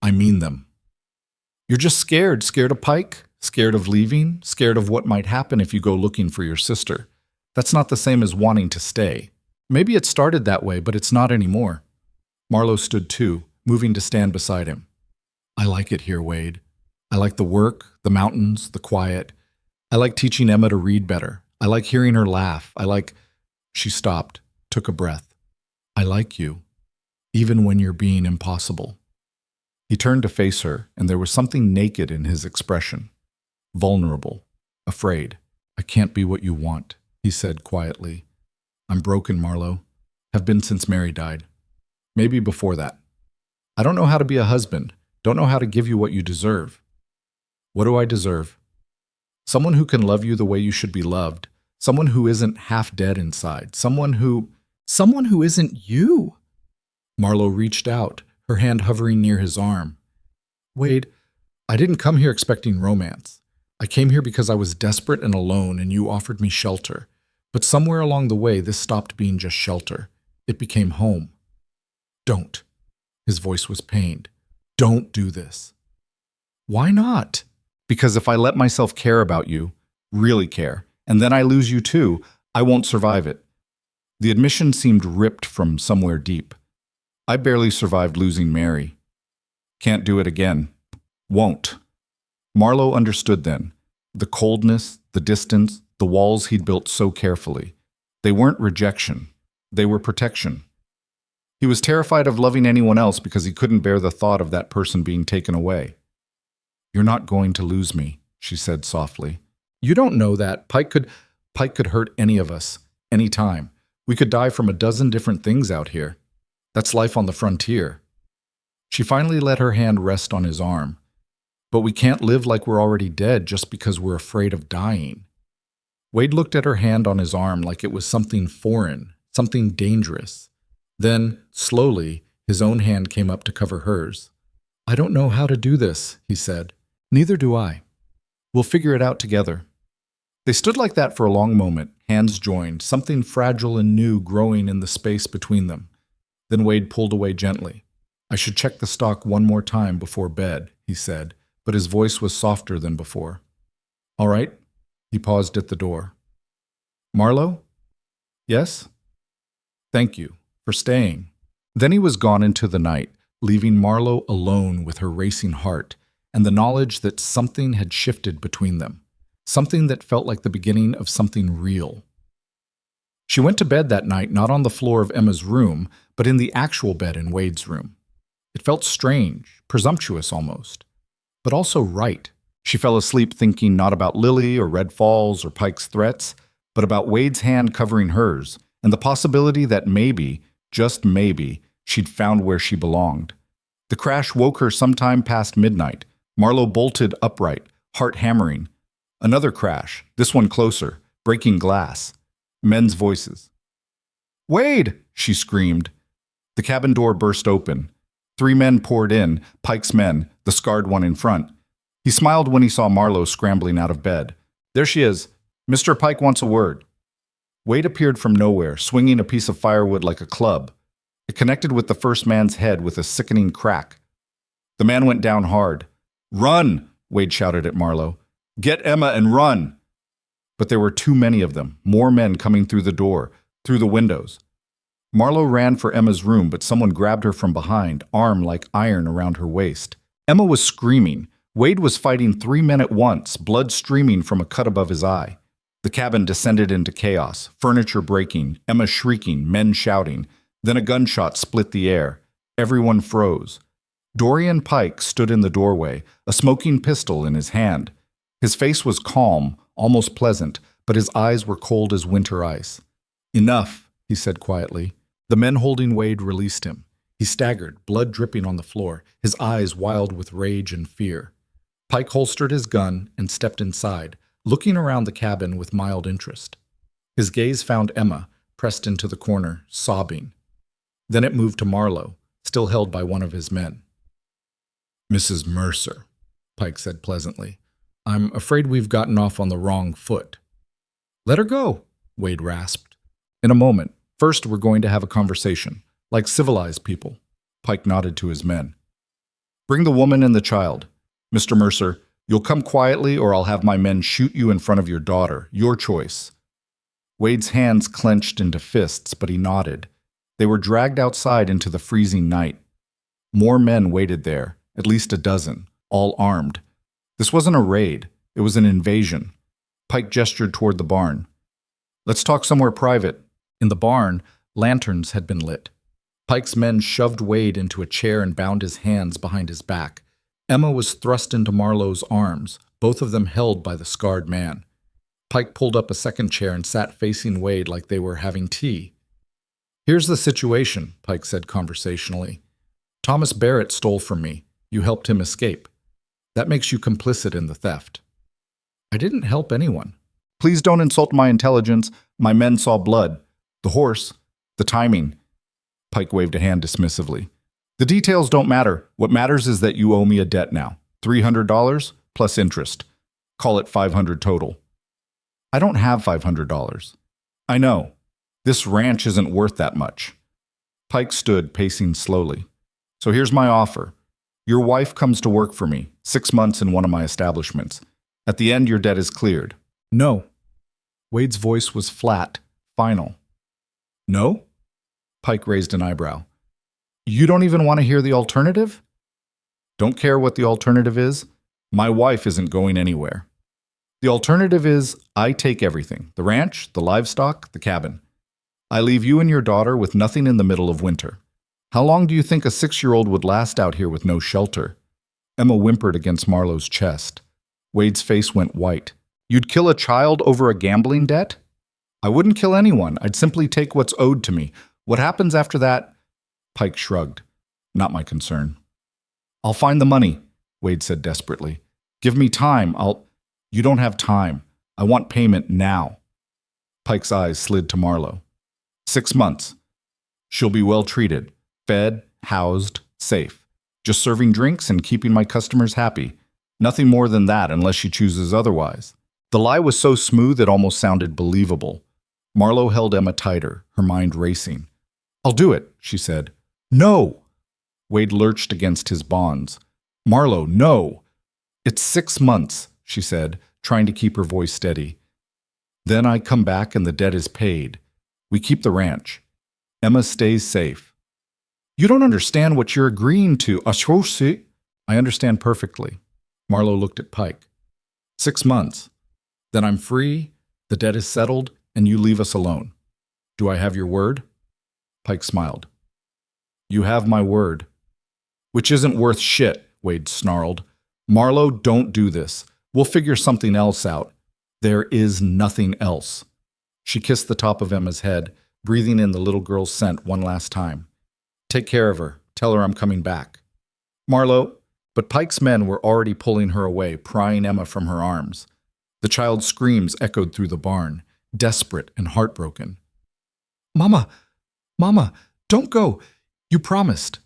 I mean them. You're just scared. Scared of Pike? Scared of leaving? Scared of what might happen if you go looking for your sister? That's not the same as wanting to stay. Maybe it started that way, but it's not anymore. Marlowe stood too, moving to stand beside him. I like it here, Wade. I like the work, the mountains, the quiet. I like teaching Emma to read better. I like hearing her laugh. I like... She stopped, took a breath. I like you, even when you're being impossible. He turned to face her, and there was something naked in his expression. Vulnerable, afraid. I can't be what you want, he said quietly. I'm broken, Marlowe. Have been since Mary died. Maybe before that. I don't know how to be a husband. Don't know how to give you what you deserve. What do I deserve? Someone who can love you the way you should be loved. Someone who isn't half dead inside. Someone who isn't you. Marlowe reached out, her hand hovering near his arm. Wade, I didn't come here expecting romance. I came here because I was desperate and alone, and you offered me shelter. But somewhere along the way, this stopped being just shelter. It became home. Don't. His voice was pained. Don't do this. Why not? Because if I let myself care about you, really care, and then I lose you too, I won't survive it. The admission seemed ripped from somewhere deep. I barely survived losing Mary. Can't do it again. Won't. Marlowe understood then. The coldness, the distance, the walls he'd built so carefully. They weren't rejection. They were protection. He was terrified of loving anyone else because he couldn't bear the thought of that person being taken away. You're not going to lose me, she said softly. You don't know that. Pike could hurt any of us, any time. We could die from a dozen different things out here. That's life on the frontier. She finally let her hand rest on his arm. But we can't live like we're already dead just because we're afraid of dying. Wade looked at her hand on his arm like it was something foreign, something dangerous. Then, slowly, his own hand came up to cover hers. I don't know how to do this, he said. Neither do I. We'll figure it out together. They stood like that for a long moment, hands joined, something fragile and new growing in the space between them. Then Wade pulled away gently. I should check the stock one more time before bed, he said, but his voice was softer than before. All right. He paused at the door. Marlowe? Yes? Thank you for staying. Then he was gone into the night, leaving Marlowe alone with her racing heart and the knowledge that something had shifted between them, something that felt like the beginning of something real. She went to bed that night not on the floor of Emma's room, but in the actual bed in Wade's room. It felt strange, presumptuous almost, but also right. She fell asleep thinking not about Lily or Red Falls or Pike's threats, but about Wade's hand covering hers and the possibility that maybe, just maybe, she'd found where she belonged. The crash woke her sometime past midnight. Marlowe bolted upright, heart hammering. Another crash, this one closer, breaking glass. Men's voices. Wade! She screamed. The cabin door burst open. 3 men poured in, Pike's men, the scarred one in front. He smiled when he saw Marlowe scrambling out of bed. There she is. Mr. Pike wants a word. Wade appeared from nowhere, swinging a piece of firewood like a club. It connected with the first man's head with a sickening crack. The man went down hard. "Run!" Wade shouted at Marlowe. "Get Emma and run!" But there were too many of them, more men coming through the door, through the windows. Marlowe ran for Emma's room, but someone grabbed her from behind, arm like iron around her waist. Emma was screaming. Wade was fighting 3 men at once, blood streaming from a cut above his eye. The cabin descended into chaos, furniture breaking, Emma shrieking, men shouting. Then a gunshot split the air. Everyone froze. Dorian Pike stood in the doorway, a smoking pistol in his hand. His face was calm, almost pleasant, but his eyes were cold as winter ice. "Enough," he said quietly. The men holding Wade released him. He staggered, blood dripping on the floor, his eyes wild with rage and fear. Pike holstered his gun and stepped inside, looking around the cabin with mild interest. His gaze found Emma, pressed into the corner, sobbing. Then it moved to Marlowe, still held by one of his men. "Mrs. Mercer," Pike said pleasantly, "I'm afraid we've gotten off on the wrong foot." "Let her go," Wade rasped. "In a moment. First, we're going to have a conversation, like civilized people." Pike nodded to his men. "Bring the woman and the child. Mr. Mercer, you'll come quietly or I'll have my men shoot you in front of your daughter. Your choice." Wade's hands clenched into fists, but he nodded. They were dragged outside into the freezing night. More men waited there, at least a dozen, all armed. This wasn't a raid. It was an invasion. Pike gestured toward the barn. "Let's talk somewhere private." In the barn, lanterns had been lit. Pike's men shoved Wade into a chair and bound his hands behind his back. Emma was thrust into Marlowe's arms, both of them held by the scarred man. Pike pulled up a second chair and sat facing Wade like they were having tea. "Here's the situation," Pike said conversationally. "Thomas Barrett stole from me. You helped him escape. That makes you complicit in the theft." "I didn't help anyone." "Please don't insult my intelligence. My men saw blood. The horse. The timing." Pike waved a hand dismissively. "The details don't matter. What matters is that you owe me a debt now. $300 plus interest. Call it $500 total." "I don't have $500. "I know. This ranch isn't worth that much." Pike stood, pacing slowly. "So here's my offer. Your wife comes to work for me, 6 months in one of my establishments. At the end, your debt is cleared." "No." Wade's voice was flat, final. "No?" Pike raised an eyebrow. "You don't even want to hear the alternative?" "Don't care what the alternative is. My wife isn't going anywhere. The alternative is I take everything, the ranch, the livestock, the cabin. I leave you and your daughter with nothing in the middle of winter. How long do you think a 6-year-old would last out here with no shelter?" Emma whimpered against Marlowe's chest. Wade's face went white. "You'd kill a child over a gambling debt?" "I wouldn't kill anyone. I'd simply take what's owed to me. What happens after that?" Pike shrugged. "Not my concern." "I'll find the money," Wade said desperately. "Give me time. You don't have time. I want payment now." Pike's eyes slid to Marlowe. 6 months. She'll be well treated, fed, housed, safe. Just serving drinks and keeping my customers happy. Nothing more than that unless she chooses otherwise." The lie was so smooth it almost sounded believable. Marlowe held Emma tighter, her mind racing. "I'll do it," she said. "No!" Wade lurched against his bonds. "Marlowe, no!" "It's 6 months," she said, trying to keep her voice steady. "Then I come back and the debt is paid. We keep the ranch. Emma stays safe." "You don't understand what you're agreeing to." "I understand perfectly." Marlowe looked at Pike. 6 months. Then I'm free, the debt is settled, and you leave us alone. Do I have your word?" Pike smiled. "You have my word." "Which isn't worth shit," Wade snarled. "Marlowe, don't do this. We'll figure something else out. There is nothing else." She kissed the top of Emma's head, breathing in the little girl's scent one last time. "Take care of her. Tell her I'm coming back." "Marlowe," but Pike's men were already pulling her away, prying Emma from her arms. The child's screams echoed through the barn, desperate and heartbroken. "Mama! Mama! Don't go! You promised!"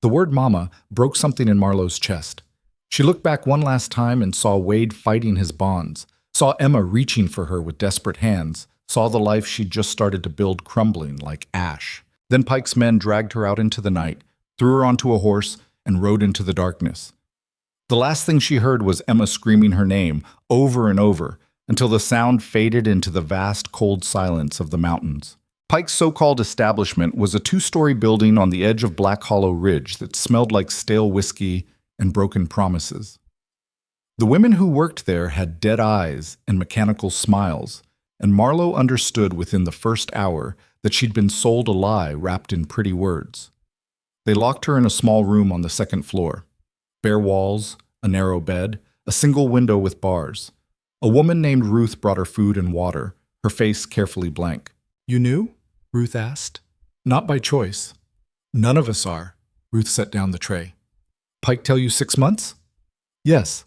The word mama broke something in Marlowe's chest. She looked back one last time and saw Wade fighting his bonds, saw Emma reaching for her with desperate hands, saw the life she'd just started to build crumbling like ash. Then Pike's men dragged her out into the night, threw her onto a horse, and rode into the darkness. The last thing she heard was Emma screaming her name over and over until the sound faded into the vast, cold silence of the mountains. Pike's so-called establishment was a two-story building on the edge of Black Hollow Ridge that smelled like stale whiskey and broken promises. The women who worked there had dead eyes and mechanical smiles, and Marlowe understood within the first hour that she'd been sold a lie wrapped in pretty words. They locked her in a small room on the second floor. Bare walls, a narrow bed, a single window with bars. A woman named Ruth brought her food and water, her face carefully blank. "You knew?" Ruth asked. "Not by choice." "None of us are." Ruth set down the tray. "Pike tell you 6 months?" "Yes."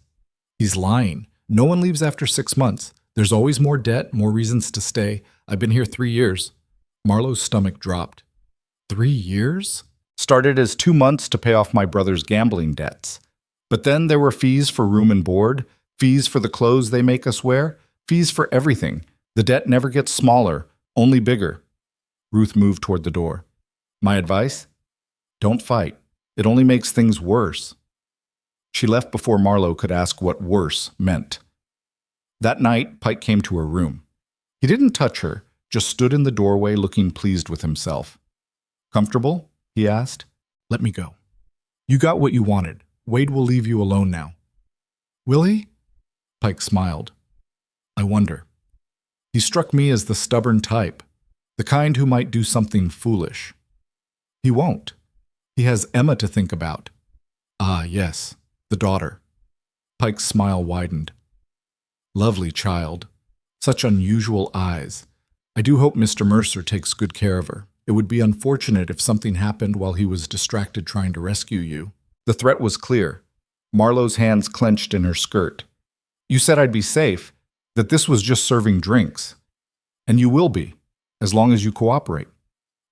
"He's lying. No one leaves after 6 months. There's always more debt, more reasons to stay. I've been here 3 years. Marlowe's stomach dropped. 3 years? Started as 2 months to pay off my brother's gambling debts. But then there were fees for room and board, fees for the clothes they make us wear, fees for everything. The debt never gets smaller, only bigger. Ruth moved toward the door. My advice? Don't fight. It only makes things worse. She left before Marlowe could ask what worse meant. That night, Pike came to her room. He didn't touch her, just stood in the doorway looking pleased with himself. Comfortable? He asked. Let me go. You got what you wanted. Wade will leave you alone now. Will he? Pike smiled. I wonder. He struck me as the stubborn type, the kind who might do something foolish. He won't. He has Emma to think about. Ah, yes, the daughter. Pike's smile widened. Lovely child. Such unusual eyes. I do hope Mr. Mercer takes good care of her. It would be unfortunate if something happened while he was distracted trying to rescue you. The threat was clear. Marlowe's hands clenched in her skirt. You said I'd be safe, that this was just serving drinks. And you will be, as long as you cooperate.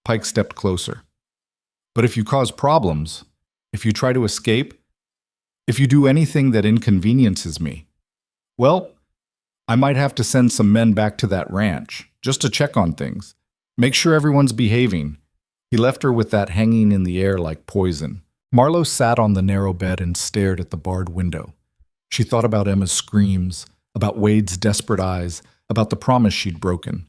Pike stepped closer. But if you cause problems, if you try to escape, if you do anything that inconveniences me, well, I might have to send some men back to that ranch, just to check on things. Make sure everyone's behaving. He left her with that hanging in the air like poison. Marlowe sat on the narrow bed and stared at the barred window. She thought about Emma's screams, about Wade's desperate eyes, about the promise she'd broken.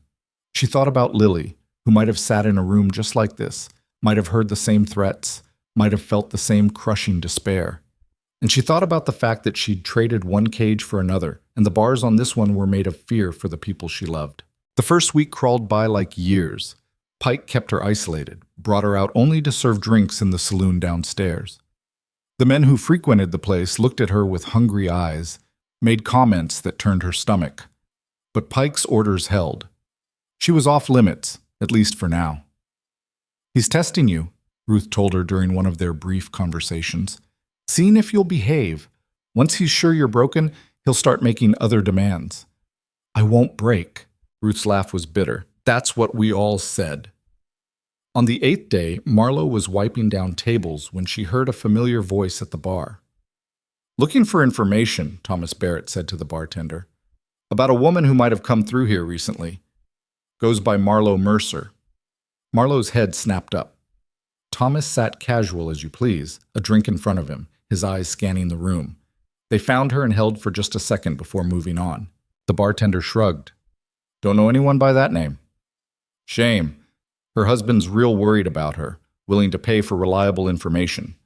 She thought about Lily, who might have sat in a room just like this, might have heard the same threats, might have felt the same crushing despair. And she thought about the fact that she'd traded one cage for another, and the bars on this one were made of fear for the people she loved. The first week crawled by like years. Pike kept her isolated, brought her out only to serve drinks in the saloon downstairs. The men who frequented the place looked at her with hungry eyes, made comments that turned her stomach. But Pike's orders held. She was off limits, at least for now. He's testing you, Ruth told her during one of their brief conversations. Seeing if you'll behave. Once he's sure you're broken, he'll start making other demands. I won't break. Ruth's laugh was bitter. That's what we all said. On the 8th day, Marlowe was wiping down tables when she heard a familiar voice at the bar. Looking for information, Thomas Barrett said to the bartender. About a woman who might have come through here recently. Goes by Marlowe Mercer. Marlowe's head snapped up. Thomas sat casual as you please, a drink in front of him, his eyes scanning the room. They found her and held for just a second before moving on. The bartender shrugged. Don't know anyone by that name. Shame. Her husband's real worried about her, willing to pay for reliable information.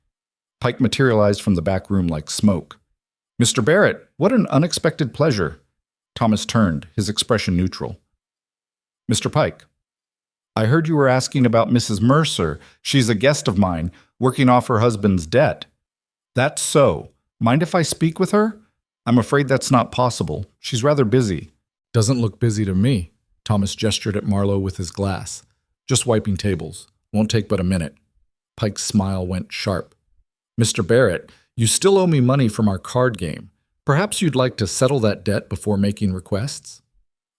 Pike materialized from the back room like smoke. Mr. Barrett, what an unexpected pleasure. Thomas turned, his expression neutral. Mr. Pike, I heard you were asking about Mrs. Mercer. She's a guest of mine, working off her husband's debt. That's so. Mind if I speak with her? I'm afraid that's not possible. She's rather busy. Doesn't look busy to me. Thomas gestured at Marlowe with his glass. Just wiping tables. Won't take but a minute. Pike's smile went sharp. Mr. Barrett, you still owe me money from our card game. Perhaps you'd like to settle that debt before making requests?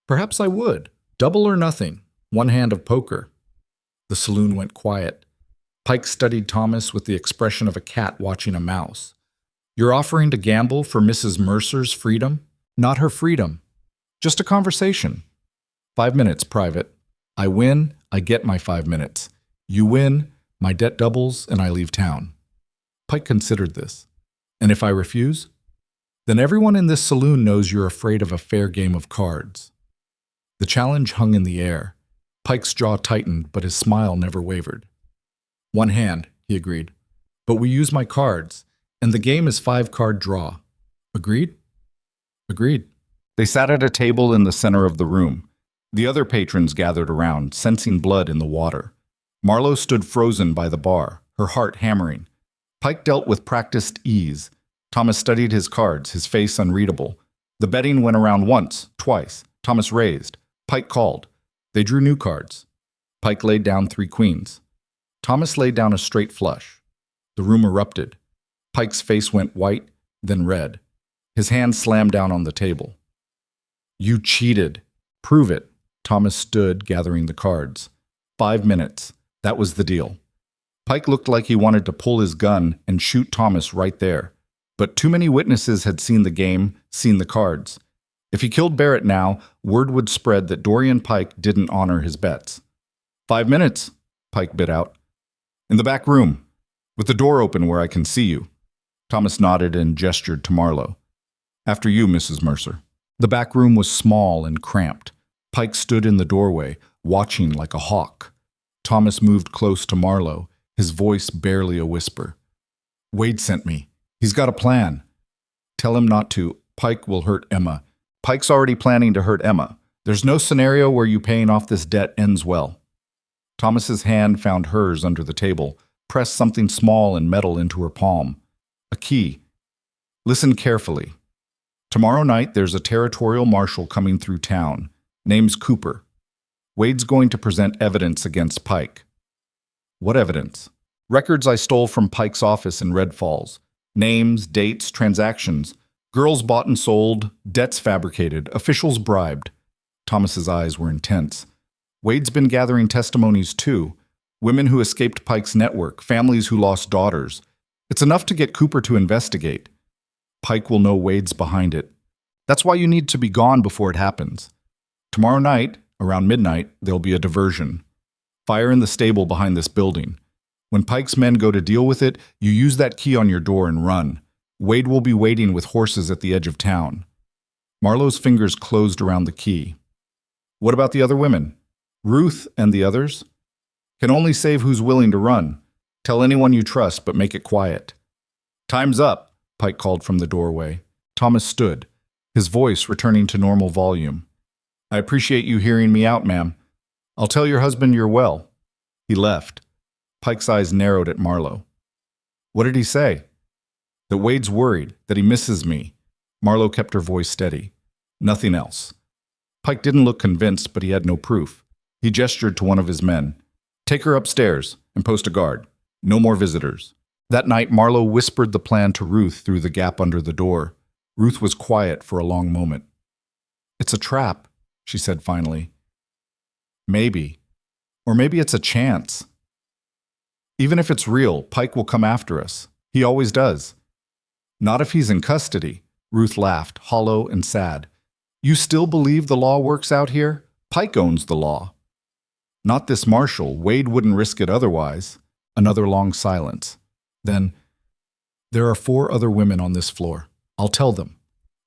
Perhaps I would. Double or nothing. One hand of poker. The saloon went quiet. Pike studied Thomas with the expression of a cat watching a mouse. You're offering to gamble for Mrs. Mercer's freedom? Not her freedom. Just a conversation. 5 minutes, private. I win, I get my 5 minutes. You win, my debt doubles, and I leave town. Pike considered this. And if I refuse? Then everyone in this saloon knows you're afraid of a fair game of cards. The challenge hung in the air. Pike's jaw tightened, but his smile never wavered. One hand, he agreed. But we use my cards, and the game is 5-card draw. Agreed? Agreed. They sat at a table in the center of the room. The other patrons gathered around, sensing blood in the water. Marlowe stood frozen by the bar, her heart hammering. Pike dealt with practiced ease. Thomas studied his cards, his face unreadable. The betting went around once, twice. Thomas raised. Pike called. They drew new cards. Pike laid down 3 queens. Thomas laid down a straight flush. The room erupted. Pike's face went white, then red. His hand slammed down on the table. You cheated. Prove it. Thomas stood, gathering the cards. 5 minutes. That was the deal. Pike looked like he wanted to pull his gun and shoot Thomas right there. But too many witnesses had seen the game, seen the cards. If he killed Barrett now, word would spread that Dorian Pike didn't honor his bets. 5 minutes, Pike bit out. In the back room, with the door open where I can see you. Thomas nodded and gestured to Marlowe. After you, Mrs. Mercer. The back room was small and cramped. Pike stood in the doorway, watching like a hawk. Thomas moved close to Marlowe, his voice barely a whisper. Wade sent me. He's got a plan. Tell him not to. Pike will hurt Emma. Pike's already planning to hurt Emma. There's no scenario where you paying off this debt ends well. Thomas's hand found hers under the table, pressed something small and metal into her palm. A key. Listen carefully. Tomorrow night there's a territorial marshal coming through town. Name's Cooper. Wade's going to present evidence against Pike. What evidence? Records I stole from Pike's office in Red Falls. Names, dates, transactions. Girls bought and sold, debts fabricated, officials bribed. Thomas's eyes were intense. Wade's been gathering testimonies too. Women who escaped Pike's network, families who lost daughters. It's enough to get Cooper to investigate. Pike will know Wade's behind it. That's why you need to be gone before it happens. Tomorrow night, around midnight, there'll be a diversion. Fire in the stable behind this building. When Pike's men go to deal with it, you use that key on your door and run. Wade will be waiting with horses at the edge of town. Marlowe's fingers closed around the key. What about the other women? Ruth and the others? Can only save who's willing to run. Tell anyone you trust, but make it quiet. Time's up, Pike called from the doorway. Thomas stood, his voice returning to normal volume. I appreciate you hearing me out, ma'am. I'll tell your husband you're well. He left. Pike's eyes narrowed at Marlowe. What did he say? That Wade's worried, that he misses me. Marlowe kept her voice steady. Nothing else. Pike didn't look convinced, but he had no proof. He gestured to one of his men. Take her upstairs and post a guard. No more visitors. That night, Marlowe whispered the plan to Ruth through the gap under the door. Ruth was quiet for a long moment. It's a trap, she said finally. Maybe. Or maybe it's a chance. Even if it's real, Pike will come after us. He always does. Not if he's in custody. Ruth laughed, hollow and sad. You still believe the law works out here? Pike owns the law. Not this marshal. Wade wouldn't risk it otherwise. Another long silence. Then, there are 4 other women on this floor. I'll tell them.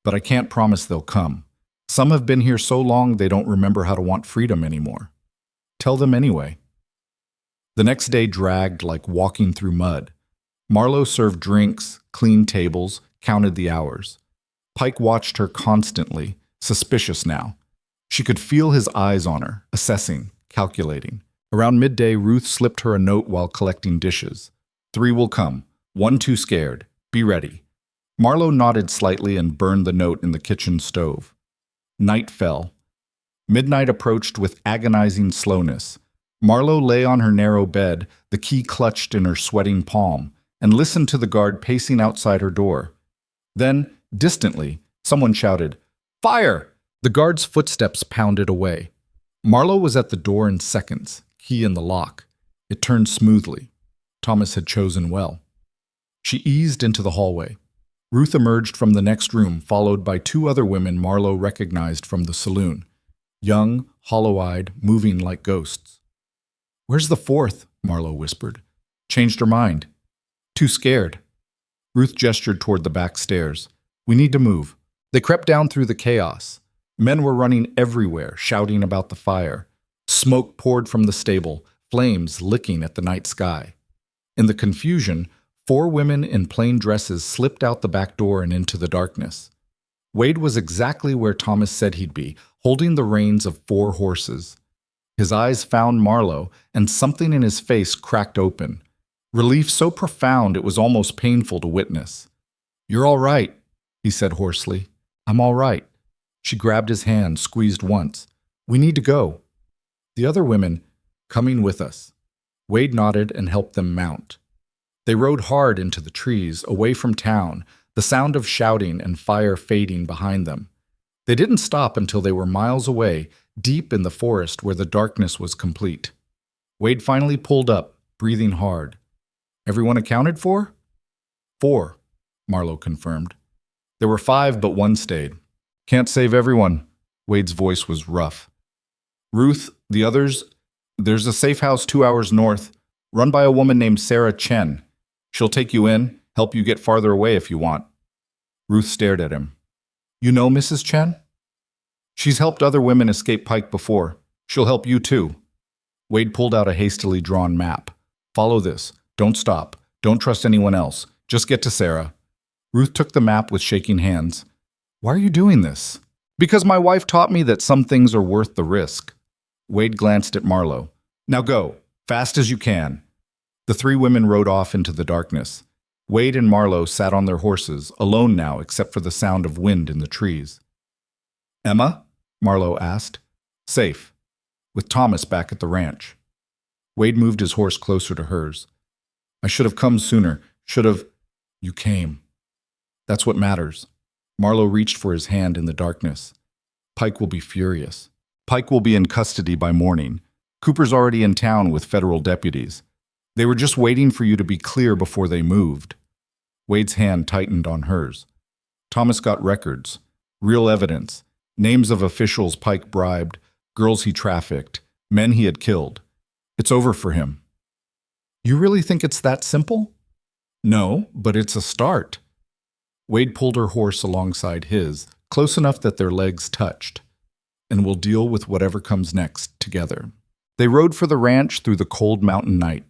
But I can't promise they'll come. Some have been here so long they don't remember how to want freedom anymore. Tell them anyway. The next day dragged like walking through mud. Marlowe served drinks, cleaned tables, counted the hours. Pike watched her constantly, suspicious now. She could feel his eyes on her, assessing, calculating. Around midday, Ruth slipped her a note while collecting dishes. 3 will come. 1 too scared. Be ready. Marlowe nodded slightly and burned the note in the kitchen stove. Night fell. Midnight approached with agonizing slowness. Marlowe lay on her narrow bed, the key clutched in her sweating palm, and listened to the guard pacing outside her door. Then, distantly, someone shouted, Fire! The guard's footsteps pounded away. Marlowe was at the door in seconds, key in the lock. It turned smoothly. Thomas had chosen well. She eased into the hallway. Ruth emerged from the next room, followed by 2 other women Marlowe recognized from the saloon. Young, hollow-eyed, moving like ghosts. Where's the 4th? Marlowe whispered. Changed her mind. Too scared. Ruth gestured toward the back stairs. We need to move. They crept down through the chaos. Men were running everywhere, shouting about the fire. Smoke poured from the stable, flames licking at the night sky. In the confusion, 4 women in plain dresses slipped out the back door and into the darkness. Wade was exactly where Thomas said he'd be, holding the reins of 4 horses. His eyes found Marlowe, and something in his face cracked open. Relief so profound it was almost painful to witness. You're all right, he said hoarsely. I'm all right. She grabbed his hand, squeezed once. We need to go. The other women, coming with us. Wade nodded and helped them mount. They rode hard into the trees, away from town, the sound of shouting and fire fading behind them. They didn't stop until they were miles away, deep in the forest where the darkness was complete. Wade finally pulled up, breathing hard. Everyone accounted for? 4, Marlowe confirmed. There were 5, but 1 stayed. Can't save everyone. Wade's voice was rough. Ruth, the others, there's a safe house 2 hours north, run by a woman named Sarah Chen. She'll take you in, help you get farther away if you want. Ruth stared at him. You know Mrs. Chen? She's helped other women escape Pike before. She'll help you too. Wade pulled out a hastily drawn map. Follow this. Don't stop. Don't trust anyone else. Just get to Sarah. Ruth took the map with shaking hands. Why are you doing this? Because my wife taught me that some things are worth the risk. Wade glanced at Marlowe. Now go, fast as you can. The 3 women rode off into the darkness. Wade and Marlowe sat on their horses, alone now except for the sound of wind in the trees. Emma? Marlowe asked. Safe. With Thomas back at the ranch. Wade moved his horse closer to hers. I should have come sooner. Should have. You came. That's what matters. Marlowe reached for his hand in the darkness. Pike will be furious. Pike will be in custody by morning. Cooper's already in town with federal deputies. They were just waiting for you to be clear before they moved. Wade's hand tightened on hers. Thomas got records, real evidence, names of officials Pike bribed, girls he trafficked, men he had killed. It's over for him. You really think it's that simple? No, but it's a start. Wade pulled her horse alongside his, close enough that their legs touched. And we'll deal with whatever comes next together. They rode for the ranch through the cold mountain night.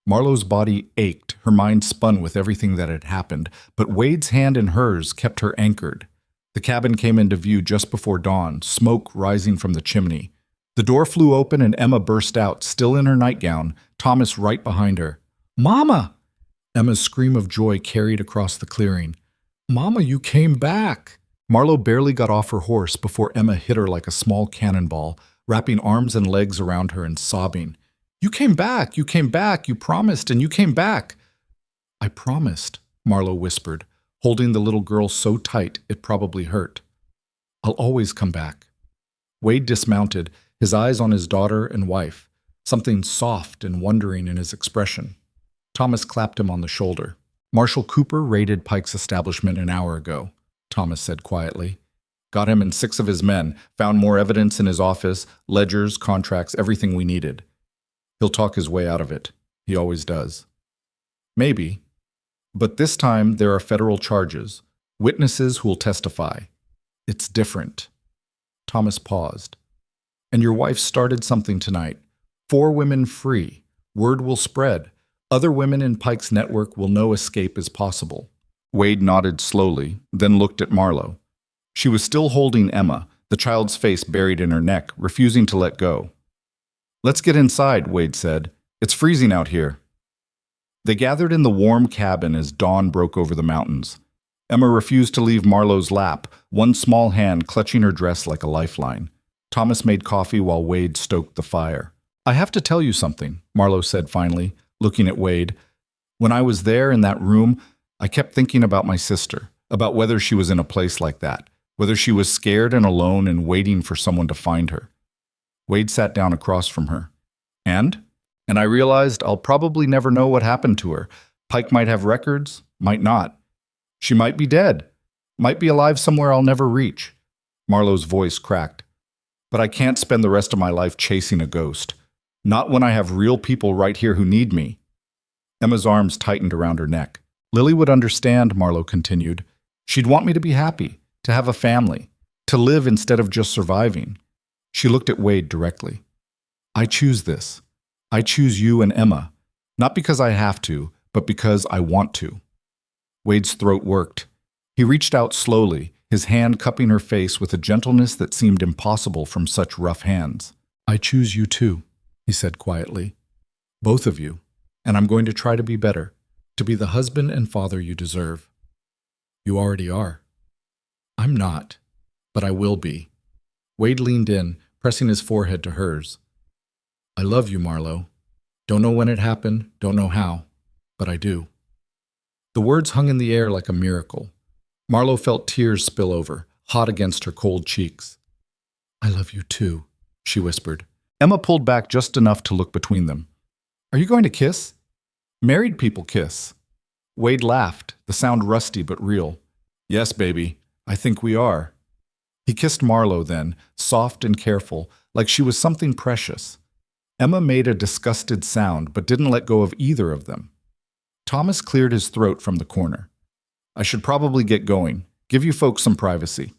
Marlowe's body ached, her mind spun with everything that had happened, but Wade's hand in hers kept her anchored. The cabin came into view just before dawn, smoke rising from the chimney. The door flew open and Emma burst out, still in her nightgown, Thomas right behind her. Mama! Emma's scream of joy carried across the clearing. Mama, you came back! Marlowe barely got off her horse before Emma hit her like a small cannonball, wrapping arms and legs around her and sobbing. You came back, you promised, and you came back. I promised, Marlowe whispered, holding the little girl so tight it probably hurt. I'll always come back. Wade dismounted, his eyes on his daughter and wife, something soft and wondering in his expression. Thomas clapped him on the shoulder. Marshal Cooper raided Pike's establishment an hour ago, Thomas said quietly. Got him and 6 of his men, found more evidence in his office, ledgers, contracts, everything we needed. He'll talk his way out of it. He always does. Maybe. But this time there are federal charges, witnesses who will testify. It's different. Thomas paused. And your wife started something tonight. 4 women free. Word will spread. Other women in Pike's network will know escape is possible. Wade nodded slowly, then looked at Marlowe. She was still holding Emma, the child's face buried in her neck, refusing to let go. Let's get inside, Wade said. It's freezing out here. They gathered in the warm cabin as dawn broke over the mountains. Emma refused to leave Marlowe's lap, one small hand clutching her dress like a lifeline. Thomas made coffee while Wade stoked the fire. I have to tell you something, Marlowe said finally, looking at Wade. When I was there in that room, I kept thinking about my sister, about whether she was in a place like that, whether she was scared and alone and waiting for someone to find her. Wade sat down across from her. And I realized I'll probably never know what happened to her. Pike might have records, might not. She might be dead, might be alive somewhere I'll never reach. Marlowe's voice cracked. But I can't spend the rest of my life chasing a ghost. Not when I have real people right here who need me. Emma's arms tightened around her neck. Lily would understand, Marlowe continued. She'd want me to be happy, to have a family, to live instead of just surviving. She looked at Wade directly. I choose this. I choose you and Emma, not because I have to, but because I want to. Wade's throat worked. He reached out slowly, his hand cupping her face with a gentleness that seemed impossible from such rough hands. I choose you too, he said quietly. Both of you. And I'm going to try to be better, to be the husband and father you deserve. You already are. I'm not, but I will be. Wade leaned in, pressing his forehead to hers. I love you, Marlowe. Don't know when it happened, don't know how, but I do. The words hung in the air like a miracle. Marlowe felt tears spill over, hot against her cold cheeks. I love you too, she whispered. Emma pulled back just enough to look between them. Are you going to kiss? Married people kiss. Wade laughed, the sound rusty but real. Yes, baby, I think we are. He kissed Marlowe then, soft and careful, like she was something precious. Emma made a disgusted sound but didn't let go of either of them. Thomas cleared his throat from the corner. I should probably get going. Give you folks some privacy.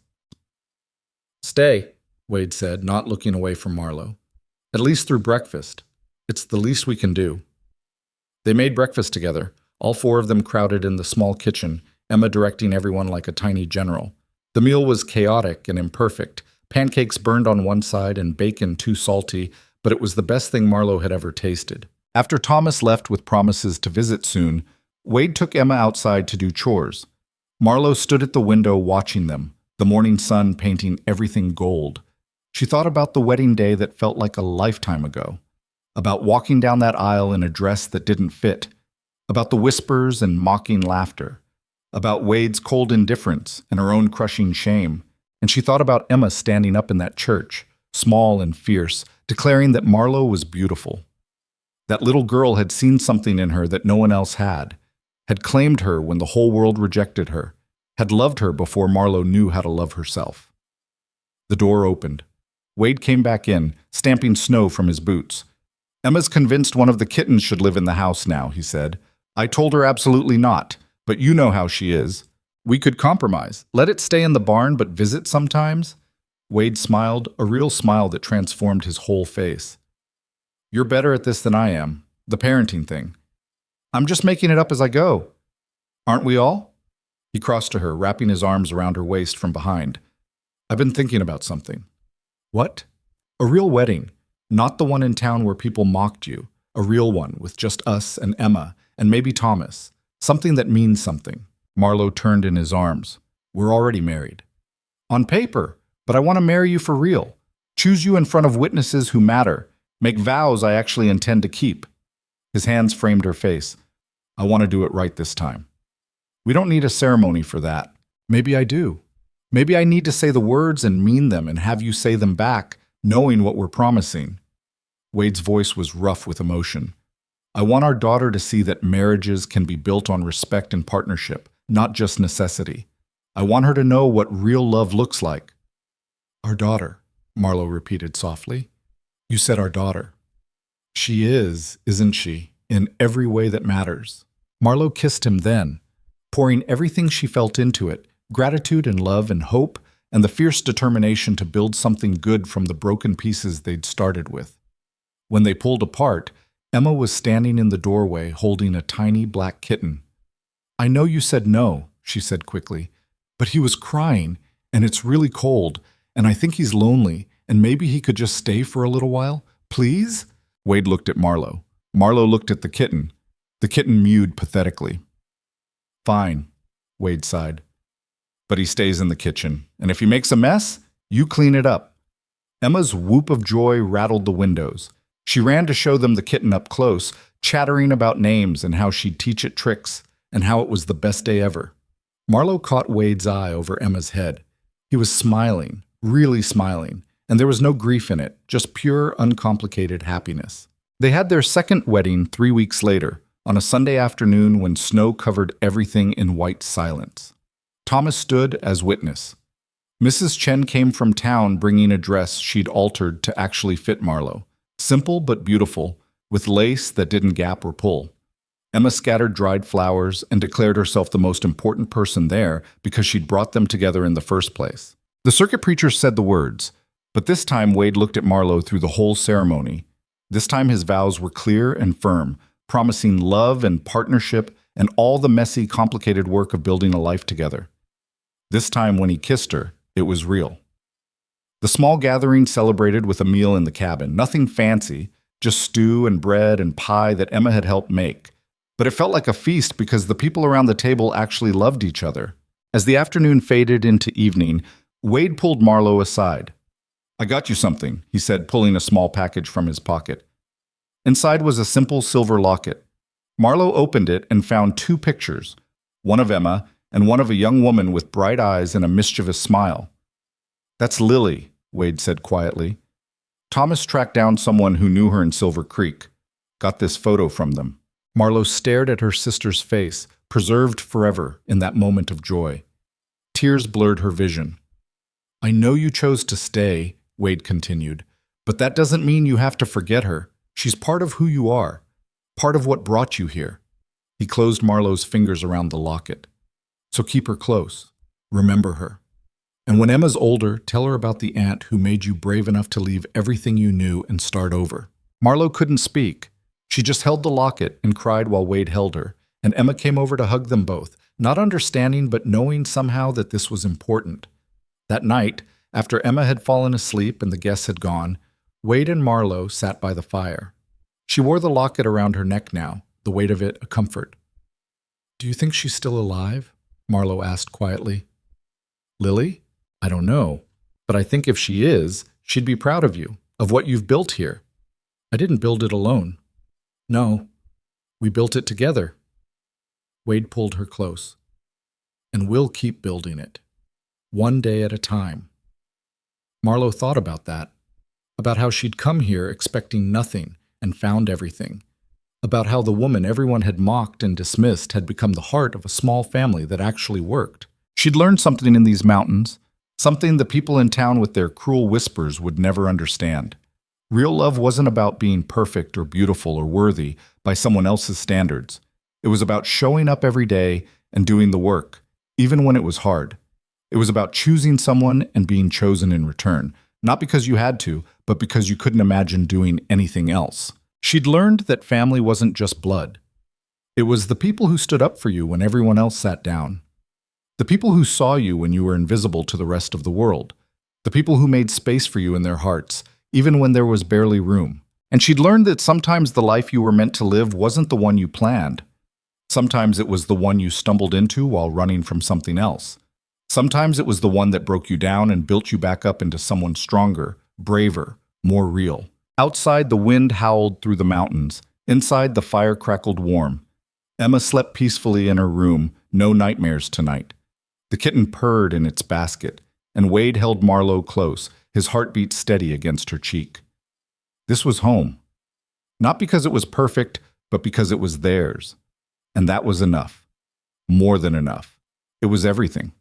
Stay, Wade said, not looking away from Marlowe. At least through breakfast. It's the least we can do. They made breakfast together, all four of them crowded in the small kitchen, Emma directing everyone like a tiny general. The meal was chaotic and imperfect, pancakes burned on one side and bacon too salty, but it was the best thing Marlowe had ever tasted. After Thomas left with promises to visit soon, Wade took Emma outside to do chores. Marlowe stood at the window watching them, the morning sun painting everything gold. She thought about the wedding day that felt like a lifetime ago, about walking down that aisle in a dress that didn't fit, about the whispers and mocking laughter, about Wade's cold indifference and her own crushing shame, and she thought about Emma standing up in that church, small and fierce, declaring that Marlowe was beautiful. That little girl had seen something in her that no one else had claimed her when the whole world rejected her, had loved her before Marlowe knew how to love herself. The door opened. Wade came back in, stamping snow from his boots. Emma's convinced one of the kittens should live in the house now, he said. I told her absolutely not, but you know how she is. We could compromise. Let it stay in the barn, but visit sometimes? Wade smiled, a real smile that transformed his whole face. You're better at this than I am, the parenting thing. I'm just making it up as I go. Aren't we all? He crossed to her, wrapping his arms around her waist from behind. I've been thinking about something. What? A real wedding, not the one in town where people mocked you. A real one with just us and Emma, and maybe Thomas. Something that means something. Marlowe turned in his arms. We're already married. On paper, but I want to marry you for real. Choose you in front of witnesses who matter. Make vows I actually intend to keep. His hands framed her face. I want to do it right this time. We don't need a ceremony for that. Maybe I do. Maybe I need to say the words and mean them and have you say them back, knowing what we're promising. Wade's voice was rough with emotion. I want our daughter to see that marriages can be built on respect and partnership, not just necessity. I want her to know what real love looks like. Our daughter, Marlowe repeated softly. You said our daughter. She is, isn't she, in every way that matters. Marlowe kissed him then, pouring everything she felt into it, gratitude and love and hope, and the fierce determination to build something good from the broken pieces they'd started with. When they pulled apart, Emma was standing in the doorway holding a tiny black kitten. I know you said no, she said quickly, but he was crying, and it's really cold, and I think he's lonely, and maybe he could just stay for a little while. Please? Wade looked at Marlowe. Marlowe looked at the kitten. The kitten mewed pathetically. Fine, Wade sighed. But he stays in the kitchen, and if he makes a mess, you clean it up. Emma's whoop of joy rattled the windows. She ran to show them the kitten up close, chattering about names and how she'd teach it tricks, and how it was the best day ever. Marlowe caught Wade's eye over Emma's head. He was smiling, really smiling, and there was no grief in it, just pure, uncomplicated happiness. They had their second wedding 3 weeks later, on a Sunday afternoon when snow covered everything in white silence. Thomas stood as witness. Mrs. Chen came from town bringing a dress she'd altered to actually fit Marlowe, Simple but beautiful, with lace that didn't gap or pull. Emma scattered dried flowers and declared herself the most important person there because she'd brought them together in the first place. The circuit preacher said the words, but this time Wade looked at Marlowe through the whole ceremony. This time his vows were clear and firm, promising love and partnership and all the messy, complicated work of building a life together. This time when he kissed her, it was real. The small gathering celebrated with a meal in the cabin, nothing fancy, just stew and bread and pie that Emma had helped make. But it felt like a feast because the people around the table actually loved each other. As the afternoon faded into evening, Wade pulled Marlowe aside. "I got you something," he said, pulling a small package from his pocket. Inside was a simple silver locket. Marlowe opened it and found two pictures, one of Emma and one of a young woman with bright eyes and a mischievous smile. "That's Lily," Wade said quietly. "Thomas tracked down someone who knew her in Silver Creek. Got this photo from them." Marlowe stared at her sister's face, preserved forever in that moment of joy. Tears blurred her vision. "I know you chose to stay," Wade continued, "but that doesn't mean you have to forget her. She's part of who you are, part of what brought you here." He closed Marlowe's fingers around the locket. "So keep her close. Remember her. And when Emma's older, tell her about the aunt who made you brave enough to leave everything you knew and start over." Marlowe couldn't speak. She just held the locket and cried while Wade held her, and Emma came over to hug them both, not understanding but knowing somehow that this was important. That night, after Emma had fallen asleep and the guests had gone, Wade and Marlowe sat by the fire. She wore the locket around her neck now, the weight of it a comfort. "Do you think she's still alive?" Marlowe asked quietly. "Lily? I don't know, but I think if she is, she'd be proud of you, of what you've built here. I didn't build it alone. No, we built it together." Wade pulled her close. "And we'll keep building it, one day at a time." Marlowe thought about that, about how she'd come here expecting nothing and found everything, about how the woman everyone had mocked and dismissed had become the heart of a small family that actually worked. She'd learned something in these mountains, something the people in town with their cruel whispers would never understand. Real love wasn't about being perfect or beautiful or worthy by someone else's standards. It was about showing up every day and doing the work, even when it was hard. It was about choosing someone and being chosen in return, not because you had to, but because you couldn't imagine doing anything else. She'd learned that family wasn't just blood. It was the people who stood up for you when everyone else sat down. The people who saw you when you were invisible to the rest of the world. The people who made space for you in their hearts, even when there was barely room. And she'd learned that sometimes the life you were meant to live wasn't the one you planned. Sometimes it was the one you stumbled into while running from something else. Sometimes it was the one that broke you down and built you back up into someone stronger, braver, more real. Outside, the wind howled through the mountains. Inside, the fire crackled warm. Emma slept peacefully in her room, no nightmares tonight. The kitten purred in its basket, and Wade held Marlowe close, his heartbeat steady against her cheek. This was home. Not because it was perfect, but because it was theirs. And that was enough. More than enough. It was everything.